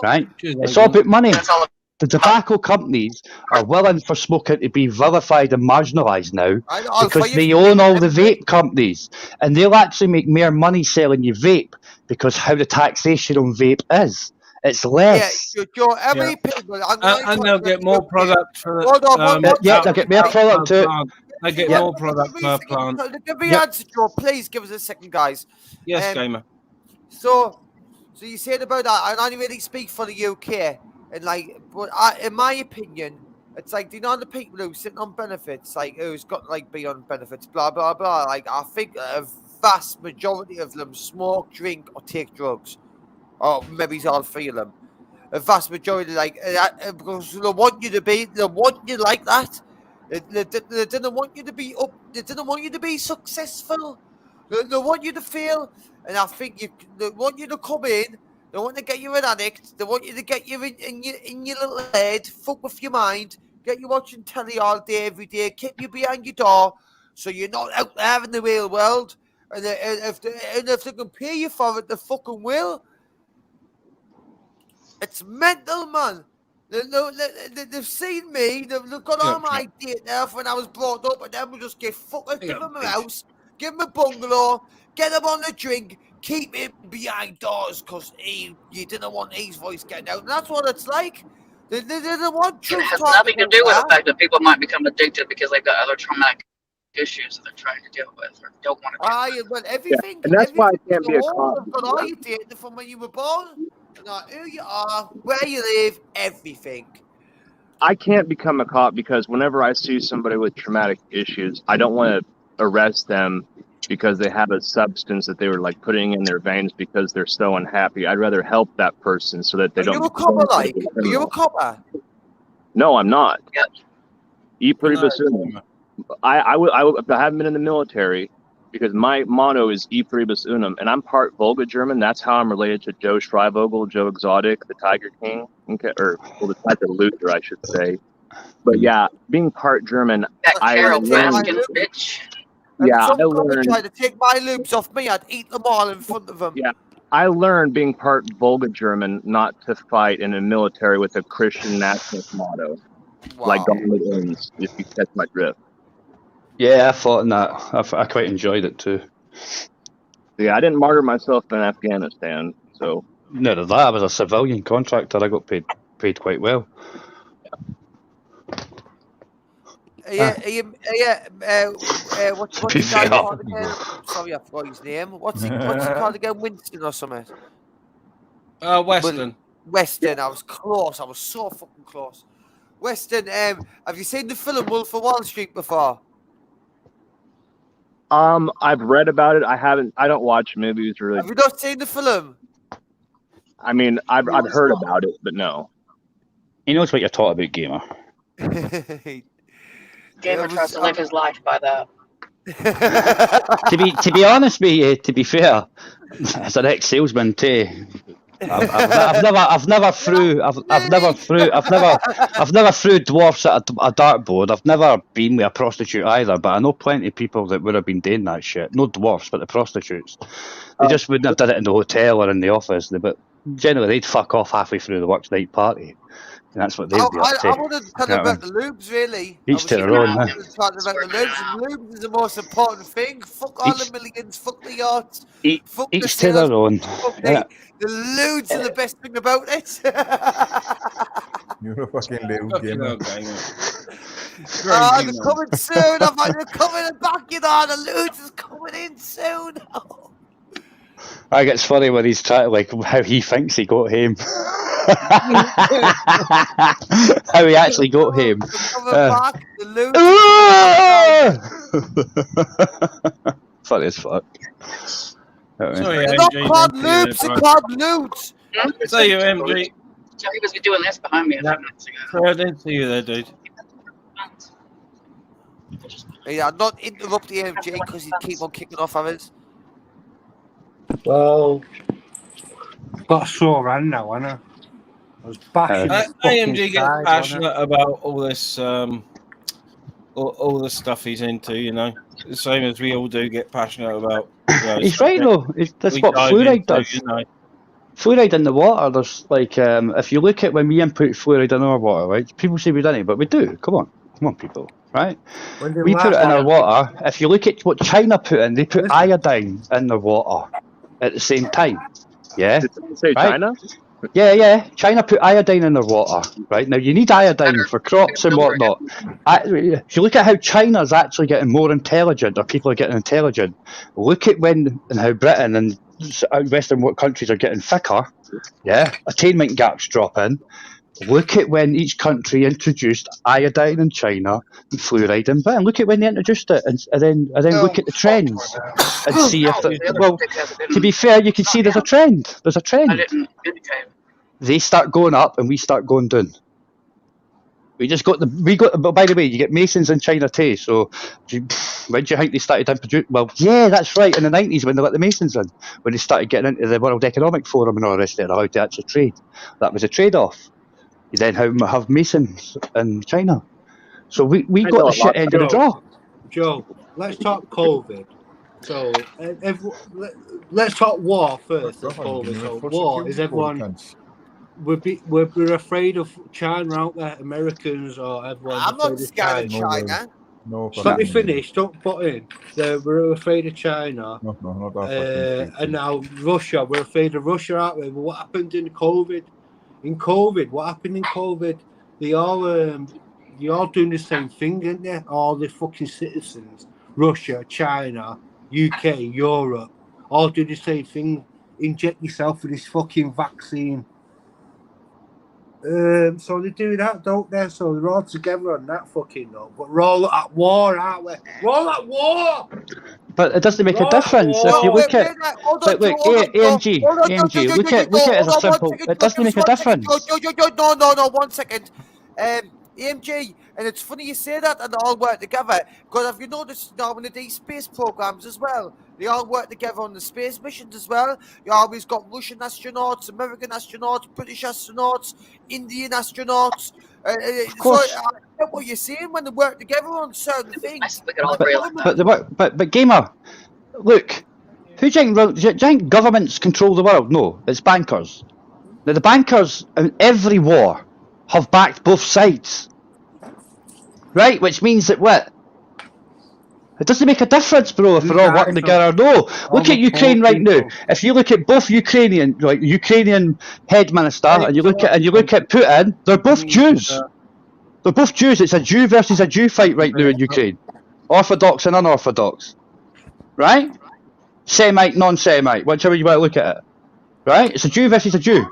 Right? It's all about money. The tobacco companies are willing for smoking to be vilified and marginalised now because they own all the vape companies, and they'll actually make more money selling you vape because how the taxation on vape is. It's less. Yeah, how many people? And they'll get more product for they'll get more product to it. They get more product per plant. Give me an answer, Joe. Please give us a second, guys. Yes, Gamer. So you said about that, and I only really speak for the UK. And like, but in my opinion, it's like, you know, the people who sitting on benefits, like who's got like be on benefits, blah blah blah. Like, I think a vast majority of them smoke, drink, or take drugs, or maybe it's all three of them. A vast majority, like, because they want you to be, they want you like that. They didn't want you to be up. They didn't want you to be successful. They want you to fail, and I think they want you to come in. They want to get you an addict. They want you to get you in your little head, fuck with your mind, get you watching telly all day, every day, keep you behind your door, so you're not out there in the real world. And if they can pay you for it, they fucking will. It's mental, man. They've seen me. They've got all my date there when I was brought up, and then we'll just give them a house, give them a bungalow, get them on the drink. Keep him behind doors because you didn't want his voice getting out. And that's what it's like. They didn't want truth. It has nothing to do with the fact that people might become addicted because they've got other traumatic issues that they're trying to deal with or don't want to deal with. Well, everything. And that's why I can't be a cop. They've got all your data from when you were born. Who you are, where you live, everything. I can't become a cop because whenever I see somebody with traumatic issues, I don't want to arrest them because they have a substance that they were like putting in their veins because they're so unhappy. I'd rather help that person so that they don't. Are you a copper, like? Are you a copper? No, I'm not. Yep. I haven't been in the military, because my motto is E pluribus unum, and I'm part Volga German. That's how I'm related to Joe Schreivogel, Joe Exotic, the Tiger King, or the Tiger Luther, I should say. But yeah, being part German, I learned. bitch. Yeah, If I someone learned. tried to take my loops off me, I'd eat them all in front of them. Yeah, I learned being part Volga German not to fight in a military with a Christian nationalist motto, like God owns. If you catch my drift. Yeah, I thought in that. I quite enjoyed it too. Yeah, I didn't martyr myself in Afghanistan, so. None of that. I was a civilian contractor. I got paid quite well. What's the guy called again? Sorry, I forgot his name. What's he called again? Winston or something? Weston. Weston. I was close. I was so fucking close. Weston, have you seen the film Wolf of Wall Street before? I've read about it. I haven't. I don't watch movies really. Have you not seen the film? I mean, I've heard about it, but no. He knows what you're talking about, gamer. Gamer tries to live his life by that. to be honest with you, to be fair, as an ex-salesman too, I've never threw dwarfs at a dartboard. I've never been with a prostitute either, but I know plenty of people that would have been doing that shit. No dwarfs, but the prostitutes. They just wouldn't have done it in the hotel or in the office. But generally, they'd fuck off halfway through the works night party. And that's what they'd be up to. I wanted to tell about the lubes, really. Each to their own, huh? Talking about the lubes. Lubes is the most important thing. Fuck all the millions. Fuck the yachts. Fuck Each to their own. Yeah. The lewds are the best thing about it. You're a fucking lewd gamer. They're coming soon. They're coming back, you know. The lewds is coming in soon. I get funny when he's trying, like, how he thinks he got him. How he actually got him. Funny as fuck. Sorry, they're not called loops, they're called loots. Say you, MG. Jerry was doing this behind me a few minutes ago. Sorry, I didn't see you there, dude. Yeah, not interrupt the MG because he keep on kicking off others. Well, got a sore hand now, haven't I? I was bashing. AMG gets passionate about all this, all the stuff he's into. You know, the same as we all do get passionate about. You know, he's right though. That's what fluoride does. You know. Fluoride in the water. There's like, if you look at when we input fluoride in our water, right? People say we don't, but we do. Come on, people. Right? We put it in our water. If you look at what China put in, they put iodine in their water at the same time. Yeah. Did someone say right? China? Yeah. China put iodine in their water. Right now, you need iodine for crops and whatnot. If you look at how China's actually getting more intelligent, or people are getting intelligent, look at when and how Britain and Western countries are getting thicker. Yeah, attainment gaps dropping. Look at when each country introduced iodine in China and fluoride in Britain. Look at when they introduced it, and then look at the trends and see if. Well, to be fair, you can see there's a trend. There's a trend. They start going up, and we start going down. We got. By the way, you get Masons in China too. So, when do you think they started introducing? Well, yeah, that's right. In the 90s, when they let the Masons in, when they started getting into the World Economic Forum and all the rest of it, how to actually trade. That was a trade-off. You then have Masons in China. So we got the shit end of the draw. Joe, let's talk COVID. So let's talk war first. COVID. So war is everyone. We're afraid of China out there, Americans or everyone. I'm not scared of China. No, let me finish. Don't put in. We're afraid of China. No, not that. And now Russia. We're afraid of Russia out there. But what happened in COVID? What happened in COVID? They all doing the same thing, aren't they? All the fucking citizens, Russia, China, UK, Europe, all do the same thing. Inject yourself with this fucking vaccine. So they do that, don't they? So they're all together on that fucking note. But we're all at war, aren't we? We're all at war. But it doesn't make a difference if you look at. Look, AMG, look at it as a simple. It doesn't make a difference. No, 1 second. AMG, and it's funny you say that, and they all work together. Because have you noticed now when they do space programs as well, they all work together on the space missions as well. You always got Russian astronauts, American astronauts, British astronauts, Indian astronauts. So I get what you're saying when they work together on certain things. But gamer, look, who do you think governments control the world? No, it's bankers. Now the bankers in every war have backed both sides, right? Which means that what? It doesn't make a difference, bro, if they're all working together or no. Look at Ukraine right now. If you look at both Ukrainian head minister, and you look at Putin, they're both Jews. They're both Jews. It's a Jew versus a Jew fight right now in Ukraine. Orthodox and unorthodox, right? Semite, non-Semite, whichever you want to look at it, right? It's a Jew versus a Jew,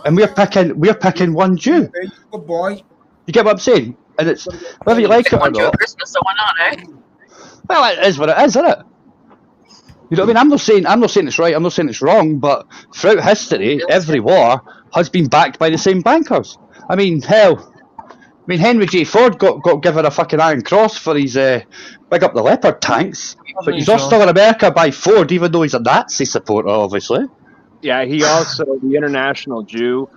and we're picking one Jew. Good boy. You get what I'm saying? And it's whether you like it or not. Christmas, so why not, eh? Well, it is what it is, isn't it? You know what I mean? I'm not saying it's right. I'm not saying it's wrong. But throughout history, every war has been backed by the same bankers. I mean, hell. I mean, Henry J. Ford got given a fucking Iron Cross for his big up the Leopard tanks, but he's all still in America by Ford, even though he's a Nazi supporter, obviously. Yeah, he also, the International Jew,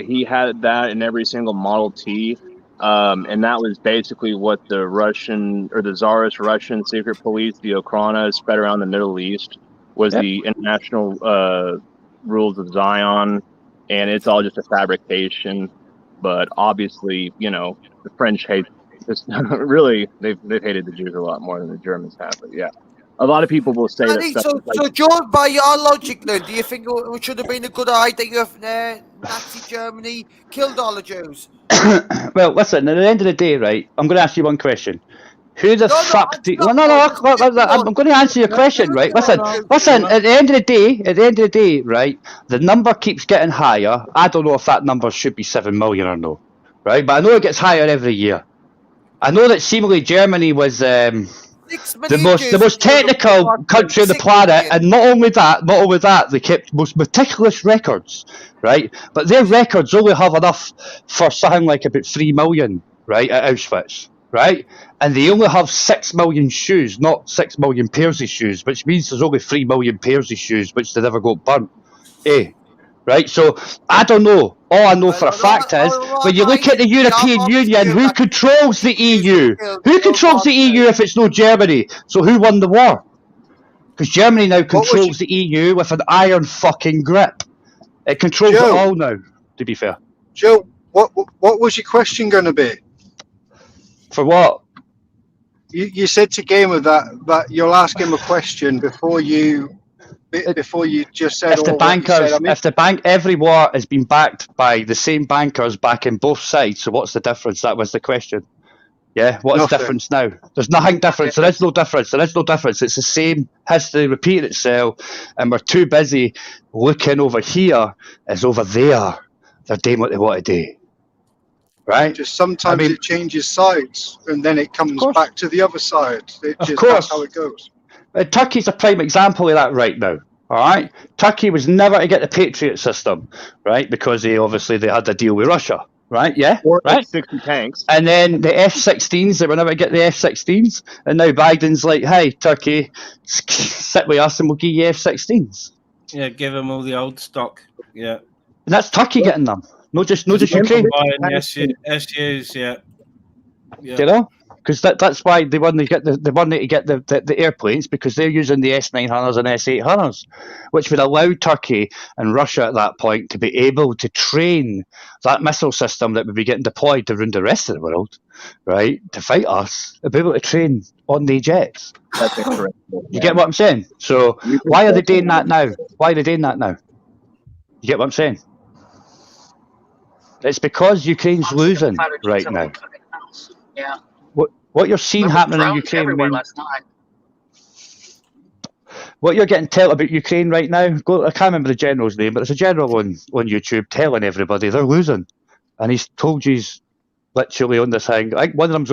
he had that in every single Model T, and that was basically what the Russian, or the Tsarist Russian secret police, the Okhrana, spread around the Middle East, was the international rules of Zion, and it's all just a fabrication. But obviously, you know, the French hate this. Really, they've hated the Jews a lot more than the Germans have. But yeah, a lot of people will say that. So, John, by your logic, then, do you think it should have been a good idea if Nazi Germany killed all the Jews? Well, listen. At the end of the day, right? I'm going to ask you one question. Who the fuck do? No, I'm going to answer your question, right? Listen. At the end of the day, right? The number keeps getting higher. I don't know if that number should be 7 million or no, right? But I know it gets higher every year. I know that seemingly Germany was the most technical country on the planet, and not only that, they kept most meticulous records, right? But their records only have enough for something like about 3 million, right, at Auschwitz. Right, and they only have 6 million shoes, not 6 million pairs of shoes, which means there's only 3 million pairs of shoes which they never got burnt. Right, so I don't know. All I know for a fact is when you look at the European Union, who controls the EU? Who controls the EU if it's no Germany? So who won the war? Because Germany now controls the EU with an iron fucking grip. It controls it all now, to be fair. Joe, what was your question going to be? For what? You said to Gamer that you'll ask him a question before you just said. If the bank, every war has been backed by the same bankers backing both sides. So what's the difference? That was the question. Yeah, what is the difference now? There's nothing different. There is no difference. There is no difference. It's the same history repeating itself, and we're too busy looking over here as over there. They're doing what they want to do. Right. Just sometimes it changes sides, and then it comes back to the other side. That's how it goes. Turkey's a prime example of that right now. All right. Turkey was never to get the Patriot system, right? Because they had a deal with Russia, right? Yeah. Right. 60 tanks. And then the F-16s, they were never to get the F-16s, and now Biden's like, "Hey, Turkey, sit with us, and we'll give you F-16s." Yeah, give them all the old stock. Yeah. And that's Turkey getting them. Not just Ukraine. SUs, yeah. You know, because that's why they want to get the airplanes, because they're using the S900s and S800s, which would allow Turkey and Russia at that point to be able to train that missile system that would be getting deployed around the rest of the world, right, to fight us, to be able to train on the jets. That's correct. You get what I'm saying? So why are they doing that now? You get what I'm saying? It's because Ukraine's losing right now. Yeah. What you're seeing happening in Ukraine, what you're getting told about Ukraine right now, I can't remember the general's name, but there's a general on YouTube telling everybody they're losing, and he's told you literally on this thing. I think one of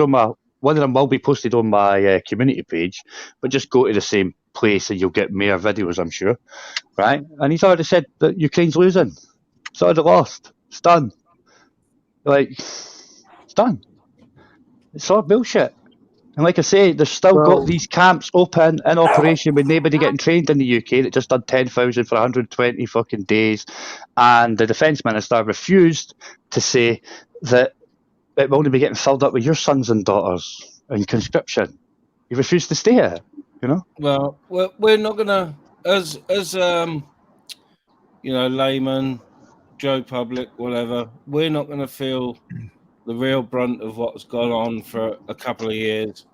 them will be posted on my community page, but just go to the same place and you'll get more videos, I'm sure, right? And he's already said that Ukraine's losing. It's already lost. It's done. Like, It's done. It's all bullshit. And like I say, they've still got these camps open in operation with nobody getting trained in the UK that just done 10,000 for 120 fucking days. And the Defence Minister refused to say that it will only be getting filled up with your sons and daughters in conscription. He refused to stay it, you know? Well, we're not going to, as layman, Joe Public, whatever, we're not going to feel the real brunt of what's gone on for a couple of years.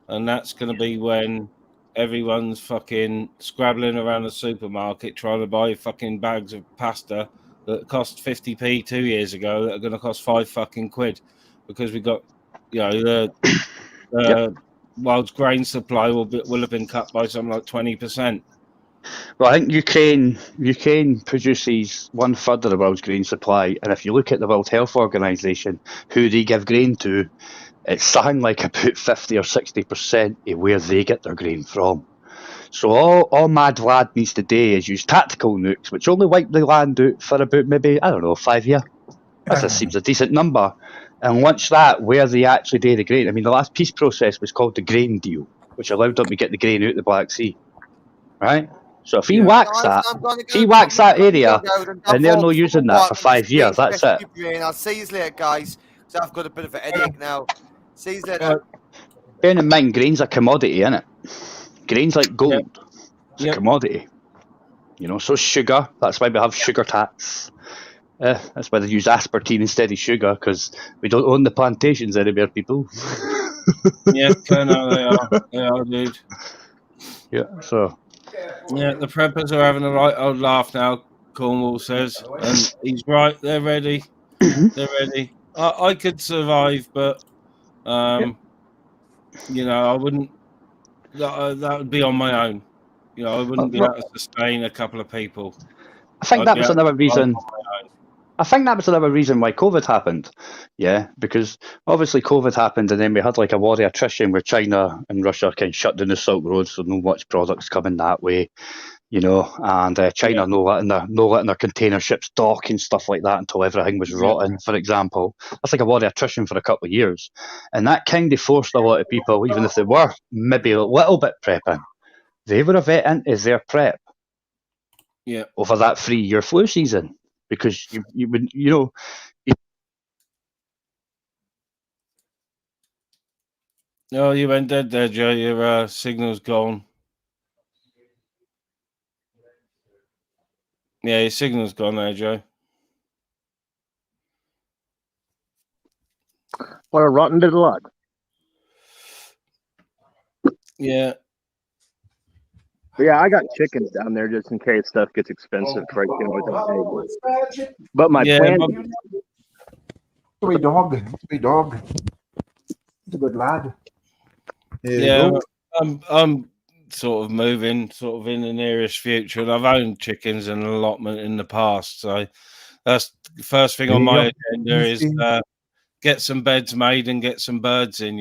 And that's going to be when everyone's fucking scrabbling around the supermarket trying to buy fucking bags of pasta that cost 50p 2 years ago that are going to cost £5 because we got, the world's grain supply will have been cut by something like 20%. Well, I think Ukraine produces 1/3 of the world's grain supply, and if you look at the World Health Organization, who they give grain to, it's something like about 50 or 60% of where they get their grain from. So all Mad Lad needs to do is use tactical nukes, which only wipe the land out for about maybe, 5 years. That seems a decent number. And once that, where they actually do the grain, I mean, the last peace process was called the grain deal, which allowed them to get the grain out of the Black Sea, right? So if he whacks that area, and they're not using that for 5 years, that's it. I'll see you later, guys, because I've got a bit of a headache now. See you later. Bearing in mind, grain's a commodity, isn't it? Grain's like gold. It's a commodity. So sugar, that's why we have sugar tax. That's why they use aspartame instead of sugar, because we don't own the plantations anymore, people. Yeah, I know they are, dude. Yeah, so... Yeah, the preppers are having a right old laugh now, Cornwall says. And he's right, they're ready. They're ready. I could survive, but, I wouldn't... That would be on my own. I wouldn't be able to sustain a couple of people. I think that was another reason... I think that was another reason why COVID happened. Yeah, because obviously COVID happened, and then we had like a war of attrition where China and Russia kind of shut down the Silk Road, so no much products coming that way, and China no letting their container ships dock and stuff like that until everything was rotten, for example. That's like a war of attrition for a couple of years, and that kind of forced a lot of people, even if they were maybe a little bit prepping, they were a vet into their prep. Yeah. Over that 3-year flu season. Because you would, Oh, you went dead there, Joe. Your signal's gone. Yeah, your signal's gone there, Joe. What a rotten bit of luck. Yeah. But yeah, I got chickens down there just in case stuff gets expensive. But my plan. Sweet dog. He's a good lad. Yeah, I'm sort of moving, in the nearest future, and I've owned chickens in an allotment in the past. So that's the first thing on my agenda is get some beds made and get some birds in.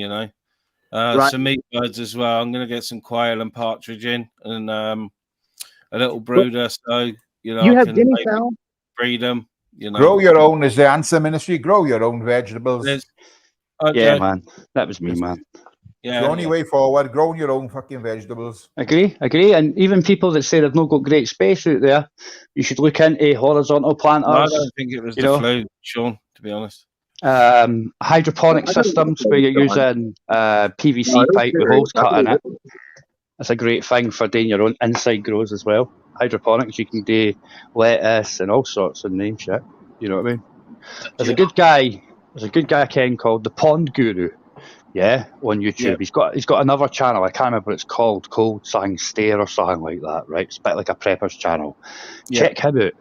Some meat birds as well. I'm going to get some quail and partridge in, and a little brooder. So you have guinea fowl. Breed them. Grow your own is the answer, ministry. Grow your own vegetables. Yeah, man, that was me, man. Yeah, the only way forward. Growing your own fucking vegetables. Agree. And even people that say they've not got great space out there, you should look into horizontal planters. No, I don't think it was the flu, Sean. To be honest. Hydroponic systems where you're using PVC pipe with holes cut in it. That's a great thing for doing your own inside grows as well. Hydroponics, you can do lettuce and all sorts of name shit. You know what I mean? There's a good guy Ken called the Pond Guru. Yeah, on YouTube. Yeah. He's got another channel. I can't remember what it's called. Cold something Stare or something like that. Right? It's a bit like a prepper's channel. Yeah. Check him out.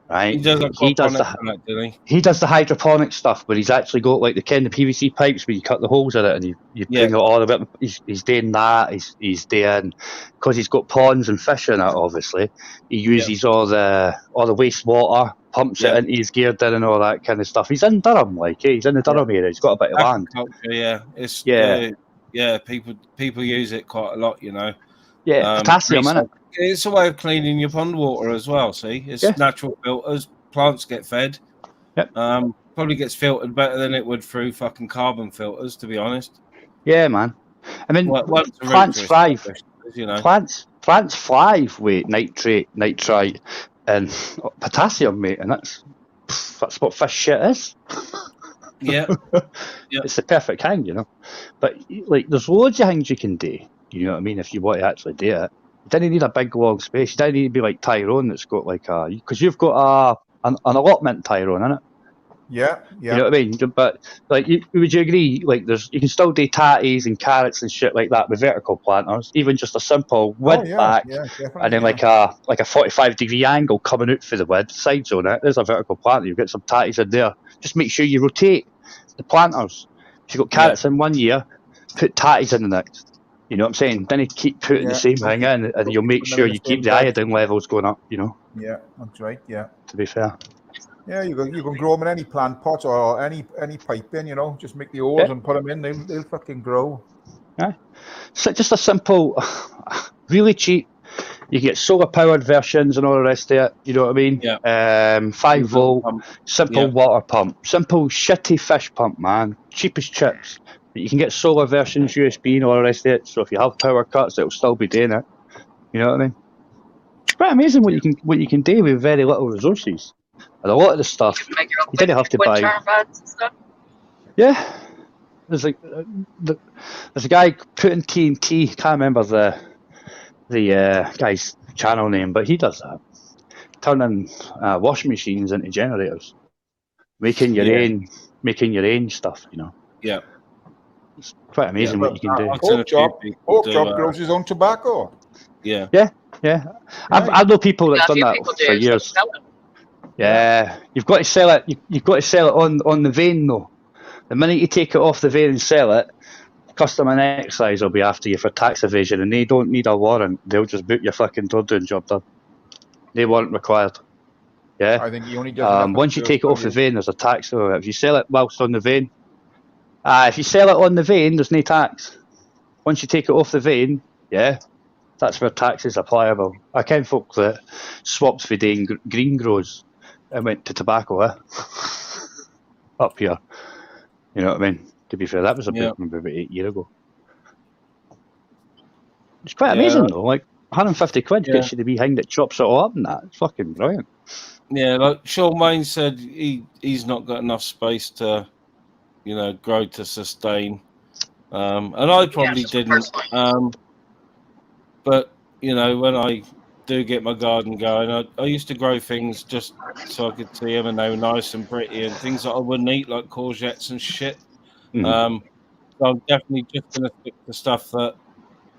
Right, he does the hydroponic stuff where he's actually got like the PVC pipes where you cut the holes in it and you bring it all the way up. He's doing that. He's doing, because he's got ponds and fish in it. Obviously, he uses all the wastewater, pumps it into his gear and all that kind of stuff. He's in Durham, he's in the Durham area. He's got a bit of land. It's people use it quite a lot. Yeah, potassium in it. It's a way of cleaning your pond water as well. See, it's natural filters. Plants get fed. Yep. Probably gets filtered better than it would through fucking carbon filters, to be honest. Yeah, man. I mean, Once the plants roots are thrive. established, you know. Plants thrive with nitrite, and potassium, mate, and that's what fish shit is. Yeah. Yeah. It's the perfect kind, you know. But like, there's loads of things you can do. You know what I mean? If you want to actually do it, you don't need a big long space. You don't need to be like Tyrone, that's got like because you've got an allotment, Tyrone, innit? Yeah, yeah. You know what I mean? But like, would you agree? Like, you can still do tatties and carrots and shit like that with vertical planters. Even just a simple wood back, and then like a 45-degree angle coming out for the wood sides on it. There's a vertical planter. You get some tatties in there. Just make sure you rotate the planters. If you've got carrots in one year, put tatties in the next. You know what I'm saying? Then you keep putting the same thing in, and you'll make sure you keep the iodine levels going up. You know? Yeah, that's right. Yeah. To be fair. Yeah, you can grow them in any plant pot or any piping, you know. Just make the holes and put them in. They'll fucking grow. Yeah. So just a simple, really cheap. You can get solar powered versions and all the rest of it. You know what I mean? Yeah. 5 volt, simple water pump, simple shitty fish pump, man. Cheapest chips. But you can get solar versions, USB, and all the rest of it. So if you have power cuts, it'll still be doing it. You know what I mean? It's quite amazing what you can do with very little resources. And a lot of the stuff you didn't have to buy. Yeah, there's like there's a guy putting TNT. Can't remember the guy's channel name, but he does that, turning washing machines into generators, making your own stuff. You know. Yeah. It's quite amazing what you can do. Oak Job grows his own tobacco. Yeah. Yeah. I know people that's done that for years. Yeah, you've got to sell it. You've got to sell it on the vein, though. The minute you take it off the vein and sell it, custom and excise will be after you for tax evasion, and they don't need a warrant. They'll just boot your fucking door down, job done. They weren't required. Yeah. I think he only does. Once you take it off the vein, there's a tax over it. If you sell it whilst on the vein, if you sell it on the vein, there's no tax. Once you take it off the vein, yeah, that's where taxes are applicable. I ken folk that swapped for doing green grows and went to tobacco, up here. You know what I mean? To be fair, that was about 8 years ago. It's quite amazing though. Like 150 quid gets you the wee thing that chops it all up and that. It's fucking brilliant. Yeah, like Sean Wayne said, he's not got enough space to, you know, grow to sustain. And I probably didn't. But you know, when I do get my garden going, I used to grow things just so I could see them and they were nice and pretty, and things that I wouldn't eat, like courgettes and shit. So I'm definitely just going to stick to stuff that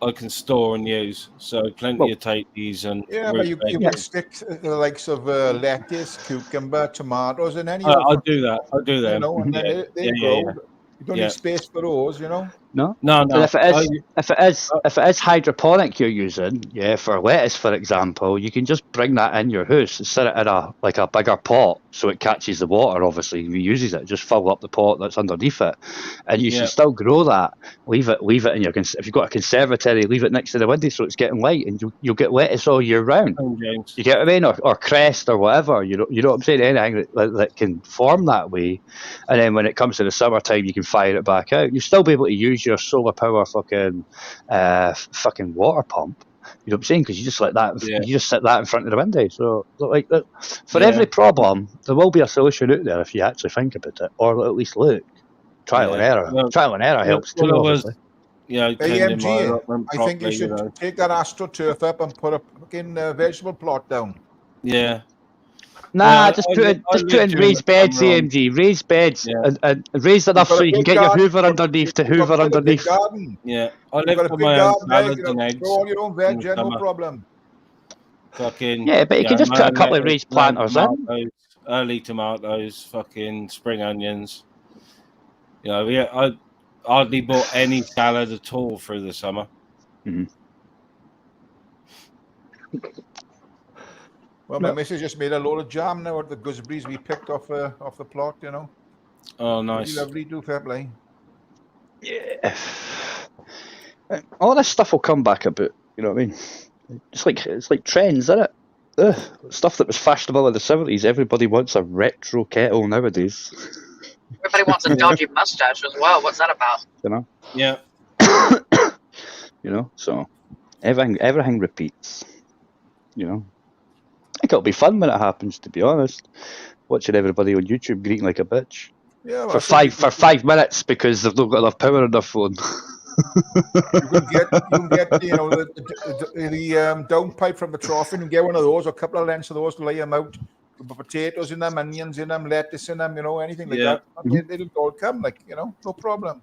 I can store and use. So plenty of taties and but you can stick the likes of lettuce, cucumber, tomatoes, and any. I do that. You know, and they grow. You don't need space for those, you know. No. But if it is hydroponic you're using, for lettuce, for example, you can just bring that in your house and set it in a bigger pot so it catches the water. Obviously, reuses it. Just fill up the pot that's underneath it, and you should still grow that. Leave it in your. If you've got a conservatory, leave it next to the window so it's getting light, and you'll get lettuce all year round. You get what I mean, or crest or whatever. You know what I'm saying? Anything that can form that way, and then when it comes to the summertime, you can fire it back out. You'll still be able to use your solar power fucking water pump. You know what I'm saying? Because you just let that, you just sit that in front of the window. So, like, for every problem, there will be a solution out there if you actually think about it, or at least look. Trial and error. Trial and error helps too, obviously. AMG, I think you should take that AstroTurf up and put a fucking vegetable plot down. Yeah. Nah, just put in raised beds, AMG. Raised beds and raised enough so you can get your hoover underneath to hoover underneath. Yeah, I live for my own salads and eggs. Grow all your own veg, no problem. Fucking but you can just put a couple of raised planters in. Early tomatoes, fucking spring onions. You know, I hardly bought any salad at all through the summer. Well, my missus just made a load of jam now at the gooseberries we picked off the plot, you know. Oh, nice. Really lovely, do fair play. Yeah. All this stuff will come back about, you know what I mean? It's like trends, isn't it? stuff that was fashionable in the 70s. Everybody wants a retro kettle nowadays. Everybody wants a dodgy mustache as well. What's that about? You know. Yeah. You know. So everything repeats. You know. I think it'll be fun when it happens. To be honest, watching everybody on YouTube greeting like a bitch. Yeah, for 5 minutes because they've not got enough power on their phone. You can get the downpipe from the trough and get one of those, or a couple of lengths of those to lay them out. Put potatoes in them, onions in them, lettuce in them, anything like that. It'll all come, no problem.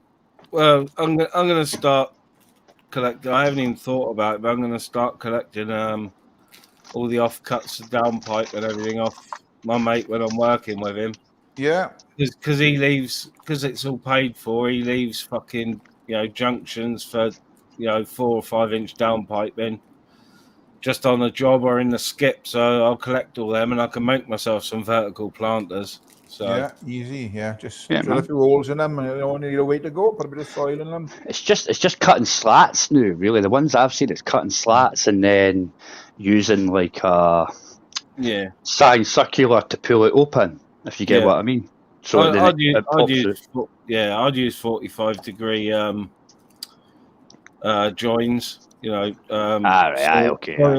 Well, I'm gonna start collecting. I haven't even thought about it, but I'm gonna start collecting all the offcuts of downpipe and everything off my mate when I'm working with him. Yeah, because he leaves, because it's all paid for. He leaves fucking junctions for 4 or 5 inch downpipe in just on the job or in the skip. So I'll collect all them and I can make myself some vertical planters. So yeah, easy. Yeah, just drill a few holes in them, and only need a way to go. Put a bit of soil in them. It's just cutting slats now. Really, the ones I've seen, it's cutting slats and then using like a sine circular to pull it open. If you get what I mean. So I'd use 45 degree joins.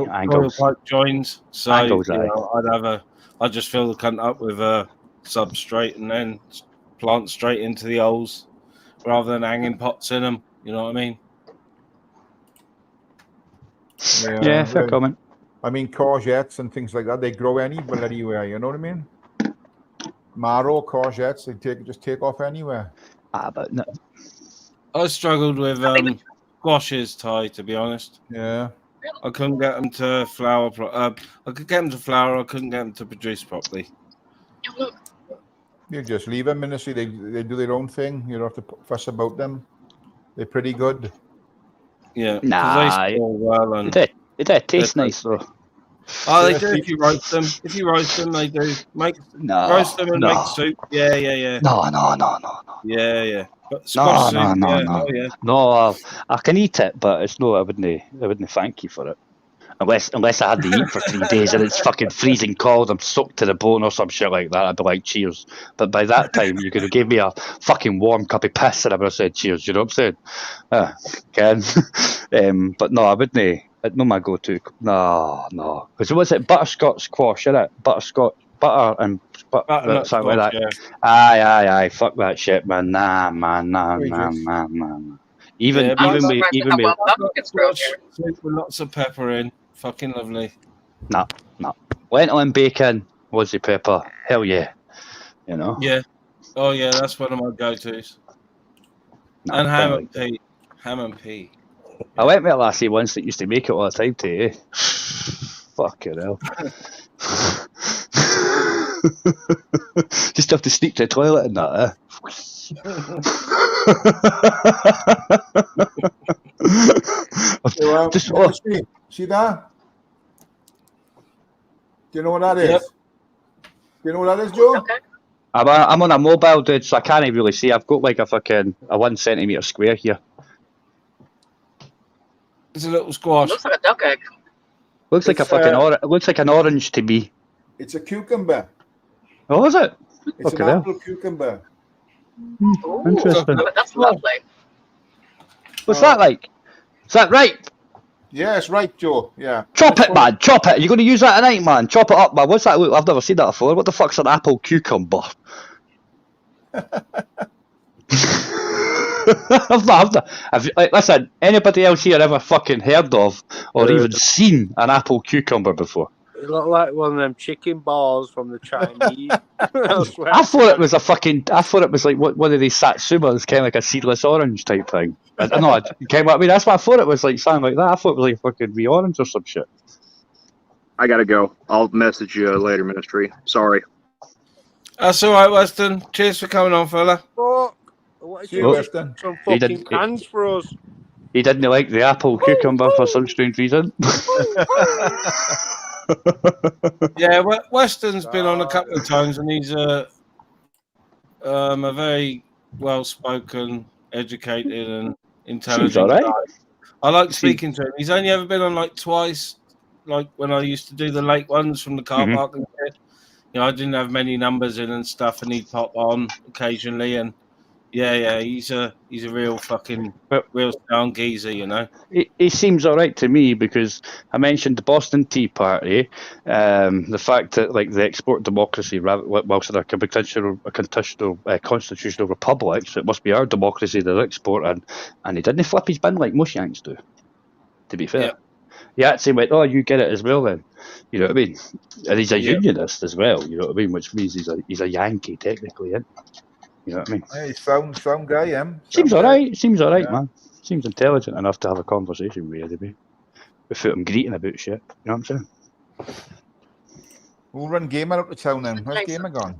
Angles. Pipe joins. So Angles, I'd just fill the cunt up with a substrate and then plant straight into the holes rather than hanging pots in them. You know what I mean? Yeah, fair comment. I mean, courgettes and things like that, they grow anywhere. You know what I mean? Marrow, courgettes, they just take off anywhere. But no. I struggled with squashes, Ty, to be honest. Yeah. I couldn't get them to flower. I could get them to flower. I couldn't get them to produce properly. You just leave them, and they do their own thing. You don't have to fuss about them. They're pretty good. Yeah. Nah, it tastes nice though. Oh, they do if you roast them. If you roast them, they do. Roast them and make soup. Yeah. No. Yeah. But squash soup, No, I can eat it, but it's no. I wouldn't thank you for it. Unless I had to eat for 3 days and it's fucking freezing cold, I'm soaked to the bone or some shit like that, I'd be like, cheers. But by that time, you could have gave me a fucking warm cup of piss and I would have said cheers, you know what I'm saying? But no, I wouldn't. Not my go-to. No. Because what's it? Butterscotch squash, isn't it? Butter and something like that. Yeah. Aye. Fuck that shit, man. Nah. Even with lots of pepper in. Fucking lovely. No. Lentil and bacon, Aussie pepper. Hell yeah. Yeah. Oh yeah, that's one of my go-tos. And ham and pea. I went with a lassie once that used to make it all the time to you. Fucking hell. Just have to sneak to the toilet and that, See that? Do you know what that is? Yep. Do you know what that is, Joe? Okay. I'm on a mobile, dude, so I can't really see. I've got like a 1 centimetre square here. It's a little squash. Looks like a duck egg. Looks like it looks like an orange to me. It's a cucumber. Oh, is it? It's an apple cucumber. Ooh, Interesting. that's lovely. What's that like? Is that right? Yeah, it's right, Joe. Yeah. Chop it, man. Chop it. You're going to use that tonight, man. Chop it up, man. What's that look? I've never seen that before. What the fuck's an apple cucumber? Listen, anybody else here ever fucking heard of or even seen an apple cucumber before? It looked like one of them chicken balls from the Chinese. I thought it was like one of these satsumas, kind of like a seedless orange type thing. I don't know. That's what I thought it was like, something like that. I thought it was like a fucking wee orange or some shit. I gotta go. I'll message you later, Ministry. Sorry. That's all right, Weston. Cheers for coming on, fella. What you Weston? Some fucking cans for us. He didn't like the apple cucumber for some strange reason. Yeah, Weston's been on a couple of times, and he's a very well-spoken, educated, and intelligent guy. I like speaking to him. He's only ever been on like twice, like when I used to do the late ones from the car Mhm. park and shit. You know, I didn't have many numbers in and stuff, and he'd pop on occasionally. And yeah, he's a real fucking real sound geezer, you know. He seems all right to me because I mentioned the Boston Tea Party, the fact that like they export democracy whilst they're a constitutional republic, so it must be our democracy they're exporting, and he didn't flip his bin like most Yanks do. To be fair, he actually went, "Oh, you get it as well, then." You know what I mean? And he's a unionist as well. You know what I mean? Which means he's a Yankee technically, isn't he? You know what I mean? Hey, sound guy, Seems all right. Seems all right, Yeah. man. Seems intelligent enough to have a conversation with, anyway, without him greeting about shit. You know what I'm saying? We'll run Gamer up to town then. Where's Gamer gone?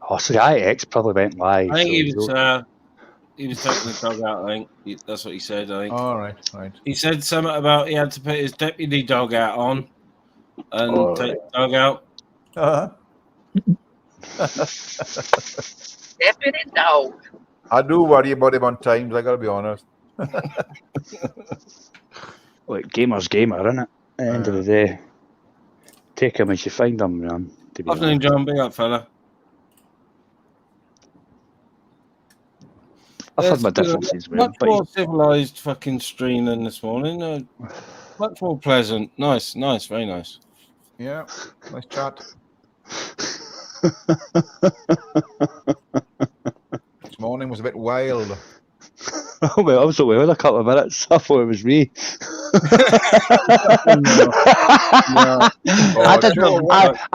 Oh, so the IX probably went live. I think so he was taking the dog out. I think that's what he said. I think. All right. He said something about he had to put his deputy dog out on and All take right. the dog out. Deputy dog. I do worry about him on times, I gotta be honest. Like, gamer's gamer, innit? At the end of the day. Take him as you find him, man. To be Afternoon, honest. John. Big up, fella. I've had my It's, differences with him, much but more civilized fucking stream than this morning. Much more pleasant. Nice, very nice. Yeah, nice chat. This morning was a bit wild. Oh, well, I was away in a couple of minutes. I thought it was me.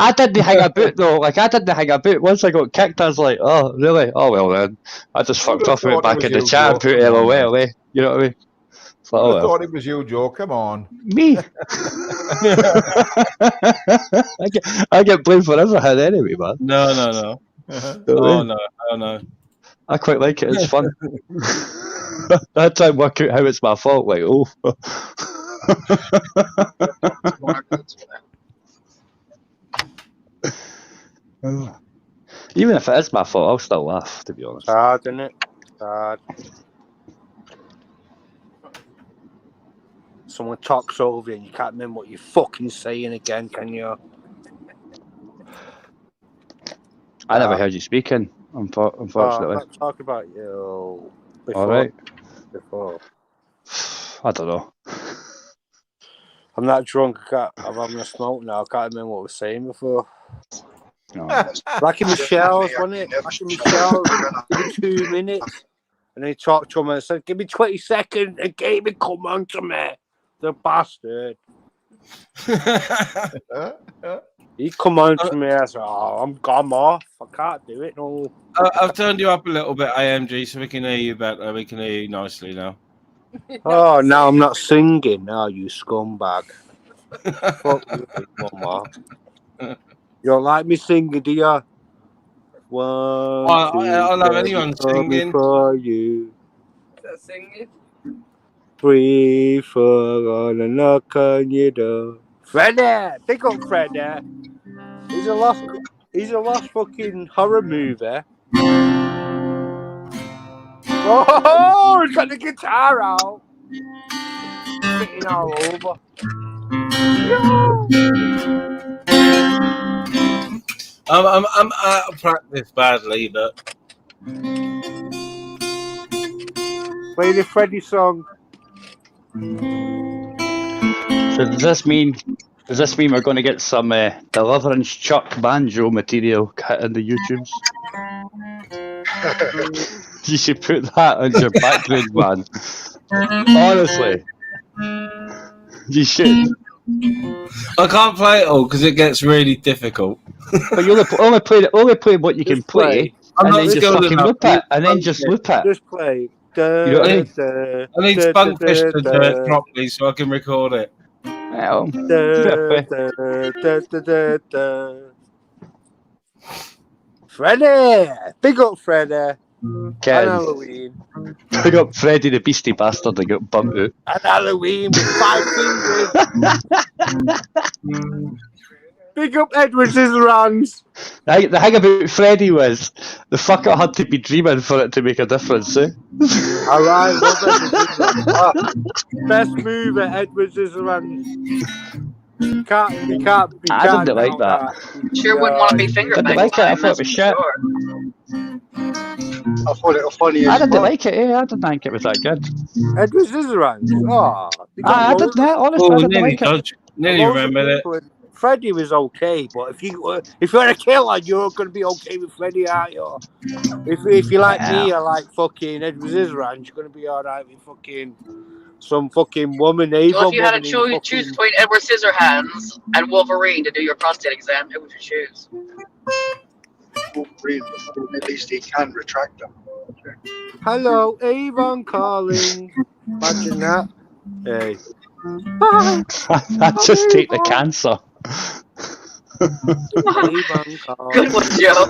I didn't hang about though. Like, I didn't hang about. Once I got kicked, I was like, "Oh, really? Oh well then." I just fucked off, went back in the chat, and put LOL. You know what I mean? It's like, I oh, well. thought it was you, Joe. Come on. Me? I get blamed for everything anyway, man. No. Oh no. I quite like it. It's fun. I try and work out how it's my fault. Like, oh. Even if it is my fault, I'll still laugh, to be honest. Hard, isn't it? Hard. Someone talks over you and you can't remember what you're fucking saying again, can you? I never heard you speaking, unfortunately. Let's talk about you before. All right. Before. I don't know. I'm not drunk. I'm having a smoke now. I can't remember what I was saying before. No. Like in Michelle's, wasn't it? Like in Michelle's, give me 2 minutes. And then he talked to him and said, give me 20 seconds and Gabe come on to me. The bastard. He come on to me. I said, I'm off. I can't do it. No. I've turned you up a little bit, AMG, so we can hear you better. We can hear you nicely now. Oh, now I'm not singing. Now you scumbag. Fuck you, mama. You don't like me singing, do you? One, I'll have anyone singing. For you. Is that singing? 3, 4, on a knock on your door. Freddy! Pick up Freddy. He's a lost fucking horror movie. Oh, he's got the guitar out. Fitting all over. I'm out of practice badly, but play the Freddy song. So does this mean we're going to get some Deliverance Chuck banjo material in the YouTubes? You should put that on your background, man. Honestly, you should. I can't play it all because it gets really difficult. But you only play what you can play, and then just fucking loop it, and then just loop it. Just play. You know what I need Spunkfish to do it properly so I can record it. Well, Freddy! Big up Freddy! Ken. And Halloween. Big up Freddy the beastie bastard that got bumped out. And Halloween with 5 fingers. Big up Edward Scissorhands. The thing about Freddie was the fucker had to be dreaming for it to make a difference, eh? I love Edward Scissorhands. Best mover, Edward Scissorhands. You can't I didn't like doubt that. Sure wouldn't want to be finger Didn't banged like it. by I him, thought it that's was for shit. sure. I thought it was funny I as didn't fuck. like it. I didn't think it was that good. Edward Scissorhands. Oh, I didn't. Honestly, Oh, I didn't nearly, like it. Dodge. Nearly remembered it. Freddie was okay, but if you're a killer, you're going to be okay with Freddie, aren't you? If you like me, I like fucking Edward Scissorhands. You're going to be all right with fucking some fucking woman, Well, evil if you had to woman in choose fucking... between Edward Scissorhands and Wolverine to do your prostate exam, who would you choose? Wolverine, at least he can retract them. Hello, Avon calling. Imagine that. Hey. I just take the cancer. Good one, Joe.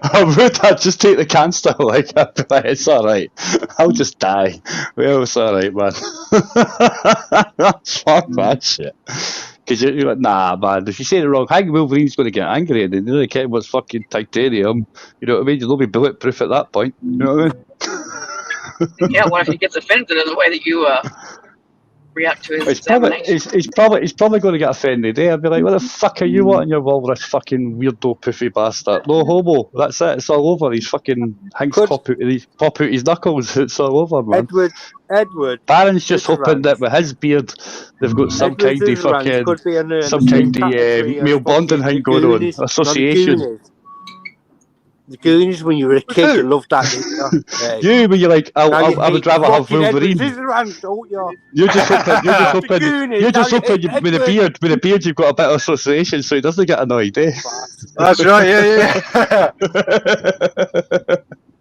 I would. I'd just take the cancer. Like, I'd be like, it's all right. I'll just die. Well, it's all right, man. Fuck that shit. Because you're like, nah, man. If you say the wrong thing, Wolverine's going to get angry, and they really care what's fucking titanium. You know what I mean? You'll be bulletproof at that point. You know what I mean? Yeah, what if he gets offended in the way that you react to his examination? He's probably going to get offended. Eh? I'd be like, what the fuck are you wanting your walrus fucking weirdo poofy bastard? No homo. That's it. It's all over. His fucking hanks pop out his knuckles. It's all over, man. Edward. Baron's just hoping that with his beard, they've got some kind of fucking male bonding thing going on. Association. The Goonies, when you were a kid, you loved that. You, when you're like, I would rather have Wolverine. You're just hoping with a beard you've got a bit of association, so he doesn't get annoyed, eh? That's right, yeah.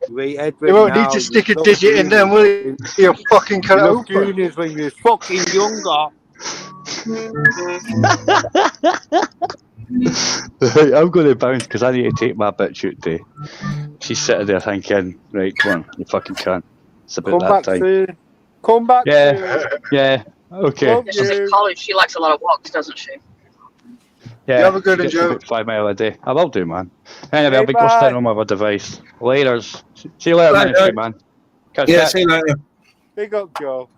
You won't need to stick a digit in there, will you? You'll fucking cut it open. Goonies when you were fucking younger. I'm going to bounce because I need to take my bitch out today. She's sitting there thinking, right, come on, you fucking can't. It's about that time. Come back Yeah, okay. She's in college. She likes a lot of walks, doesn't she? Yeah, you have a good one, gets Joe. about 5 miles a day. I will do, man. Anyway, I'll be ghosting on my other device. Laters. See you later, man. Yeah, see you later. Big up, Joe.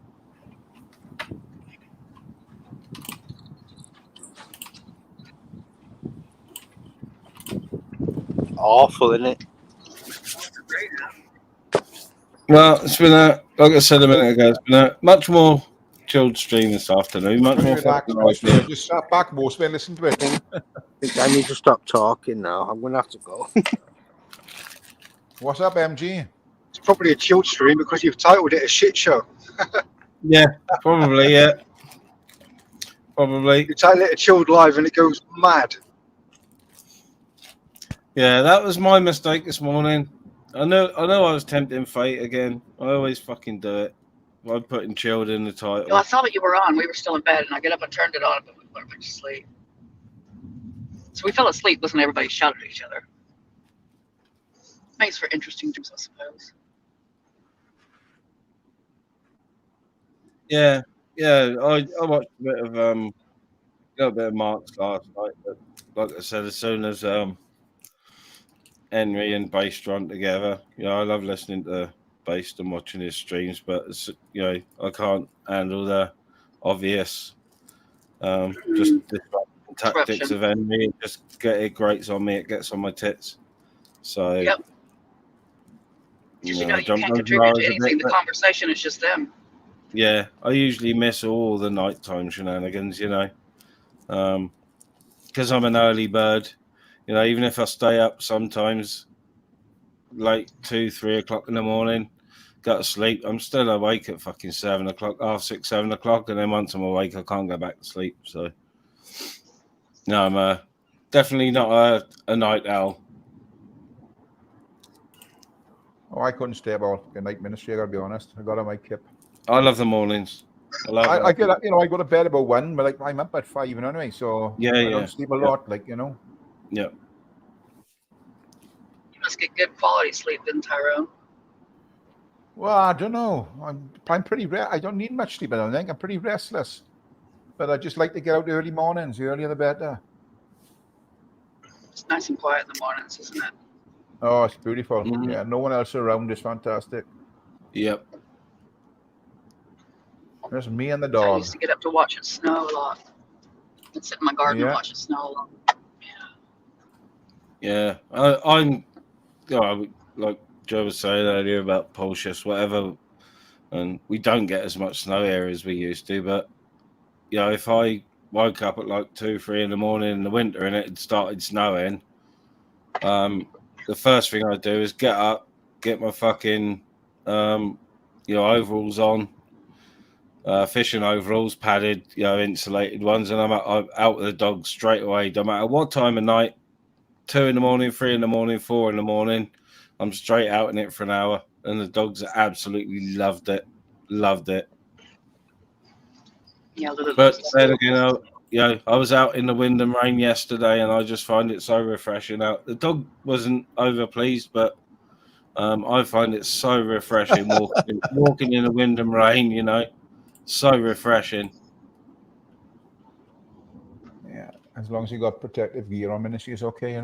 Awful, isn't it? Well, it's been like I said a minute ago, it's been a much more chilled stream this afternoon. Much more fucking lively. Just sat back most and listened to it. I think I need to stop talking now. I'm going to have to go. What's up, MG? It's probably a chilled stream because you've titled it a shit show. Yeah, probably, yeah. Probably. You title it a chilled live and it goes mad. Yeah, that was my mistake this morning. I know I was tempting fate again. I always fucking do it. by putting chilled in the title. Well, I saw that you were on. We were still in bed, and I get up and turned it on, but we went back to sleep. So we fell asleep listening to everybody shout at each other. Makes for interesting dreams, I suppose. Yeah. I watched a bit of got a bit of Mark's last night, but like I said, as soon as Henry and Based run together, I love listening to Based and watching his streams, but I can't handle the obvious just disrupting tactics of Henry. It grates on me, it gets on my tits. So yep. You can't contribute to anything. The conversation is just them. Yeah, I usually miss all the nighttime shenanigans, because I'm an early bird. Even if I stay up sometimes late 2-3 o'clock in the morning, go to sleep, I'm still awake at fucking 7 o'clock, 6, 7 o'clock, and then once I'm awake, I can't go back to sleep. So, no, I'm definitely not a night owl. Oh, I couldn't stay about the night ministry, I gotta be honest. I got on my kip. I love the mornings. I get I go to bed about 1, but I'm up at 5 anyway, so I don't sleep a lot, Yeah. You must get good quality sleep, then, Tyrone. Well, I don't know. I'm pretty I don't need much sleep, I don't think. I'm pretty restless. But I just like to get out early mornings. The earlier the better. It's nice and quiet in the mornings, isn't it? Oh, it's beautiful. Mhm. Yeah, no one else around is fantastic. Yep. There's me and the I dog. used to get up to watch it snow a lot. I'd sit in my garden and Yeah. watch it snow a lot. Yeah. I'm like Joe was saying earlier about pole shifts, whatever, and we don't get as much snow here as we used to. But if I woke up at like 2, 3 in the morning in the winter and it had started snowing, the first thing I do is get up, get my fucking overalls on, fishing overalls, padded, insulated ones, and I'm out with the dog straight away. Don't matter what time of night, 2 in the morning, 3 in the morning, 4 in the morning, I'm straight out in it for an hour, and the dogs absolutely loved it. Yeah, Lulu But loves then the again, I was out in the wind and rain yesterday, and I just find it so refreshing. Out the dog wasn't over pleased, but I find it so refreshing walking in the wind and rain. So refreshing. Yeah, as long as you got protective gear on, ministry is okay,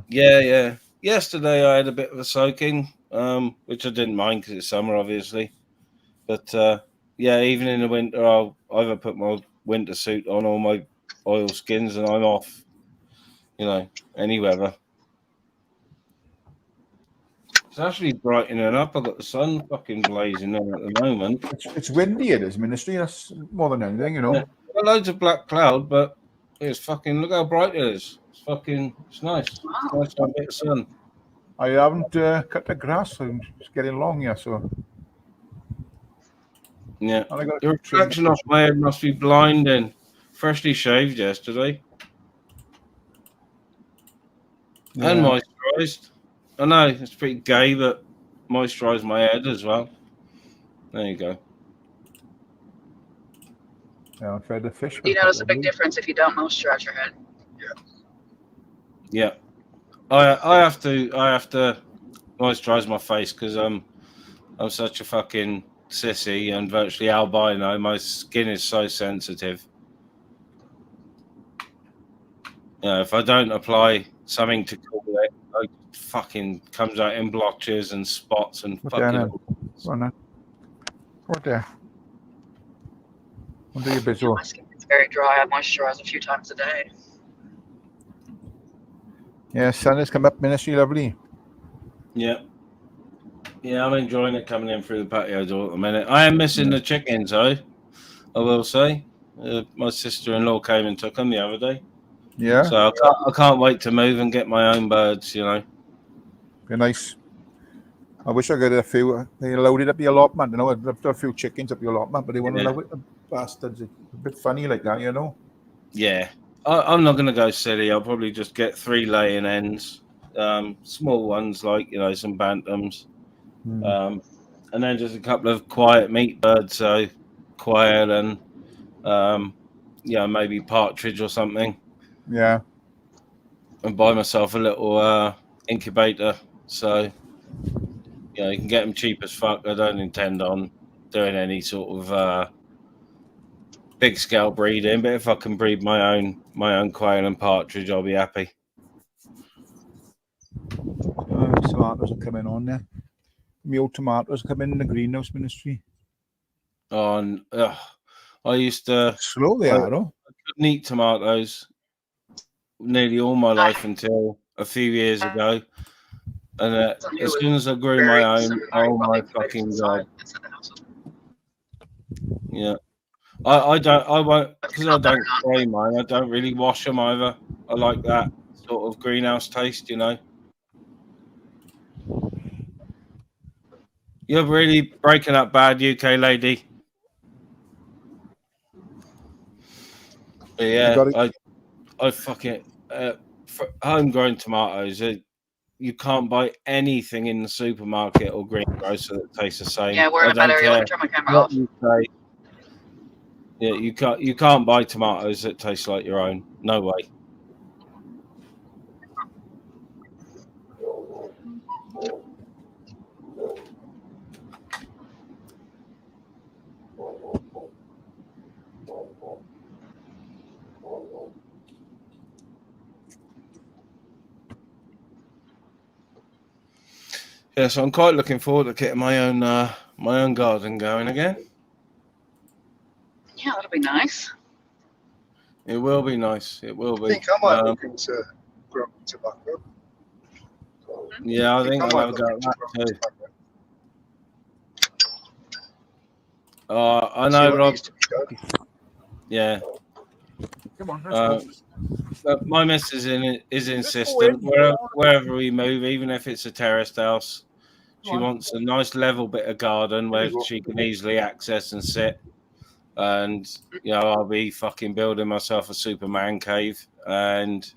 Yeah. Yesterday I had a bit of a soaking, which I didn't mind because it's summer, obviously. But even in the winter, I'll either put my winter suit on or my oil skins, and I'm off. Any weather. It's actually brightening up. I've got the sun fucking blazing in at the moment. It's windy, it is, ministry. That's more than anything, Yeah. Got loads of black cloud, but it's fucking, look how bright it is. It's nice. It's nice to have a bit of sun. I haven't cut the grass, so it's getting long, so. Yeah. The reflection off my head must be blinding. Freshly shaved yesterday. Yeah. And moisturised. I know, it's pretty gay, but moisturised my head as well. There you go. Yeah, I fed the fish. You notice a big difference if you don't moisturize your head. Yeah. I have to moisturise my face because I'm such a fucking sissy and virtually albino. My skin is so sensitive. If I don't apply something to cool it, it fucking comes out in blotches and spots and What fucking. Go on then. What there? What do you busy? My skin is very dry. I moisturize a few times a day. Yeah, sun has come up, ministry, lovely. Yeah, I'm enjoying it coming in through the patio door at the minute. I am missing the chickens, though. I will say, my sister-in-law came and took them the other day. Yeah. So I can't wait to move and get my own birds. Be nice. I wish I got a few. They loaded up the allotment. I'd love to have a few chickens up the allotment, but they wouldn't allow it. The bastards. It's a bit funny like that, Yeah. I'm not going to go silly. I'll probably just get 3 laying hens, small ones like some bantams, and then just a couple of quiet meat birds, so quail and maybe partridge or something. Yeah. And buy myself a little incubator, so you can get them cheap as fuck. I don't intend on doing any sort of big scale breeding, but if I can breed my own quail and partridge, I'll be happy. Tomatoes are coming on there. Mule tomatoes come in the greenhouse, ministry. I used to slow they are, though. I couldn't eat tomatoes nearly all my life until a few years ago, and as soon as I grew my own, oh my fucking god! Yeah. I won't, because I don't spray mine. I don't really wash them either. I like that sort of greenhouse taste, You're really breaking up bad, UK lady. But yeah, I fucking homegrown tomatoes. You can't buy anything in the supermarket or greengrocer that tastes the same. Yeah, we're in a bad area. Let me turn my camera off. You say. Yeah, you can't buy tomatoes that taste like your own. No way. Yeah, so I'm quite looking forward to getting my own garden going again. Yeah, that'll be nice. It will be nice. It will be. I think I might look into growing tobacco. Yeah, I think I'll have a go at that too. I See know, what Rob. needs to be done. Yeah. Come on, let's go. My missus is insistent wherever we move, even if it's a terraced house. She wants a nice level bit of garden where she can easily access and sit. And I'll be fucking building myself a Superman cave, and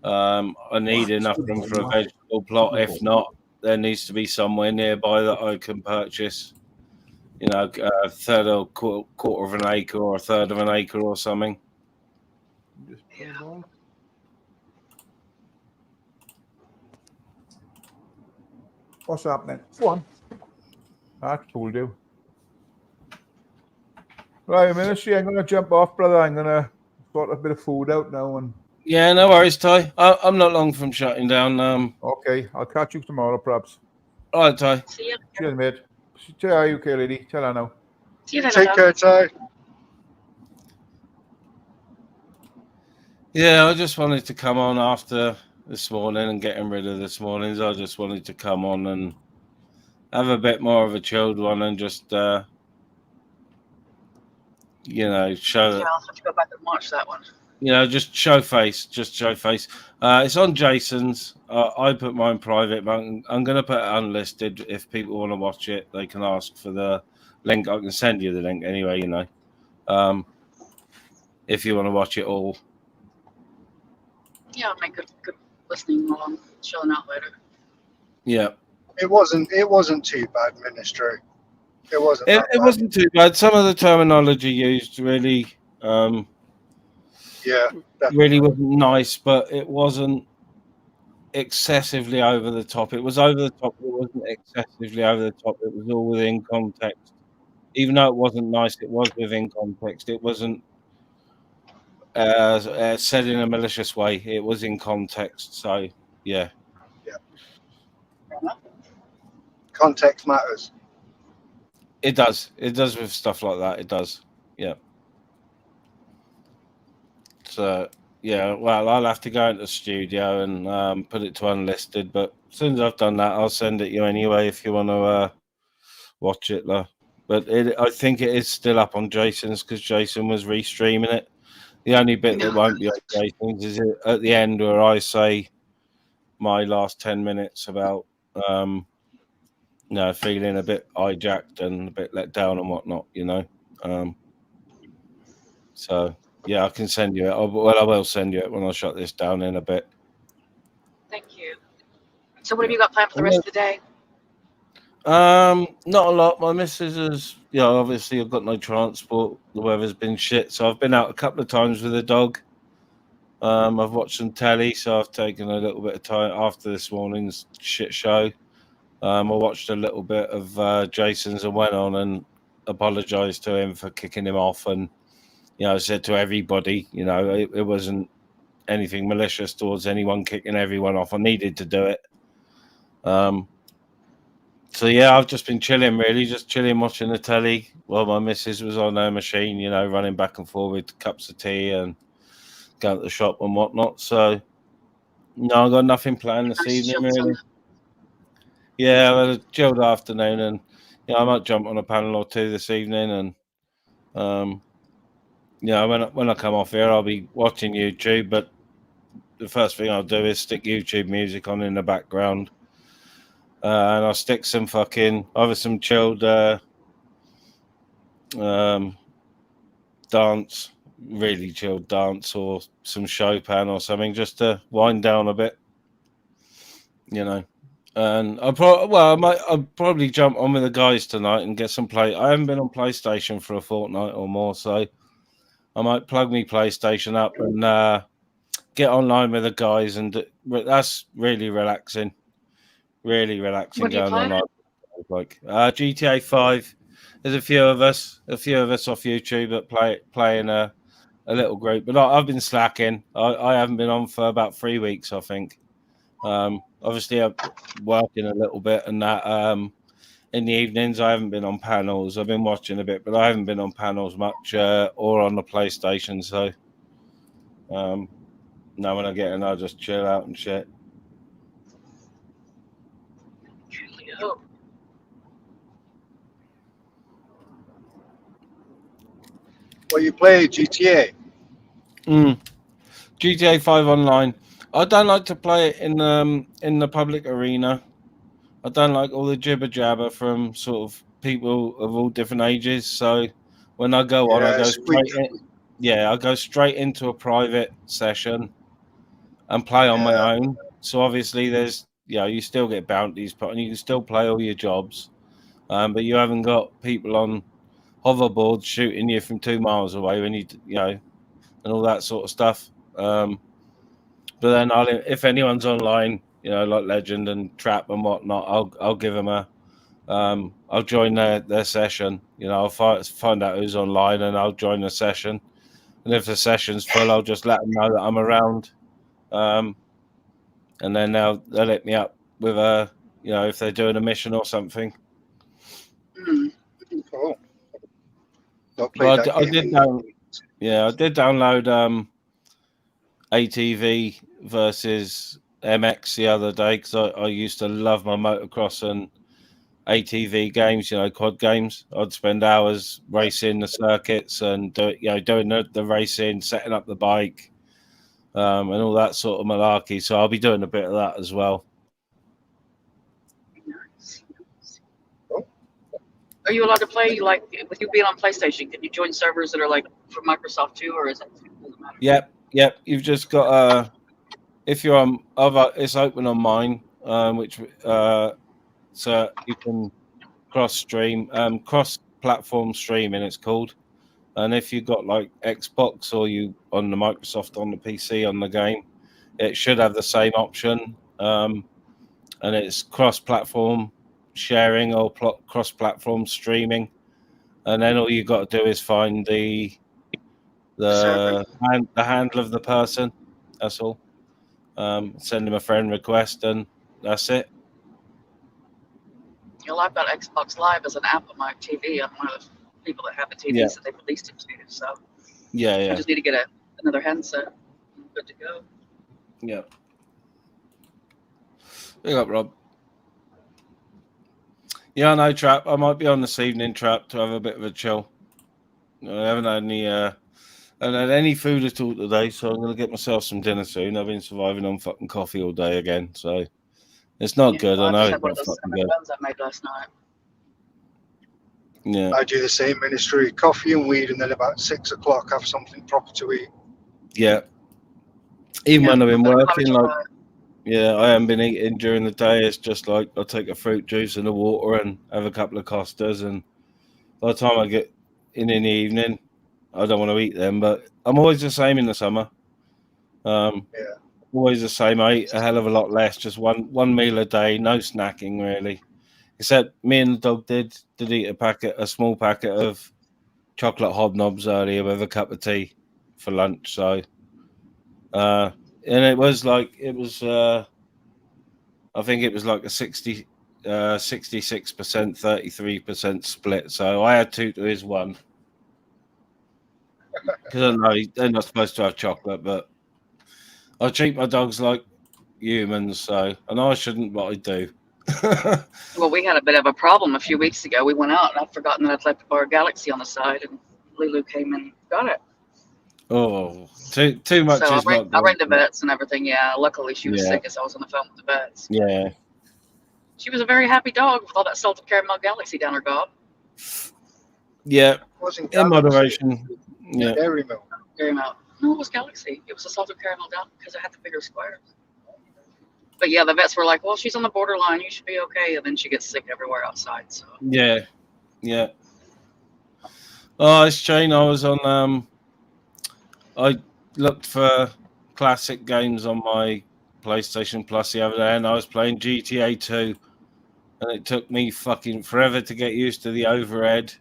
I need enough room for a vegetable plot. If not, there needs to be somewhere nearby that I can purchase. A third or quarter of an acre or a third of an acre or something. What's happening? Go on. I told you. Right, Ministry, I'm going to jump off, brother. I'm going to sort a bit of food out now. And yeah, no worries, Ty. I'm not long from shutting down. Okay, I'll catch you tomorrow, perhaps. All right, Ty. See you. Cheers, mate. Say hi, UK lady. Tell her now. See you later. Take care, Ty. Yeah, I just wanted to come on after this morning and getting rid of this morning's. I just wanted to come on and have a bit more of a chilled one and just, show Yeah, I'll have to go back and watch that one. just show face. It's on Jason's. I put mine private, but I'm going to put it unlisted. If people want to watch it, they can ask for the link. I can send you the link anyway, if you want to watch it all. Yeah, I'll make good listening while I'm chilling out later. Yeah. It wasn't too bad, Ministry. It wasn't. It wasn't too bad. Some of the terminology used really, really wasn't nice, but it wasn't excessively over the top. It was over the top. It wasn't excessively over the top. It was all within context. Even though it wasn't nice, it was within context. It wasn't said in a malicious way. It was in context. So, yeah. Context matters. It does. It does with stuff like that. It does. Yeah. So, yeah, well, I'll have to go into the studio and put it to unlisted. But as soon as I've done that, I'll send it you anyway if you want to watch it. But I think it is still up on Jason's because Jason was restreaming it. The only bit that won't be on Jason's is at the end where I say my last 10 minutes about feeling a bit hijacked and a bit let down and whatnot, So yeah, I can send you it. I will send you it when I shut this down in a bit. Thank you. So what have you got planned for the rest of the day? Not a lot. My missus is, obviously I've got no transport. The weather's been shit, so I've been out a couple of times with the dog. I've watched some telly, so I've taken a little bit of time after this morning's shit show. I watched a little bit of Jason's and went on and apologized to him for kicking him off. And, I said to everybody, it wasn't anything malicious towards anyone kicking everyone off. I needed to do it. So, yeah, I've just been chilling, really, just chilling, watching the telly while my missus was on her machine, running back and forth with cups of tea and going to the shop and whatnot. So, no, I've got nothing planned this evening, really. Yeah, I had a chilled afternoon, and I might jump on a panel or two this evening. And when I come off here, I'll be watching YouTube. But the first thing I'll do is stick YouTube music on in the background, and I'll stick some either some chilled dance, really chilled dance, or some Chopin or something, just to wind down a bit, And I'll probably jump on with the guys tonight and get some play. I haven't been on PlayStation for a fortnight or more, so I might plug my PlayStation up and get online with the guys, and that's really relaxing. Really relaxing. What are you going playing? on like GTA 5. There's a few of us off YouTube that playing a little group, but I've been slacking. I haven't been on for about 3 weeks, I think. Obviously, I'm working a little bit, and that in the evenings I haven't been on panels. I've been watching a bit, but I haven't been on panels much or on the PlayStation. So now when I get in, I'll just chill out and shit. Well, you play GTA. GTA 5 online. I don't like to play it in the public arena. I don't like all the jibber jabber from sort of people of all different ages. So when I go on, I go straight in. Yeah, I go straight into a private session and play on my own. So obviously, there's you still get bounties put on. You can still play all your jobs, but you haven't got people on hoverboards shooting you from 2 miles away when and all that sort of stuff. But then if anyone's online, like Legend and Trap and whatnot, I'll give them I'll join their session. I'll find out who's online and I'll join the session. And if the session's full, I'll just let them know that I'm around. And then they'll hit me up with if they're doing a mission or something. Cool. I did download ATV versus MX the other day because I used to love my motocross and ATV games, quad games. I'd spend hours racing the circuits and doing the racing, setting up the bike, and all that sort of malarkey. So I'll be doing a bit of that as well. Are you allowed to play, like, with you being on PlayStation? Can you join servers that are like for Microsoft too, or is it? Doesn't matter? Yep. You've just got if you're on it's open on mine, which so you can cross-platform streaming, it's called. And if you've got like Xbox or you on the Microsoft on the PC on the game, it should have the same option. And it's cross-platform sharing or cross-platform streaming. And then all you got to do is find the handle of the person. That's all. Send them a friend request, and that's it. I've got Xbox Live as an app on my TV. I'm one of the people that have the TVs that they released it to. So I just need to get another handset. I'm good to go. Yeah. Big up, Rob. Yeah, I know, Trap. I might be on this evening, Trap, to have a bit of a chill. I haven't had any food at all today, so I'm going to get myself some dinner soon. I've been surviving on fucking coffee all day again, so it's not good. I know it's not fucking good. I made last night. Yeah. I do the same, Ministry. Coffee and weed, and then about 6 o'clock have something proper to eat. Yeah. Even when I've been working, I haven't been eating during the day. It's just like I'll take a fruit juice and a water and have a couple of Costas, and by the time I get in the evening, I don't want to eat them. But I'm always the same in the summer. Always the same. I eat a hell of a lot less. Just one meal a day, no snacking really. Except me and the dog did eat a small packet of chocolate hobnobs earlier with a cup of tea for lunch. So, and it was I think it was like a 66%, 33% split. So I had 2 to his 1. Because I know they're not supposed to have chocolate, but I treat my dogs like humans. So I know I shouldn't, but I do. Well, we had a bit of a problem a few weeks ago. We went out and I'd forgotten that I'd left our Galaxy on the side, and Lulu came and got it. Oh, too much. So is I not rang the vets and everything. Yeah, luckily she was Yeah. sick as I was on the phone with the vets. Yeah. She was a very happy dog with all that salted caramel Galaxy down her gob. Yeah. Wasn't In Galaxy. moderation. Yeah. Dairy milk. Dairy milk. No, it was Galaxy. It was a salted caramel down because it had the bigger squares. But yeah, the vets were like, well, she's on the borderline. You should be okay. And then she gets sick everywhere outside. So Yeah. Yeah. Oh, it's Shane. I was on. I looked for classic games on my PlayStation Plus the other day, and I was playing GTA 2, and it took me fucking forever to get used to the overhead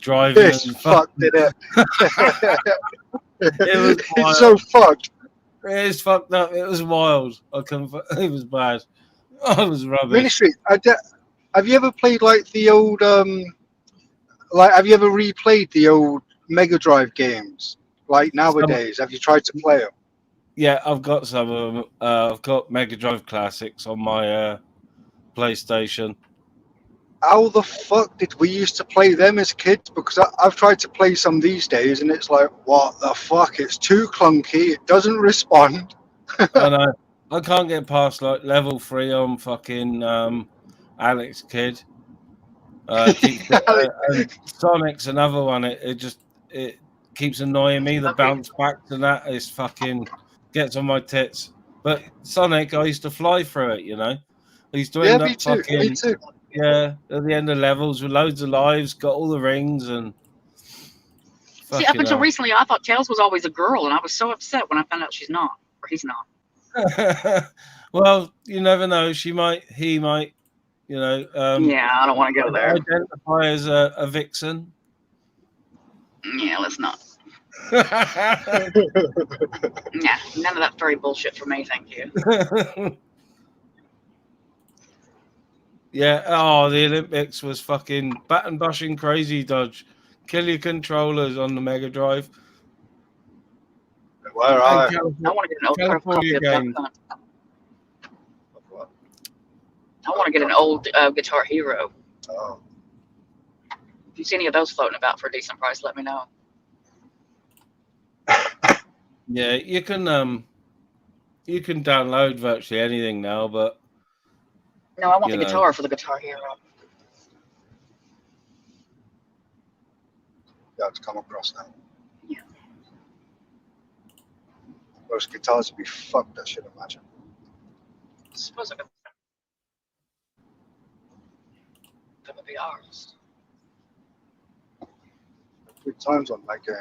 driving. It's fucked, did it? It was It's so fucked. It is fucked up. It was wild. It was bad. I was rubbish. Ministry, have you ever played like the old like have you ever replayed the old Mega Drive games like nowadays? Have you tried to play them? Yeah, I've got some of them. I've got Mega Drive classics on my PlayStation. How the fuck did we used to play them as kids? Because I've tried to play some these days, and it's like, what the fuck? It's too clunky. It doesn't respond. I know. I can't get past like level 3 on fucking Alex Kidd. And Sonic's another one. It keeps annoying me. The bounce back to that is fucking gets on my tits. But Sonic, I used to fly through it. You know, I used to end me up too. fucking Me too. yeah at the end of levels with loads of lives, got all the rings and. See, up until recently, I thought Tails was always a girl, and I was so upset when I found out she's not, or he's not. Well, you never know. She might. He might. You know. Yeah, I don't want to go there. Identify as a vixen. Yeah, let's not. Yeah, none of that furry bullshit for me, thank you. Yeah. Oh, the Olympics was fucking button bushing crazy dodge. Kill your controllers on the Mega Drive. Where I want to get an old copy of game. I want to get an old Guitar Hero. Oh. If you see any of those floating about for a decent price, let me know. Yeah, you can download virtually anything now, but no, I want the guitar for the Guitar Hero. Yeah, it's come across now. Yeah. Those guitars would be fucked, I should imagine. I suppose that would be ours. Good times on that game.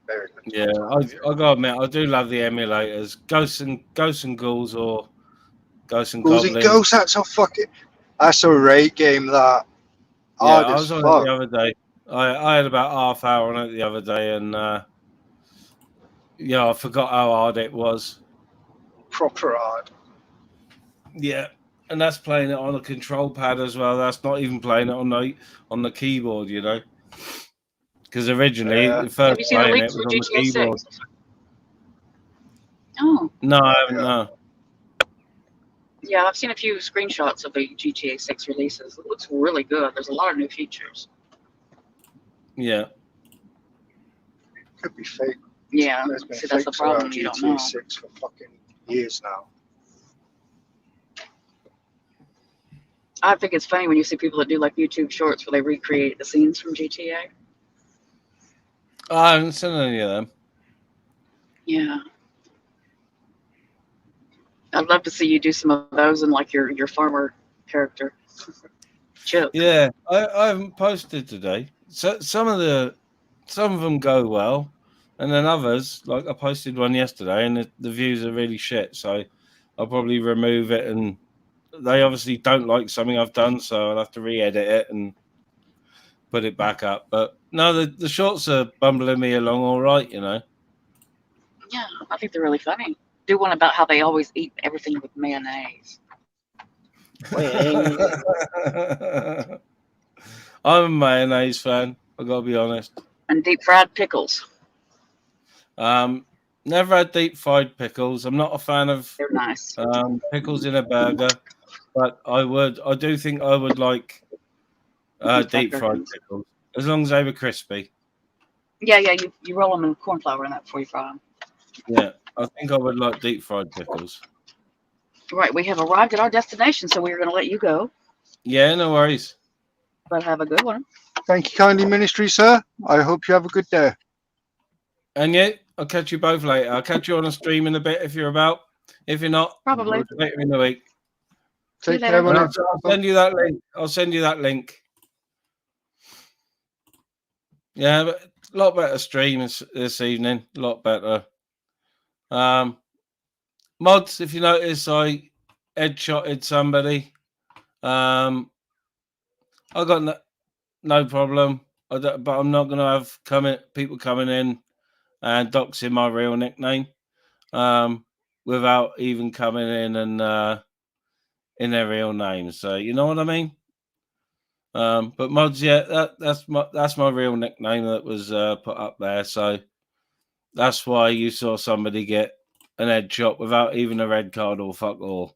Very good. Yeah, I gotta admit, I do love the emulators. Ghosts and Ghouls or Ghosts and Ghouls Goblins. and Ghosts, that's a great game, that. Yeah, I was on it fuck. the other day. I had about half hour on it the other day, and yeah, I forgot how hard it was. Proper hard. Yeah, and that's playing it on a control pad as well. That's not even playing it on the keyboard, you know. Because originally, the first playing it was on the keyboard. 6? Oh. No, I haven't. No. Yeah, I've seen a few screenshots of the GTA 6 releases. It looks really good. There's a lot of new features. Yeah. Could be fake. Yeah, There's been see, that's the fakes problem. around You don't know. GTA 6 for fucking years now. I think it's funny when you see people that do like YouTube shorts where they recreate the scenes from GTA. I haven't seen any of them. Yeah. I'd love to see you do some of those in like your farmer character. Chip. Yeah, I haven't posted today. So some of them go well, and then others, like I posted one yesterday, and the views are really shit. So I'll probably remove it, and they obviously don't like something I've done, so I'll have to re-edit it and put it back up. But no, the shorts are bumbling me along all right, you know. Yeah, I think they're really funny. Do one about how they always eat everything with mayonnaise. I'm a mayonnaise fan. I gotta be honest. And deep fried pickles. Never had deep fried pickles. I'm not a fan of They're nice. Pickles in a burger, but I do think I would like deep fried pickles as long as they were crispy. Yeah, you roll them in corn flour in that before you fry them. Yeah, I think I would like deep fried pickles. Right, we have arrived at our destination, so we're going to let you go. Yeah, no worries. But have a good one. Thank you kindly, Ministry, sir. I hope you have a good day. And yeah, I'll catch you both later. I'll catch you on a stream in a bit if you're about. If you're not, probably later in the week. Take care, man. I'll send you that link. I'll send you that link. Yeah, but a lot better stream this evening. A lot better. Mods, if you notice, I headshotted somebody. I got no problem, but I'm not going to have people coming in and doxing my real nickname. without even coming in and in their real names. So you know what I mean? But Mods, yeah, that's my real nickname that was put up there. So that's why you saw somebody get an headshot without even a red card or fuck all.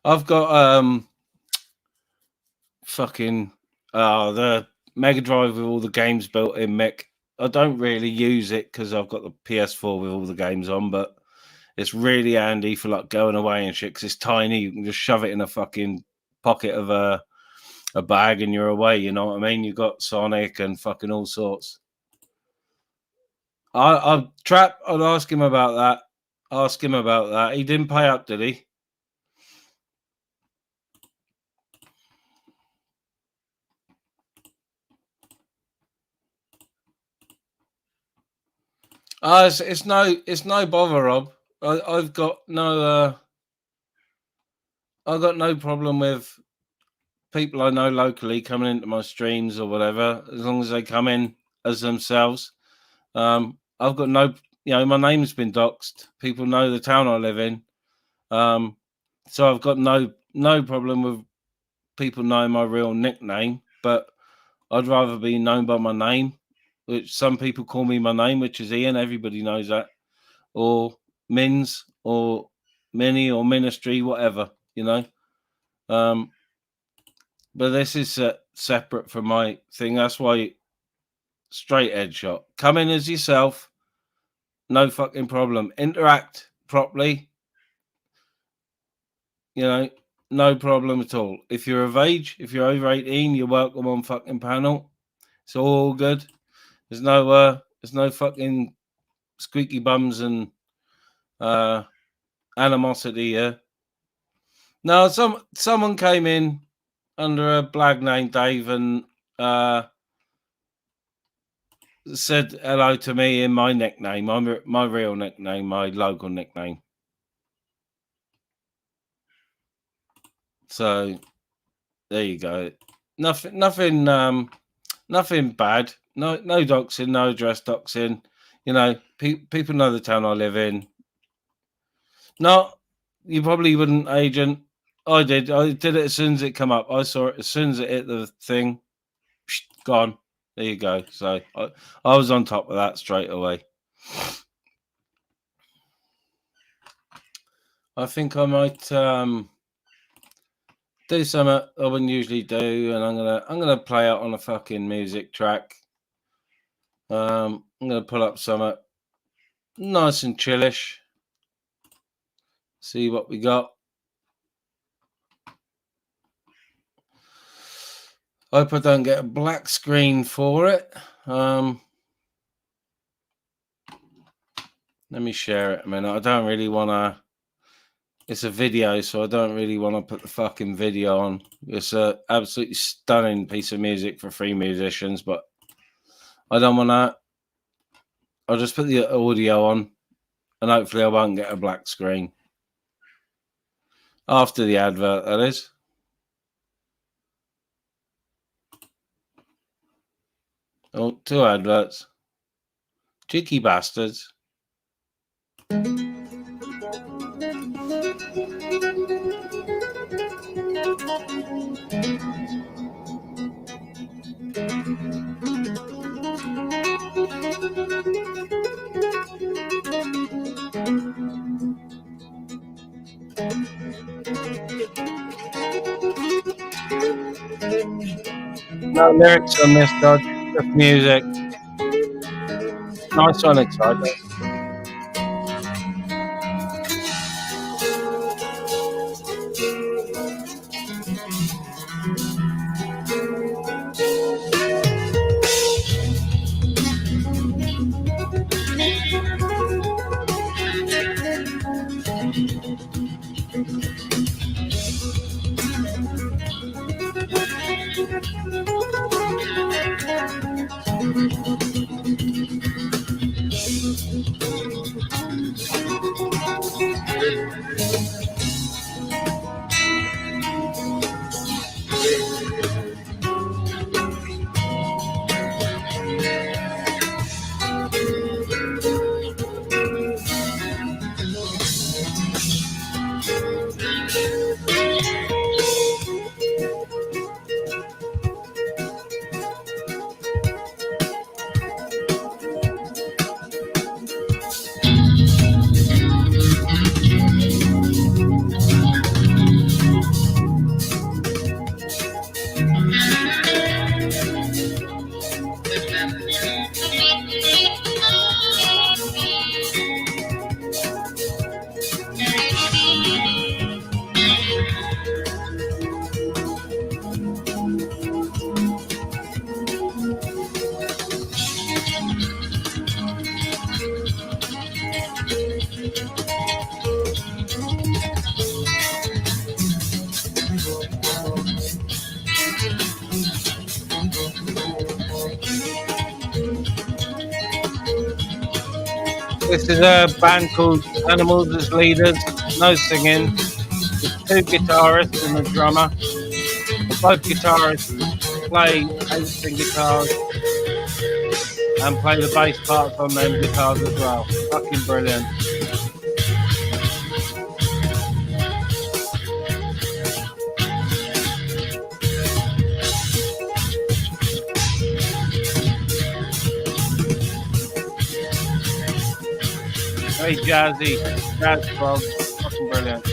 I've got fucking the Mega Drive with all the games built in, Mick. I don't really use it because I've got the PS4 with all the games on, but it's really handy for like going away and shit because it's tiny. You can just shove it in a fucking pocket of a bag and you're away. You know what I mean? You got Sonic and fucking all sorts. I'd ask him about that. Ask him about that. He didn't pay up, did he? It's no bother, Rob. I've got no problem with people I know locally coming into my streams or whatever, as long as they come in as themselves. I've got no, my name's been doxed. People know the town I live in. So I've got no problem with people knowing my real nickname, but I'd rather be known by my name, which some people call me my name, which is Ian. Everybody knows that. Or Mins or Mini or Ministry, whatever, But this is separate from my thing. That's why straight headshot. Come in as yourself. No fucking problem. Interact properly. No problem at all. If you're of age, if you're over 18, you're welcome on fucking panel. It's all good. There's no fucking squeaky bums and animosity here. No, someone came in under a blag name Dave and said hello to me in my nickname, my real nickname, my local nickname. So there you go. Nothing bad. No doxing, no address doxing. People know the town I live in. No, you probably wouldn't, Agent. I did it as soon as it come up. I saw it as soon as it hit the thing. Gone. There you go. So I was on top of that straight away. I think I might do something I wouldn't usually do, and I'm gonna play out on a fucking music track. I'm gonna pull up something nice and chillish. See what we got. Hope I don't get a black screen for it. Let me share it a minute. I don't really want to. It's a video, so I don't really want to put the fucking video on. It's a absolutely stunning piece of music for free musicians, but I don't want to. I'll just put the audio on, and hopefully I won't get a black screen. After the advert, that is. Oh, 2 adverts. Cheeky bastards. No lyrics on this, God. Just music. Nice on exciting. This is a band called Animals as Leaders. No singing. There's two guitarists and a drummer. And both guitarists play 8-string guitars and play the bass parts on them guitars as well. Fucking brilliant. Very jazzy, jazz prog, fucking brilliant.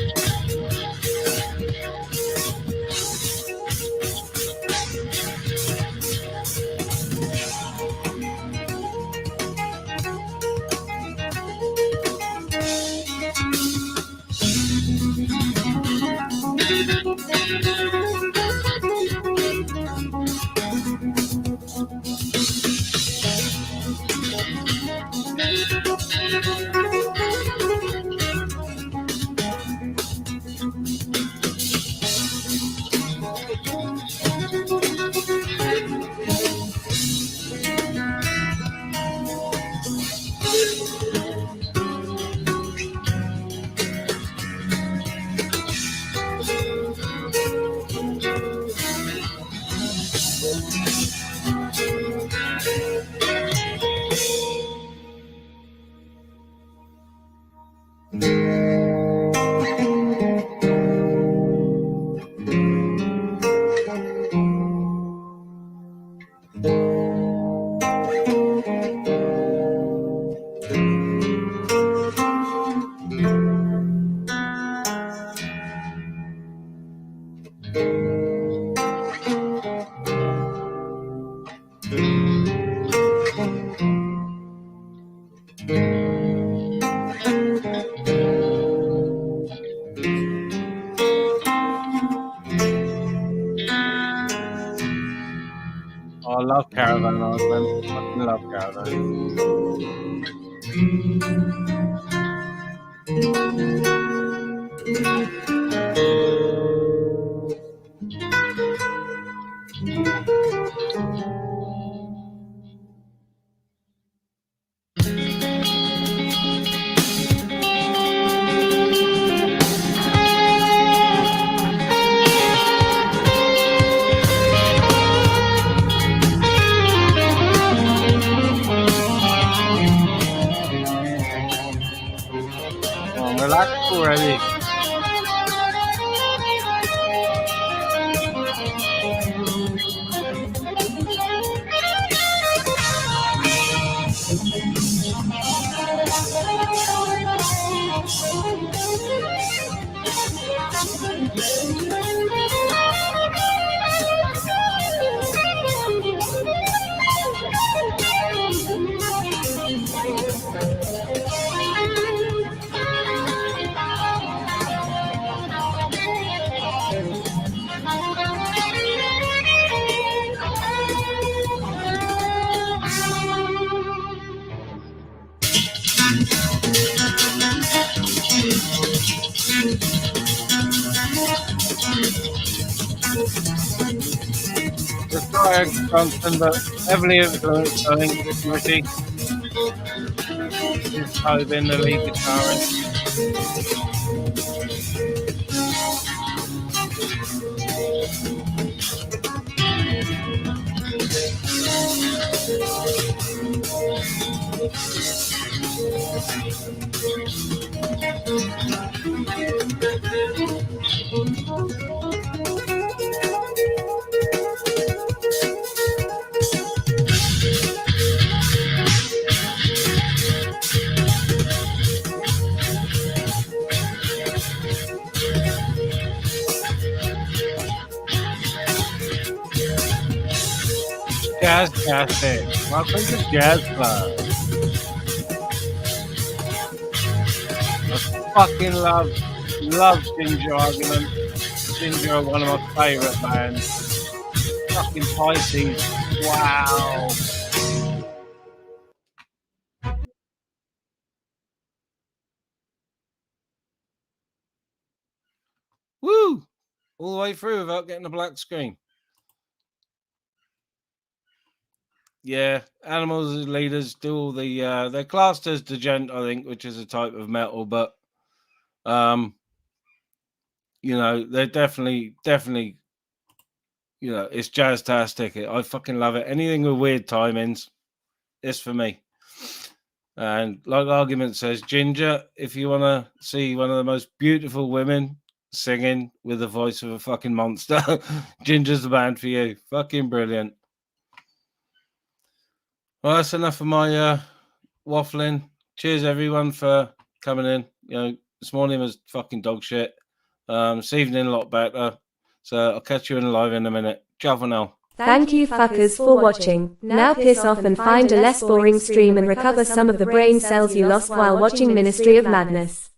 Oh, I love Caravan Island. Fucking love Caravan. Oh, relax already. The Fire Johnson, but heavily influenced, I think, Ricky. Is Tobin, the lead guitarist. Jazztastic. Welcome to Jazz Club. I fucking love Ginger Argument. Ginger are one of my favourite bands. Fucking Pisces. Wow. Woo! All the way through without getting a black screen. yeah, animals as leaders do all the. They're classed as djent, I think, which is a type of metal, but you know, they're definitely, you know, it's jazztastic. I fucking love it. Anything with weird timings, it's for me. And like Argument says, Ginger, if you want to see one of the most beautiful women singing with the voice of a fucking monster, Ginger's the band for you. Fucking brilliant. Well, that's enough of my waffling. Cheers, everyone, for coming in. You know, this morning was fucking dog shit. This evening a lot better. So I'll catch you in live in a minute. Ciao for now. Thank you fuckers for watching. Now piss off and find a less boring stream and recover some of the brain cells you lost while watching Ministry of Madness.